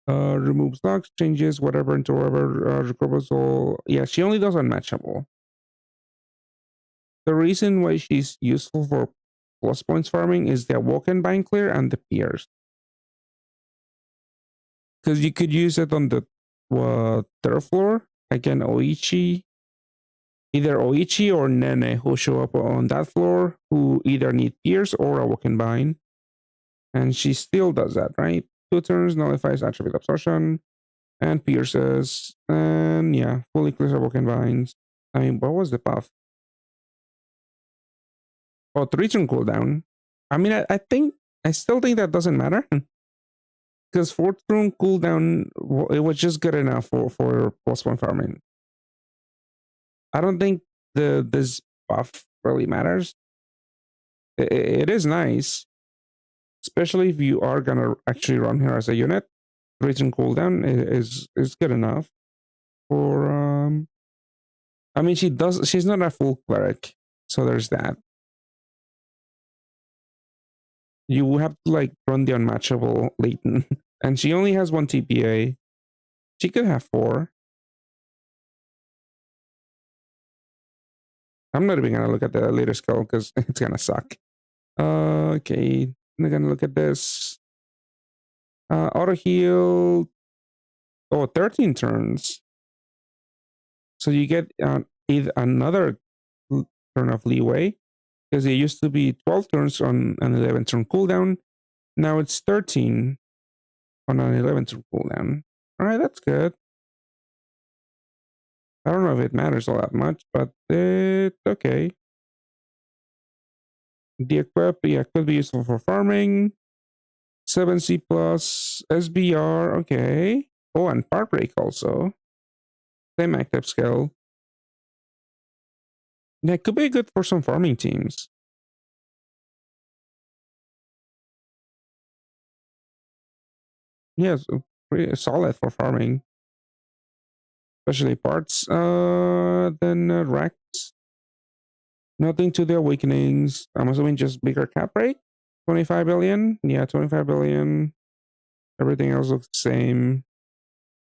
Removes locks, changes whatever into whatever, recovers all. Yeah, she only does unmatchable. The reason why she's useful for plus points farming is the Woken Bind clear and the pierce. Because you could use it on the third floor. Again, either Oichi or Nene, who show up on that floor, who either need pierce or a Woken Bind. And she still does that, right? 2 turns, nullifies attribute absorption, and pierces, and yeah, fully clears her Woken Binds. I mean, what was the buff? Oh, 3 turn cooldown. I mean, I still think that doesn't matter. Because 4th turn cooldown, it was just good enough for plus 1 farming. I don't think this buff really matters. It is nice, especially if you are gonna actually run her as a unit. 3 turn cooldown is good enough for I mean, she's not a full cleric, so there's that. You have to like run the unmatchable Leighton. And she only has 1 TPA. She could have 4. I'm not even gonna look at the later skill because it's gonna suck. Okay, I'm gonna look at this. Auto heal. Oh, 13 turns. So you get another turn of leeway, because it used to be 12 turns on an 11 turn cooldown. Now it's 13 on an 11 turn cooldown. All right, that's good. I don't know if it matters all that much, but it's okay. The equip, yeah, could be useful for farming. 7C plus SBR, okay. Oh, and part break also. Same active skill. Yeah, it could be good for some farming teams. Yeah, pretty solid for farming. Especially parts. Then Rex. Nothing to the awakenings. I'm assuming just bigger cap rate. 25 billion. Yeah, 25 billion. Everything else looks the same.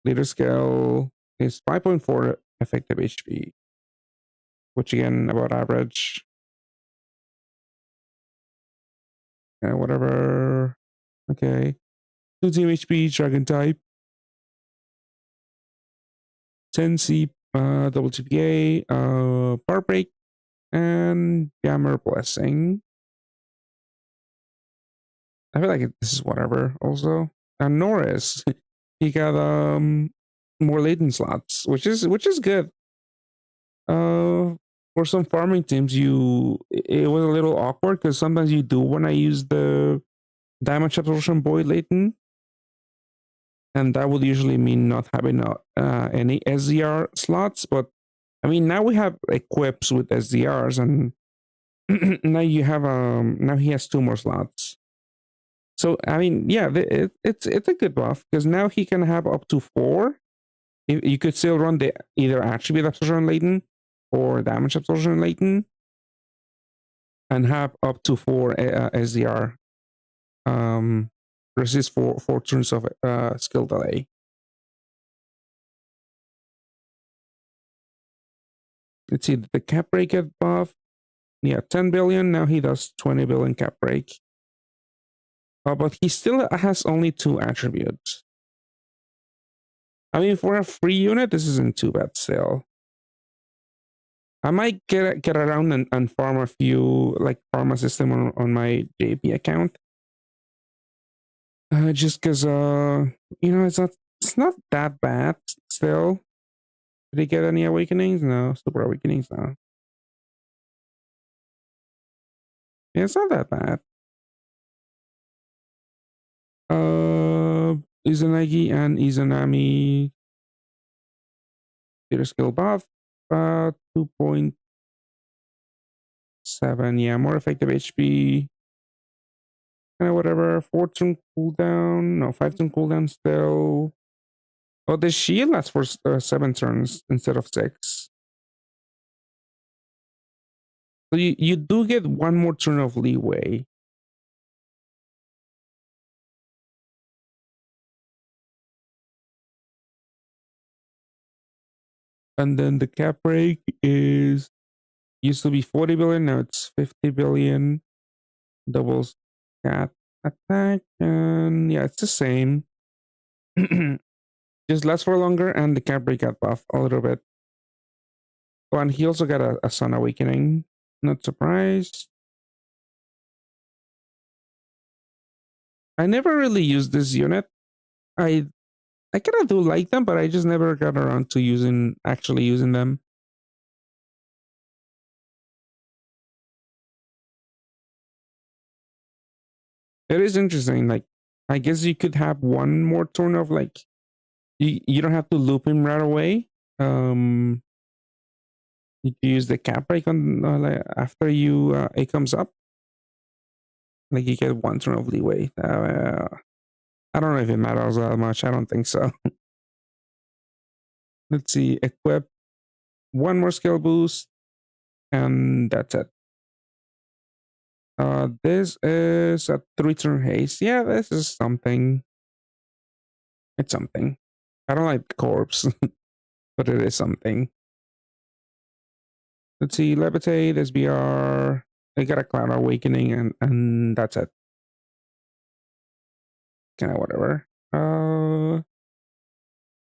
Leader scale is 5.4 effective HP, which again, about average. Whatever. Okay. 2 team HP, dragon type. 10C, double TPA, bar break, and jammer blessing. I feel like this is whatever also. And Norris, he got more latent slots, which is good. For some farming teams, it was a little awkward because sometimes you do want to use the damage absorption void latent, and that would usually mean not having any SDR slots. But I mean, now we have equips with SDRs, and now you have now he has 2 more slots. So I mean, yeah, it's a good buff because now he can have up to 4. You could still run the either attribute absorption latent or damage absorption latent, and have up to 4 SDR resist 4 turns of skill delay. Let's see, the cap break get buff. Yeah, 10 billion. Now he does 20 billion cap break. But he still has only 2 attributes. I mean, for a free unit, this isn't too bad still. I might get around and farm a few, like farm a system on my JP account. Just because, it's not that bad still. Did he get any awakenings? No, super awakenings, no. Yeah, it's not that bad. Izanagi and Izanami their skill buff. 2.7. Yeah, more effective HP. Whatever. 4 turn cooldown. No, 5 turn cooldown still. Oh, the shield lasts for 7 turns instead of 6. So you do get 1 more turn of leeway. And then the cap break is used to be 40 billion, now it's 50 billion. Doubles cat attack, and yeah, it's the same. Just lasts for longer, and the cap break got buff a little bit. Oh, and he also got a Sun Awakening. Not surprised. I never really used this unit. I kind of do like them, but I just never got around to actually using them. It is interesting. Like, I guess you could have 1 more turn of like you don't have to loop him right away. You can use the cap break on like, after it comes up. Like you get 1 turn of leeway. I don't know if it matters that much. I don't think so. Let's see. Equip 1 more skill boost, and that's it. This is a 3 turn haste. Yeah, this is something. It's something. I don't like corpse, but it is something. Let's see. Levitate, SBR. I got a Cloud Awakening, and that's it. Kind of whatever.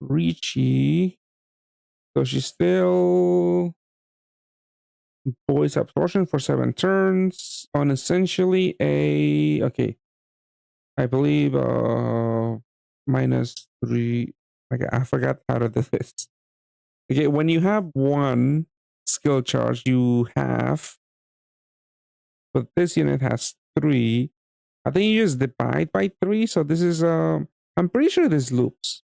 Ricci. So she's still voice absorption for 7 turns on essentially okay. I believe -3. Okay, I forgot how to do this. Okay, when you have 1 skill charge, you have, but this unit has 3. I think you just divide by 3. So this is I'm pretty sure this loops.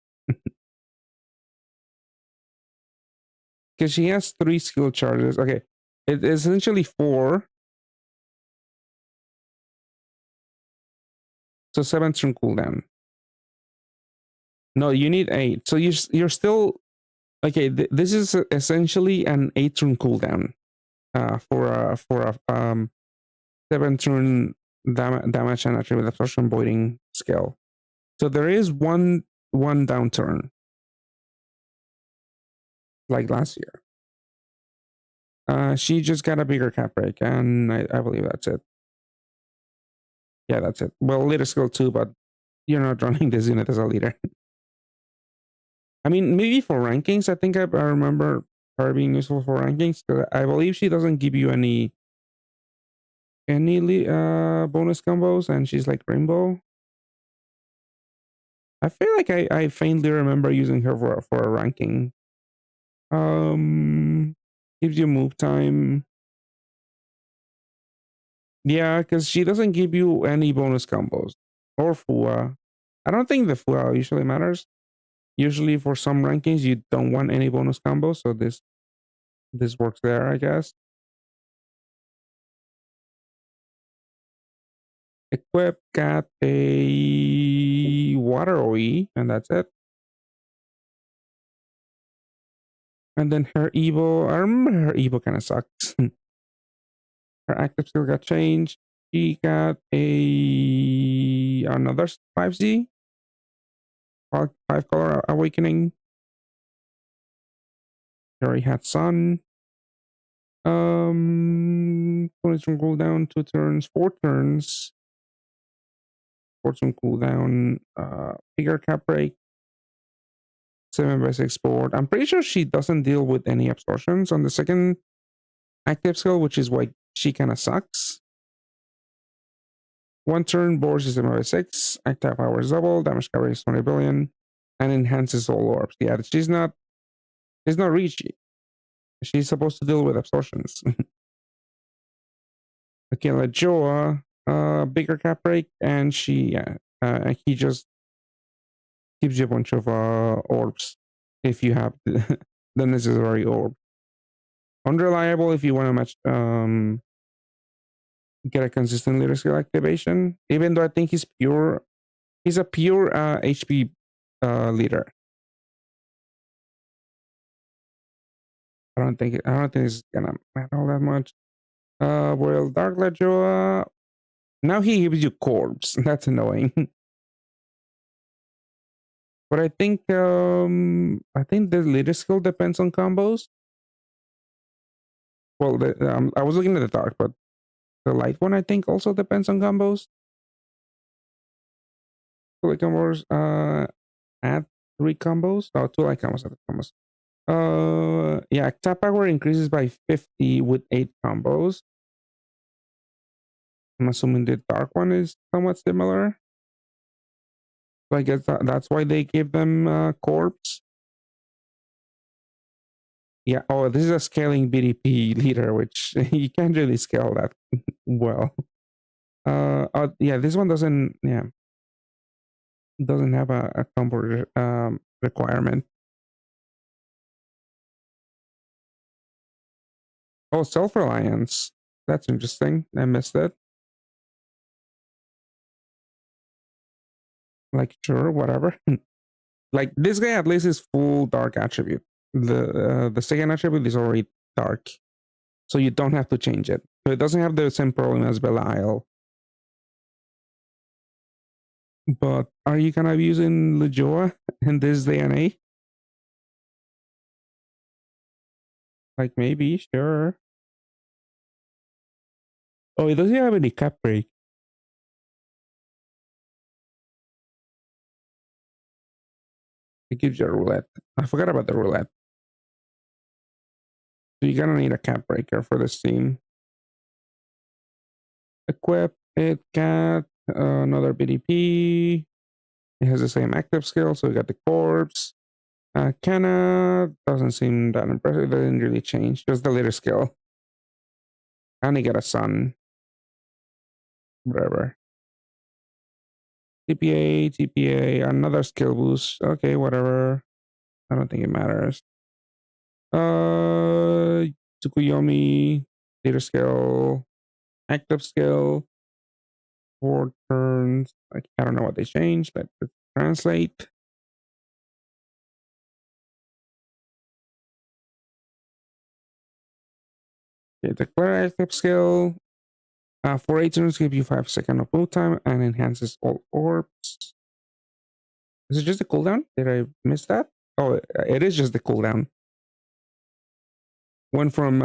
Because she has 3 skill charges. Okay. It's essentially 4. So 7 turn cooldown. No, you need 8. So you're still okay. This is essentially an 8 turn cooldown. For a 7 turn damage and attribute absorption voiding skill. So there is one downturn, like last year. She just got a bigger cap break, and I believe that's it. Yeah, that's it. Well, leader skill too, but you're not running this unit as a leader. I mean, maybe for rankings, I think I remember her being useful for rankings, because I believe she doesn't give you any any bonus combos, and she's like rainbow. I feel like I faintly remember using her for a ranking. Um, gives you move time. Yeah, because she doesn't give you any bonus combos or Fua. I don't think the Fua usually matters. Usually, for some rankings, you don't want any bonus combos, so this works there, I guess. Equip got a water OE, and that's it. And then her Evo, I remember her Evo kind of sucks. Her active skill got changed. She got a another 5Z, five color awakening. She already had sun. Fortune cooldown 2 turns, 4 turns. Fortune cooldown, bigger cap break, 7x6 board. I'm pretty sure she doesn't deal with any absorptions on the second active skill, which is why she kind of sucks. 1 turn, board is 7x6, attack power is double, damage coverage is 20 billion, and enhances all orbs. Yeah, she's not reachy. She's supposed to deal with absorptions. Okay, let Joa, bigger cap break, and he just gives you a bunch of orbs if you have the necessary orb. Unreliable if you want to match get a consistent leader skill activation. Even though I think he's a pure HP leader. I don't think it's gonna matter all that much. Well, Dark Lejoa. Now he gives you corpse. That's annoying. But I think the leader skill depends on combos. Well, I was looking at the dark, but the light one I think also depends on combos. Two light combos. Add 3 combos. Oh, 2 light combos. Add combos. Yeah, attack power increases by 50 with 8 combos. I'm assuming the dark one is somewhat similar. So I guess that's why they give them corpse. Yeah. Oh, this is a scaling BDP leader, which you can't really scale that well. Yeah, this one doesn't. Yeah, doesn't have a combo requirement. Oh, self-reliance. That's interesting. I missed it. Like, sure, whatever. Like, this guy at least is full dark attribute. The second attribute is already dark, so you don't have to change it. So it doesn't have the same problem as Belial. But are you gonna be using Lejoa in this DNA? Like, maybe, sure. Oh, it doesn't have any cap break. It gives you a roulette. I forgot about the roulette. So you're gonna need a cap breaker for this team. Equip it, cat, another BDP. It has the same active skill, so we got the corpse. Kenna doesn't seem that impressive. It didn't really change, just the leader skill. And he got a sun. Whatever. TPA, another skill boost. Okay, whatever. I don't think it matters. Tsukuyomi, leader skill, active skill, 4 turns. Like, I don't know what they changed. Let's translate. Okay, declare active skill. For 8 turns, give you 5 seconds of move time and enhances all orbs. Is it just the cooldown? Did I miss that? Oh, it is just the cooldown. Went from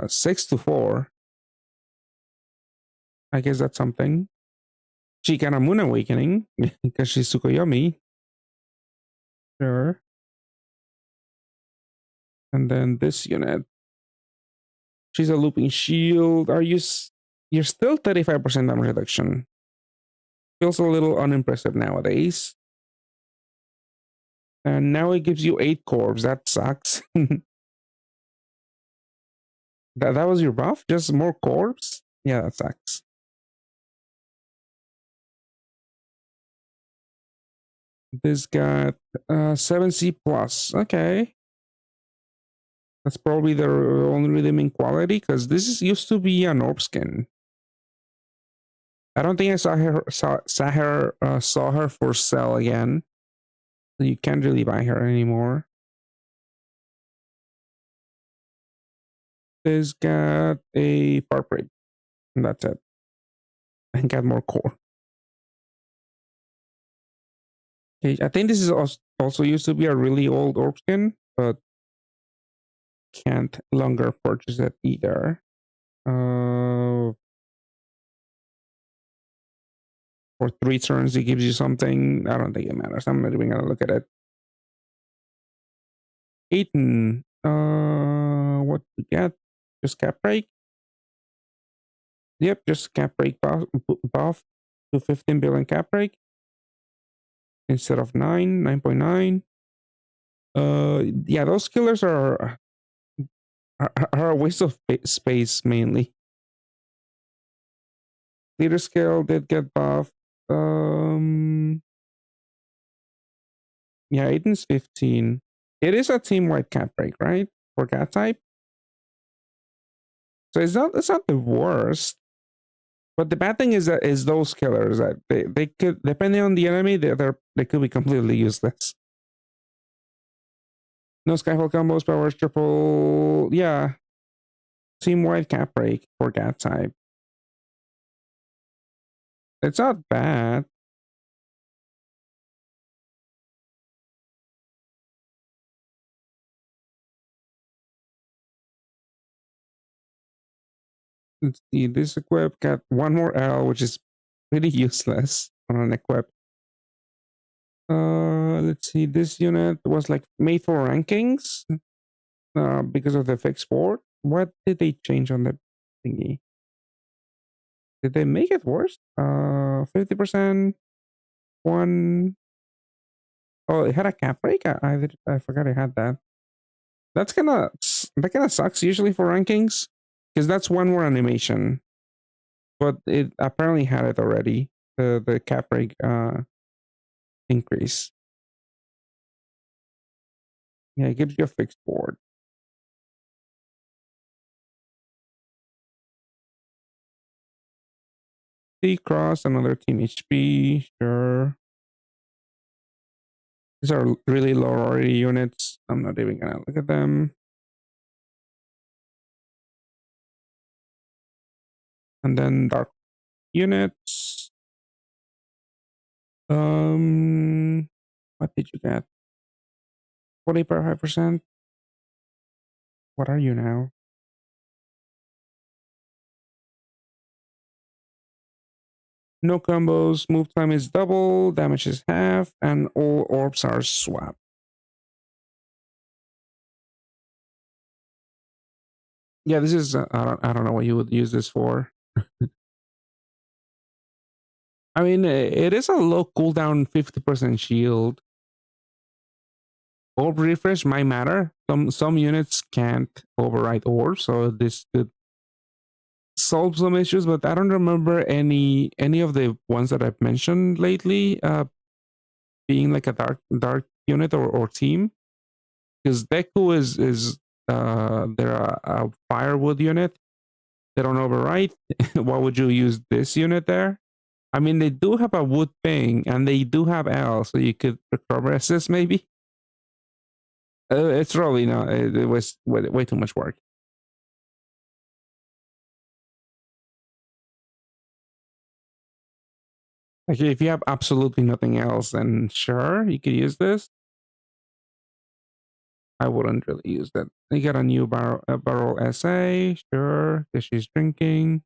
6 to 4. I guess that's something. She got a Moon Awakening because she's Tsukuyomi. Sure. And then this unit. She's a looping shield. Are you You're still 35% damage reduction. Feels a little unimpressive nowadays. And now it gives you 8 corps. That sucks. That was your buff? Just more corps? Yeah, that sucks. This got 7C plus. Okay. That's probably the only redeeming quality, because this used to be an orb skin. I don't think I saw her for sale again. So you can't really buy her anymore. This got a part break, and that's it. And got more core. Okay, I think this is also used to be a really old orb skin, but can't longer purchase it either. For 3 turns, it gives you something. I don't think it matters. I'm not even gonna look at it. Aiton, what we get? Just cap break. Yep, just cap break buff to 15 billion cap break instead of 9.9. Yeah, those killers are a waste of space mainly. Leader scale did get buffed. Yeah, Aiden's 15. It is a team-wide cap break, right? For cat type. So it's not the worst. But the bad thing is that those killers that they could, depending on the enemy, they could be completely useless. No Skyfall combos, powers triple. Yeah. Team-wide cap break for cat type. It's not bad. Let's see, this equip got 1 more L, which is pretty useless on an equip. Let's see, this unit was like made for rankings because of the fixed board. What did they change on the thingy? Did they make it worse? 50%, 1. Oh, it had a cap break? I forgot I had that. That kind of sucks usually for rankings, because that's 1 more animation. But it apparently had it already, the cap break increase. Yeah, it gives you a fixed board. T-Cross, another team HP, sure. These are really low already units. I'm not even gonna look at them. And then dark units. What did you get? 45%. What are you now? No combos, move time is double, damage is half, and all orbs are swapped. Yeah, this is I don't know what you would use this for. I mean, it is a low cooldown 50% shield. Orb refresh might matter. Some units can't override orbs, so this could solve some issues. But I don't remember any of the ones that I've mentioned lately being like a dark unit or team. Because Deku is they're a firewood unit. They don't override. Why would you use this unit there? I mean, they do have a wood thing, and they do have L, so you could recover assist maybe. It's probably not. It was way too much work. Like if you have absolutely nothing else, then sure, you could use this. I wouldn't really use that. You got a new barrel SA, sure, because she's drinking.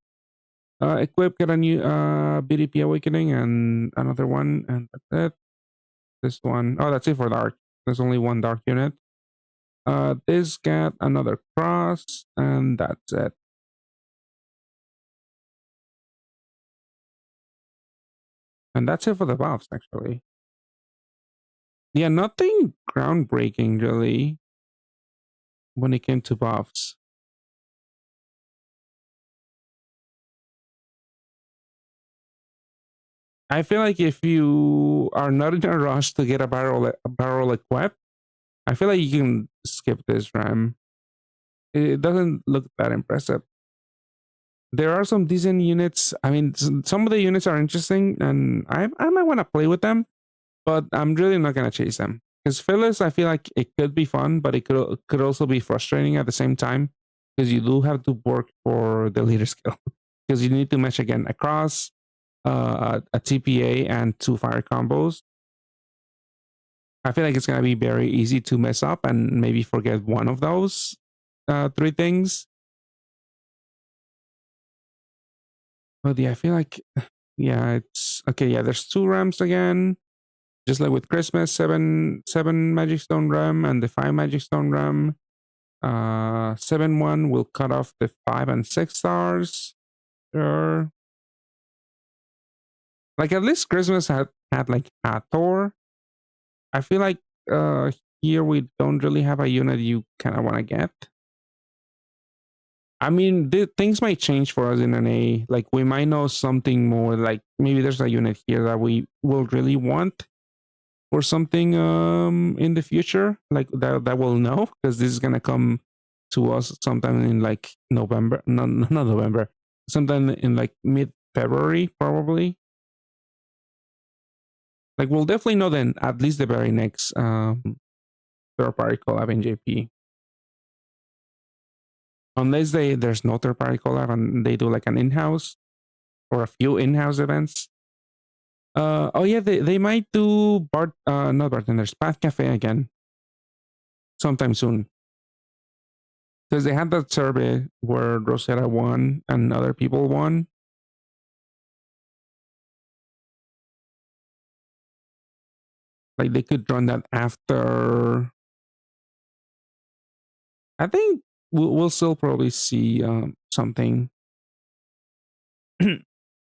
Equip, get a new BDP Awakening and another one, and that's it. This one, oh, that's it for dark. There's only 1 dark unit. This got another cross, and that's it. And that's it for the buffs, actually. Yeah, nothing groundbreaking really when it came to buffs. I feel like if you are not in a rush to get a barrel equipped, I feel like you can skip this RAM. It doesn't look that impressive. There are some decent units. I mean, some of the units are interesting, and I might want to play with them, but I'm really not gonna chase them. Because Phyllis, I feel like it could be fun, but it could also be frustrating at the same time because you do have to work for the leader skill because you need to match again across a TPA and 2 fire combos. I feel like it's gonna be very easy to mess up and maybe forget one of those 3 things. But yeah, I feel like yeah, it's okay. Yeah, there's 2 ramps again, just like with Christmas. Seven Magic Stone ram and the 5 Magic Stone ram. 7-1 will cut off the 5 and 6 stars. Sure. Like at least Christmas had like Hathor. I feel like here we don't really have a unit you kind of want to get. I mean, things might change for us in an A. Like we might know something more. Like maybe there's a unit here that we will really want or something in the future. Like that we'll know because this is gonna come to us sometime in like November. No, not November. Sometime in like mid-February, probably. Like we'll definitely know then at least the very next third party collab in JP. Unless there's no third party collab and they do like an in-house or a few in-house events. Oh yeah, they might do not bartenders, Path Cafe again sometime soon. Because they had that survey where Rosetta won and other people won. Like they could run that after. I think we'll still probably see something.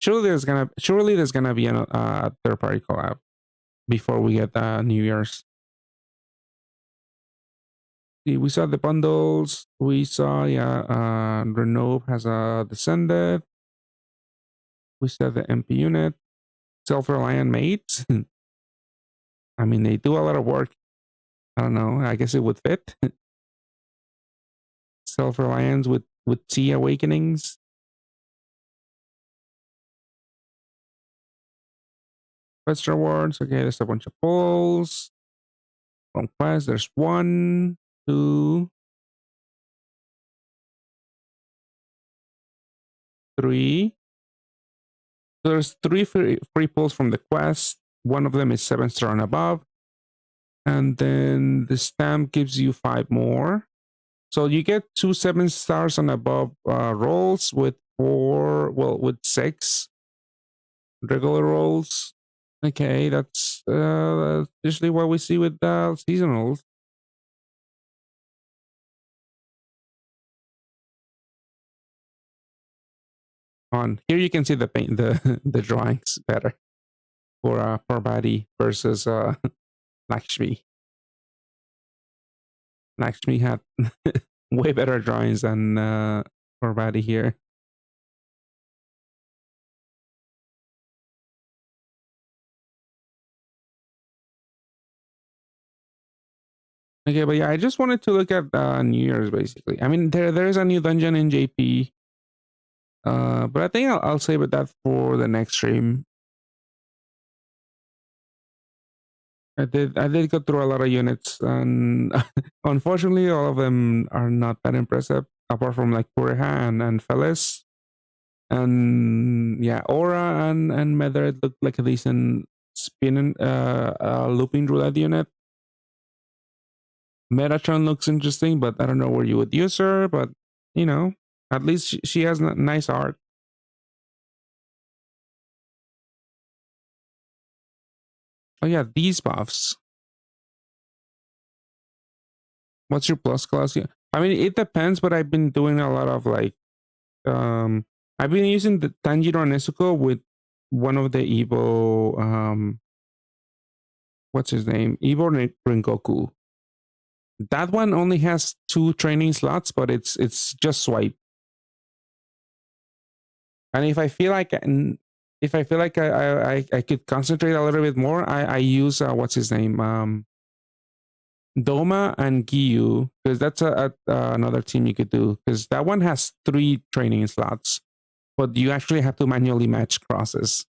surely there's gonna be a third party collab before we get New Year's. See, we saw the bundles. We saw Renault has a descended. We saw the MP unit, self-reliant mates. I mean, they do a lot of work. I don't know. I guess it would fit. Self-reliance with T awakenings. Quest rewards. Okay, there's a bunch of polls. From quest, there's 1, 2, 3. So there's 3 free polls from the quest. One of them is 7-star and above. And then the stamp gives you 5 more. So you get 2 7-stars and above rolls with 6 regular rolls. Okay, that's usually what we see with seasonals. On here, you can see the paint, the drawings better for Badi versus Lakshmi. Lakshmi had way better drawings than Badi here. Okay, but yeah, I just wanted to look at New Year's basically. I mean, there is a new dungeon in JP, but I think I'll save it that for the next stream. I did go through a lot of units, and unfortunately, all of them are not that impressive, apart from like Puriha and Felis. And yeah, Aura and Medred looked like a decent spinning looping roulette unit. Metatron looks interesting, but I don't know where you would use her. But you know, at least she has nice art. Oh yeah, these buffs. What's your plus class? Yeah, I mean it depends, but I've been doing a lot of like I've been using the Tanjiro and Nezuko with one of the Evo what's his name? Evo Rengoku. That one only has 2 training slots, but it's just swipe. And if I feel like I could concentrate a little bit more, I use what's his name? Doma and Giyu, because that's another team you could do, because that one has 3 training slots, but you actually have to manually match crosses.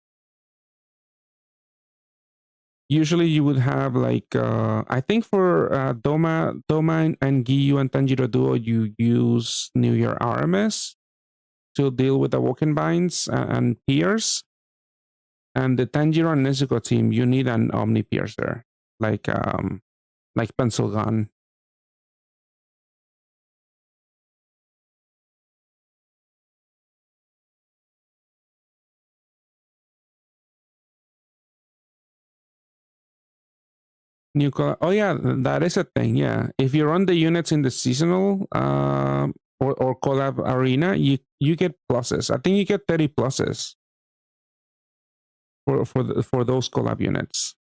Usually you would have like I think for Doma and Giyu and Tanjiro Duo, you use New Year RMS to deal with the Woken Binds and Pierce. And the Tanjiro and Nezuko team, you need an Omni Piercer, like Pencil Gun. New color. Oh yeah, that is a thing. Yeah, if you run the units in the seasonal or collab arena, you get pluses. I think you get 30 pluses for those collab units.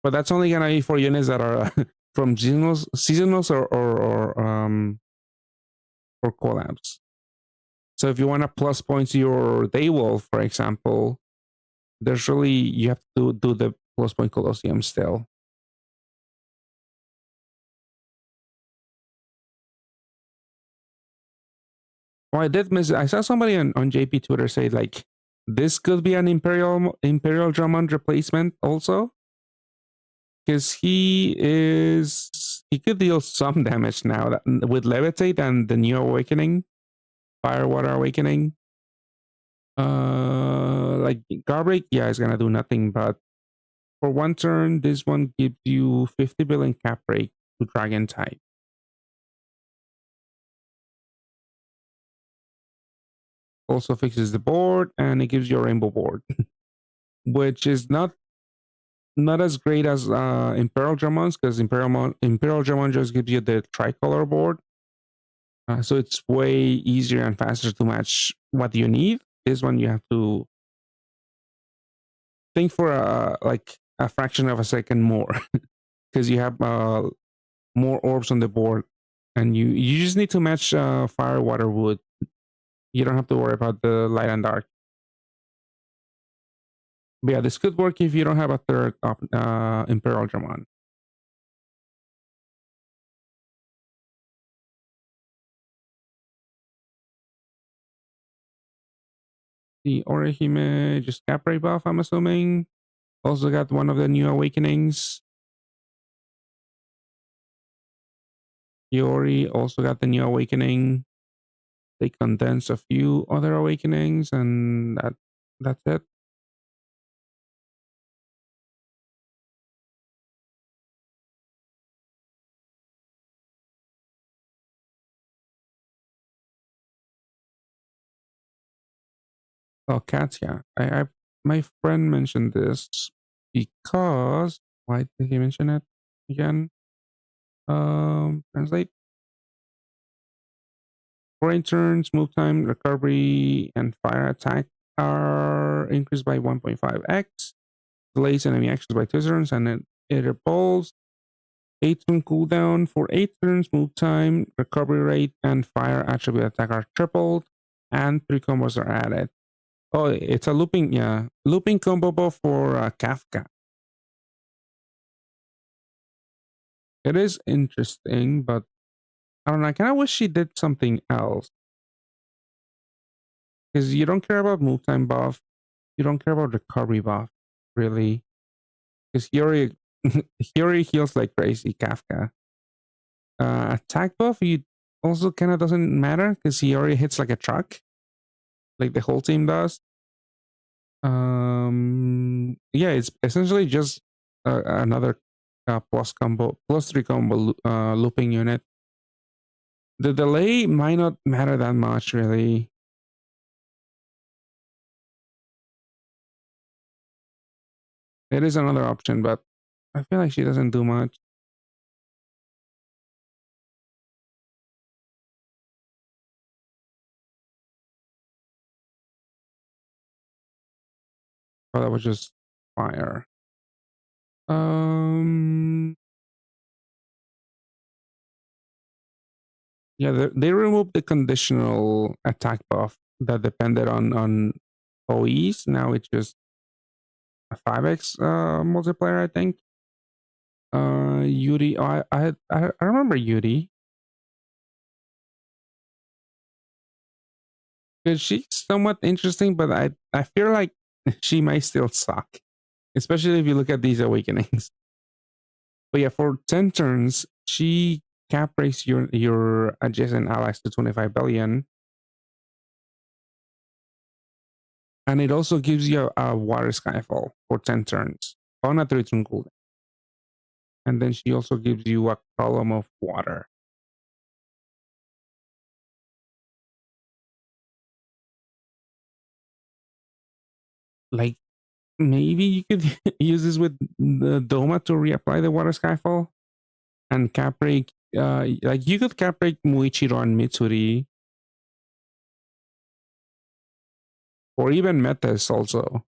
But that's only gonna be for units that are from seasonals or collabs. So if you want to plus points your Daywolf, for example, there's really you have to do the plus point Colosseum still. Oh, I did miss. I saw somebody on JP Twitter say like this could be an Imperial Drummond replacement also, because he could deal some damage now with Levitate and the New Awakening, Fire Water Awakening. Like Garbage, yeah, it's gonna do nothing, but for 1 turn, this one gives you 50 billion cap break to Dragon type. Also fixes the board, and it gives you a rainbow board, which is not as great as Imperial Drummonds, because Imperial Drummond just gives you the tricolor board, so it's way easier and faster to match what you need. This one you have to think for like a fraction of a second more, because you have more orbs on the board, and you just need to match fire, water, wood. You don't have to worry about the light and dark. But yeah, this could work if you don't have a third Imperial Drummond. The Orihime just Capri buff, I'm assuming. Also got one of the new awakenings. Yori also got the new awakening. They condensed a few other awakenings, and that's it. Oh, cats, yeah. I my friend mentioned this because why did he mention it again? Translate. Foreign turns, move time, recovery, and fire attack are increased by 1.5x. Delays enemy actions by 2 turns, and it evolves. 8-turn cooldown for 8 turns, move time, recovery rate, and fire attribute attack are tripled, and 3 combos are added. Oh, it's a looping combo buff for Kafka. It is interesting, but I don't know. I kind of wish she did something else, because you don't care about move time buff, you don't care about recovery buff, really, because Hiyori heals like crazy. Kafka attack buff, you also kind of doesn't matter because he already hits like a truck, like the whole team does. Yeah, it's essentially just another plus 3 combo looping unit. The delay might not matter that much, really. It is another option, but I feel like she doesn't do much. Oh, that was just fire. Um, yeah, they removed the conditional attack buff that depended on OEs. Now it's just a 5x multiplier, I think. Yuri, I remember Yuri because she's somewhat interesting, but I feel like she might still suck, especially if you look at these awakenings. But yeah, for 10 turns, she cap breaks your adjacent allies to 25 billion. And it also gives you a water skyfall for 10 turns on a 3-turn cooldown. And then she also gives you a column of water. Like, maybe you could use this with the Doma to reapply the water skyfall and cap break. Like, you could cap break Muichiro and Mitsuri, or even Metas also,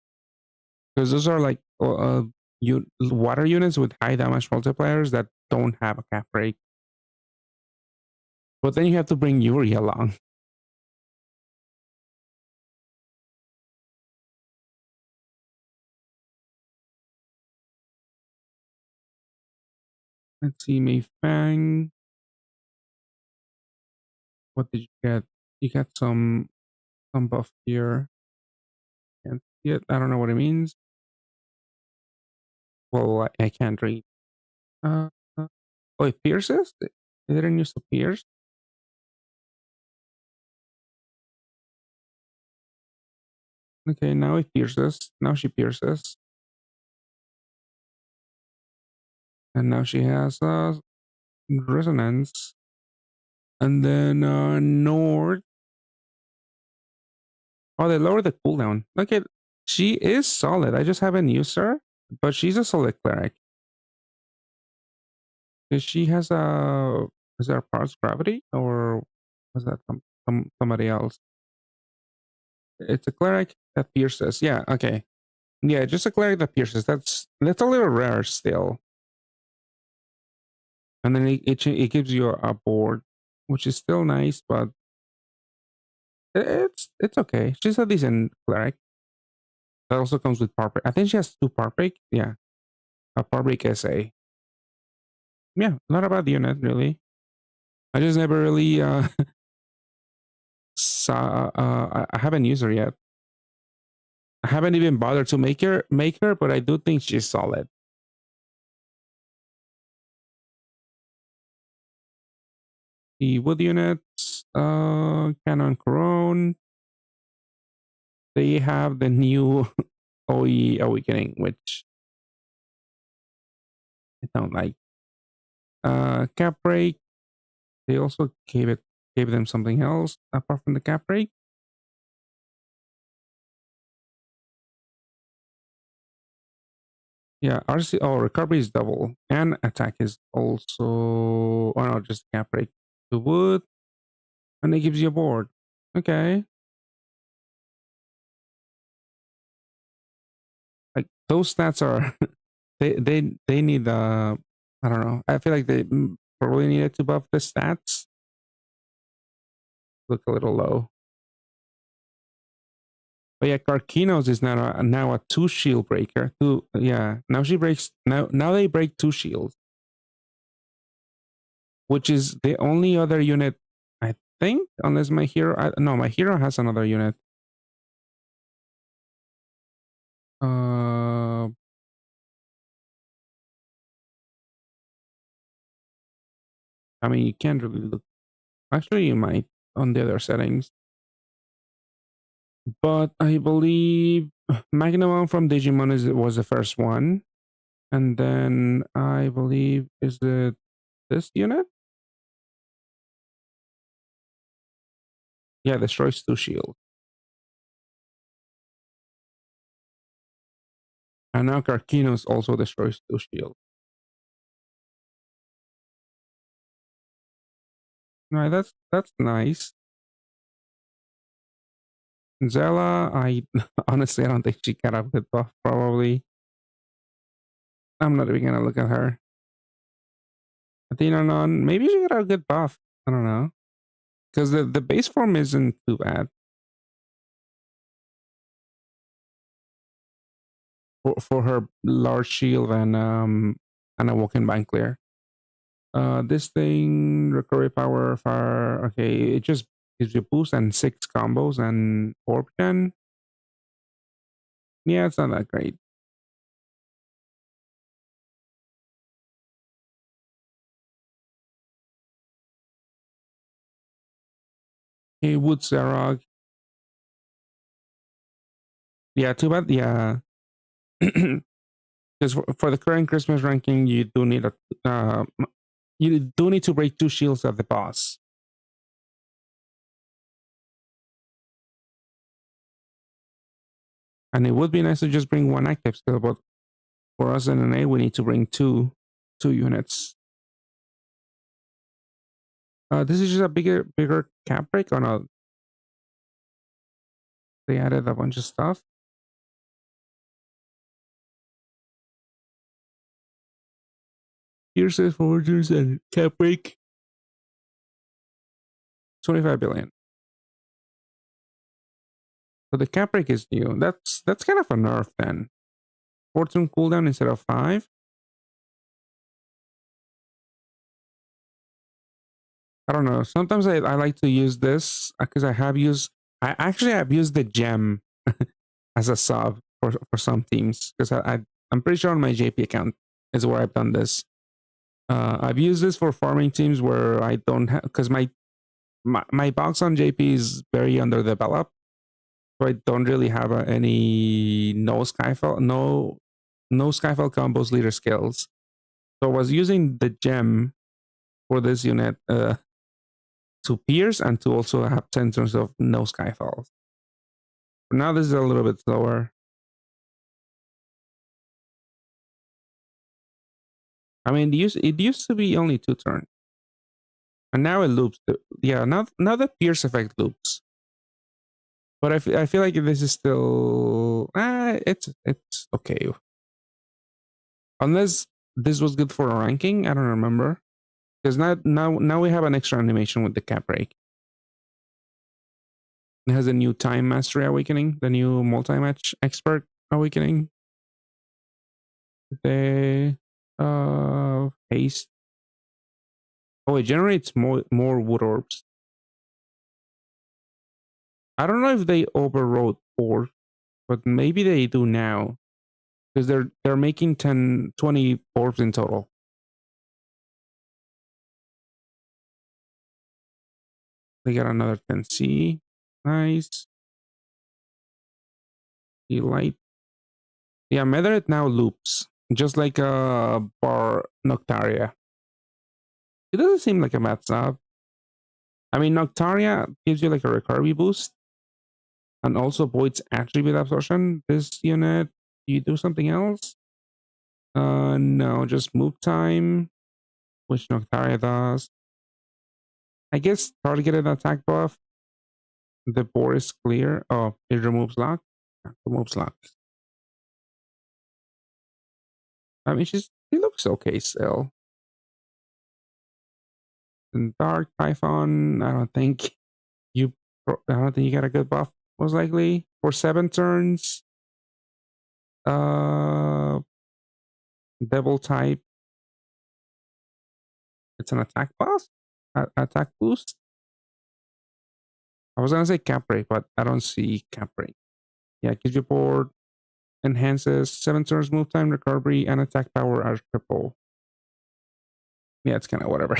because those are like water units with high damage multipliers that don't have a cap break. But then you have to bring Yuri along. Let's see, Mei Fang. What did you get? You got some buff here. Can't see it. I don't know what it means. Well, I can't read. Uh, oh, it pierces? It didn't use to pierce? Okay, now it pierces. Now she pierces. And now she has resonance. And then Nord. Oh, they lowered the cooldown. Okay, she is solid. I just haven't used her, but she's a solid cleric. She has a... Is that a parts gravity? Or was that somebody else? It's a cleric that pierces. Yeah, okay. Yeah, just a cleric that pierces. That's a little rare still. And then it gives you a board, which is still nice, but it's okay. She's a decent cleric. That also comes with power break. I think she has 2 power break. Yeah, a power break SA. Yeah, not a bad unit really. I just never really saw. I haven't used her yet. I haven't even bothered to make her, but I do think she's solid. The wood units, Cannon Corone. They have the new OE Awakening, which I don't like. Cap break. They also gave them something else apart from the cap break. Yeah, RC. Oh, recovery is double, and attack is also. Oh no, just cap break. The wood, and it gives you a board. Okay, like those stats are. they need. I don't know. I feel like they probably needed to buff the stats. Look a little low. But yeah, Karkinos is now a 2 shield breaker. Yeah, now she breaks now they break 2 shields, which is the only other unit I think, unless my hero. No, my hero has another unit. Uh, I mean, you can't really look. Actually, you might on the other settings, but I believe Magnum from Digimon was the first one, and then I believe is it this unit? Yeah, destroys 2 shields. And now Karkinos also destroys 2 shields. Right, that's nice. Zella, I honestly I don't think she got a good buff. Probably, I'm not even gonna look at her. Athena non, maybe she got a good buff. I don't know because the base form isn't too bad for her large shield and a walking bank clear. This thing recovery power fire. Okay, it just gives you a boost and 6 combos and orb gen. Yeah, it's not that great. Hey, Wood Zarog. Yeah, too bad. Yeah, because for the current Christmas ranking, you do need a you do need to break 2 shields at the boss. And it would be nice to just bring 1 active skill, but for us in an A, we need to bring two units. This is just a bigger cap break on a. They added a bunch of stuff. Pierces, forgers, and cap break. 25 billion. So the cap break is new. That's kind of a nerf then. Fortune cooldown instead of 5. I don't know. Sometimes I like to use this because I actually have used the gem as a sub for some teams because I'm pretty sure on my JP account is where I've done this. I've used this for farming teams where I don't have because my box on JP is very underdeveloped, so I don't really have any no Skyfall combos leader skills. So I was using the gem for this unit to pierce and to also have 10 turns of no Skyfalls. Now this is a little bit slower. I mean, it used to be only 2 turns, and now it loops. Yeah, now the pierce effect loops. But I feel like this is still it's okay. Unless this was good for a ranking, I don't remember. Because now we have an extra animation with the cap break. It has a new time mastery awakening, the new multi-match expert awakening. The haste. Oh, it generates more wood orbs. I don't know if they overrode orbs, but maybe they do now. Because they're making 20 orbs in total. They got another 10C. Nice. Light. Yeah, Methered now loops. Just like a bar Noctaria. It doesn't seem like a bad sub. I mean, Noctaria gives you like a recovery boost. And also voids attribute absorption. This unit, you do something else? No, just move time, which Noctaria does. I guess targeted attack buff. The board is clear. Oh, it removes lock. Removes lock. I mean, she looks okay still. And Dark Python, I don't think you got a good buff, most likely. For 7 turns. Devil type. It's an attack buff? Attack boost? I was gonna say cap rate, but I don't see cap rate. Yeah, gives you board, enhances 7 turns move time, recovery, and attack power are triple. Yeah, it's kind of whatever.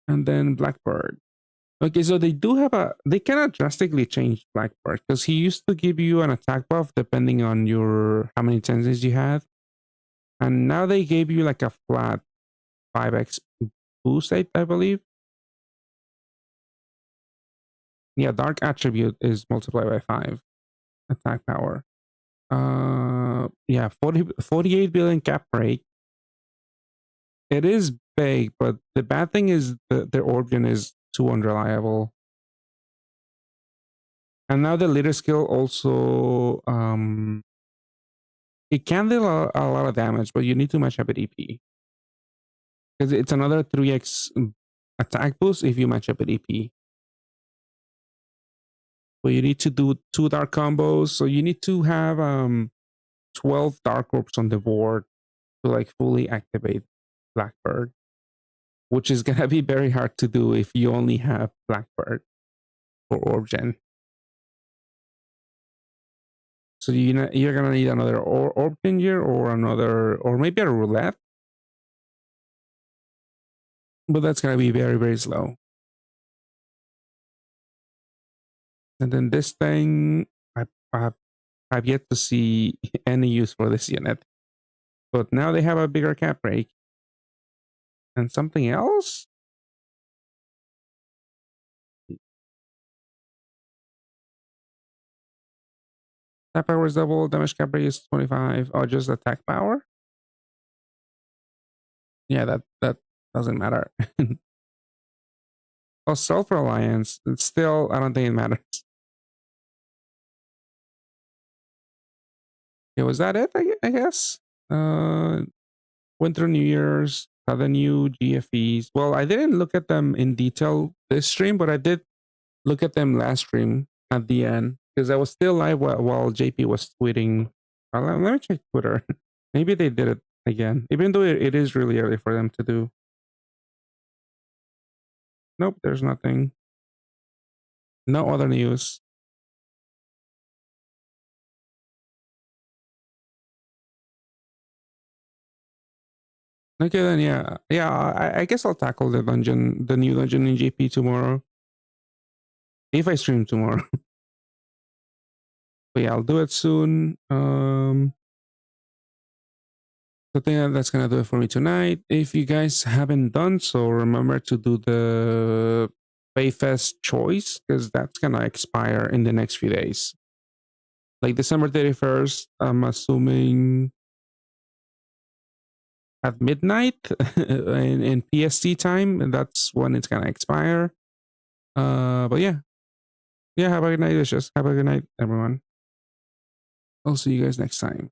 And then Blackbird. Okay, so they kind of drastically changed Blackbird because he used to give you an attack buff depending on how many tenses you had. And now they gave you like a flat 5x boost, I believe. Yeah, Dark Attribute is multiplied by 5 attack power. Yeah, 48 billion cap break. It is big, but the bad thing is the origin is too unreliable. And now the leader skill also it can deal a lot of damage, but you need to match up with EP because it's another 3x attack boost if you match up with EP. But you need to do 2 dark combos, so you need to have 12 dark orbs on the board to like fully activate Blackbird, which is gonna be very hard to do if you only have Blackbird for orb gen. So you're gonna need another orb changer or maybe a roulette, but that's gonna be very, very slow. And then this thing, I've yet to see any use for this unit, but now they have a bigger cap break and something else. Attack power is double, damage cap rate is 25. Oh, just attack power? Yeah, that doesn't matter. Oh, self-reliance. It's still, I don't think it matters. Yeah, was that it, I guess? Went through New Year's, had the new GFEs. Well, I didn't look at them in detail this stream, but I did look at them last stream at the end because I was still live while JP was tweeting. Let me check Twitter. Maybe they did it again, even though it is really early for them to do. Nope, there's nothing. No other news. Okay, then yeah. I guess I'll tackle the new dungeon in JP tomorrow, if I stream tomorrow. But yeah, I'll do it soon. I think that's gonna do it for me tonight. If you guys haven't done so, remember to do the FaveFest choice because that's gonna expire in the next few days. Like December 31st, I'm assuming at midnight in PST time, and that's when it's gonna expire. But yeah. Have a good night, Have a good night, everyone. I'll see you guys next time.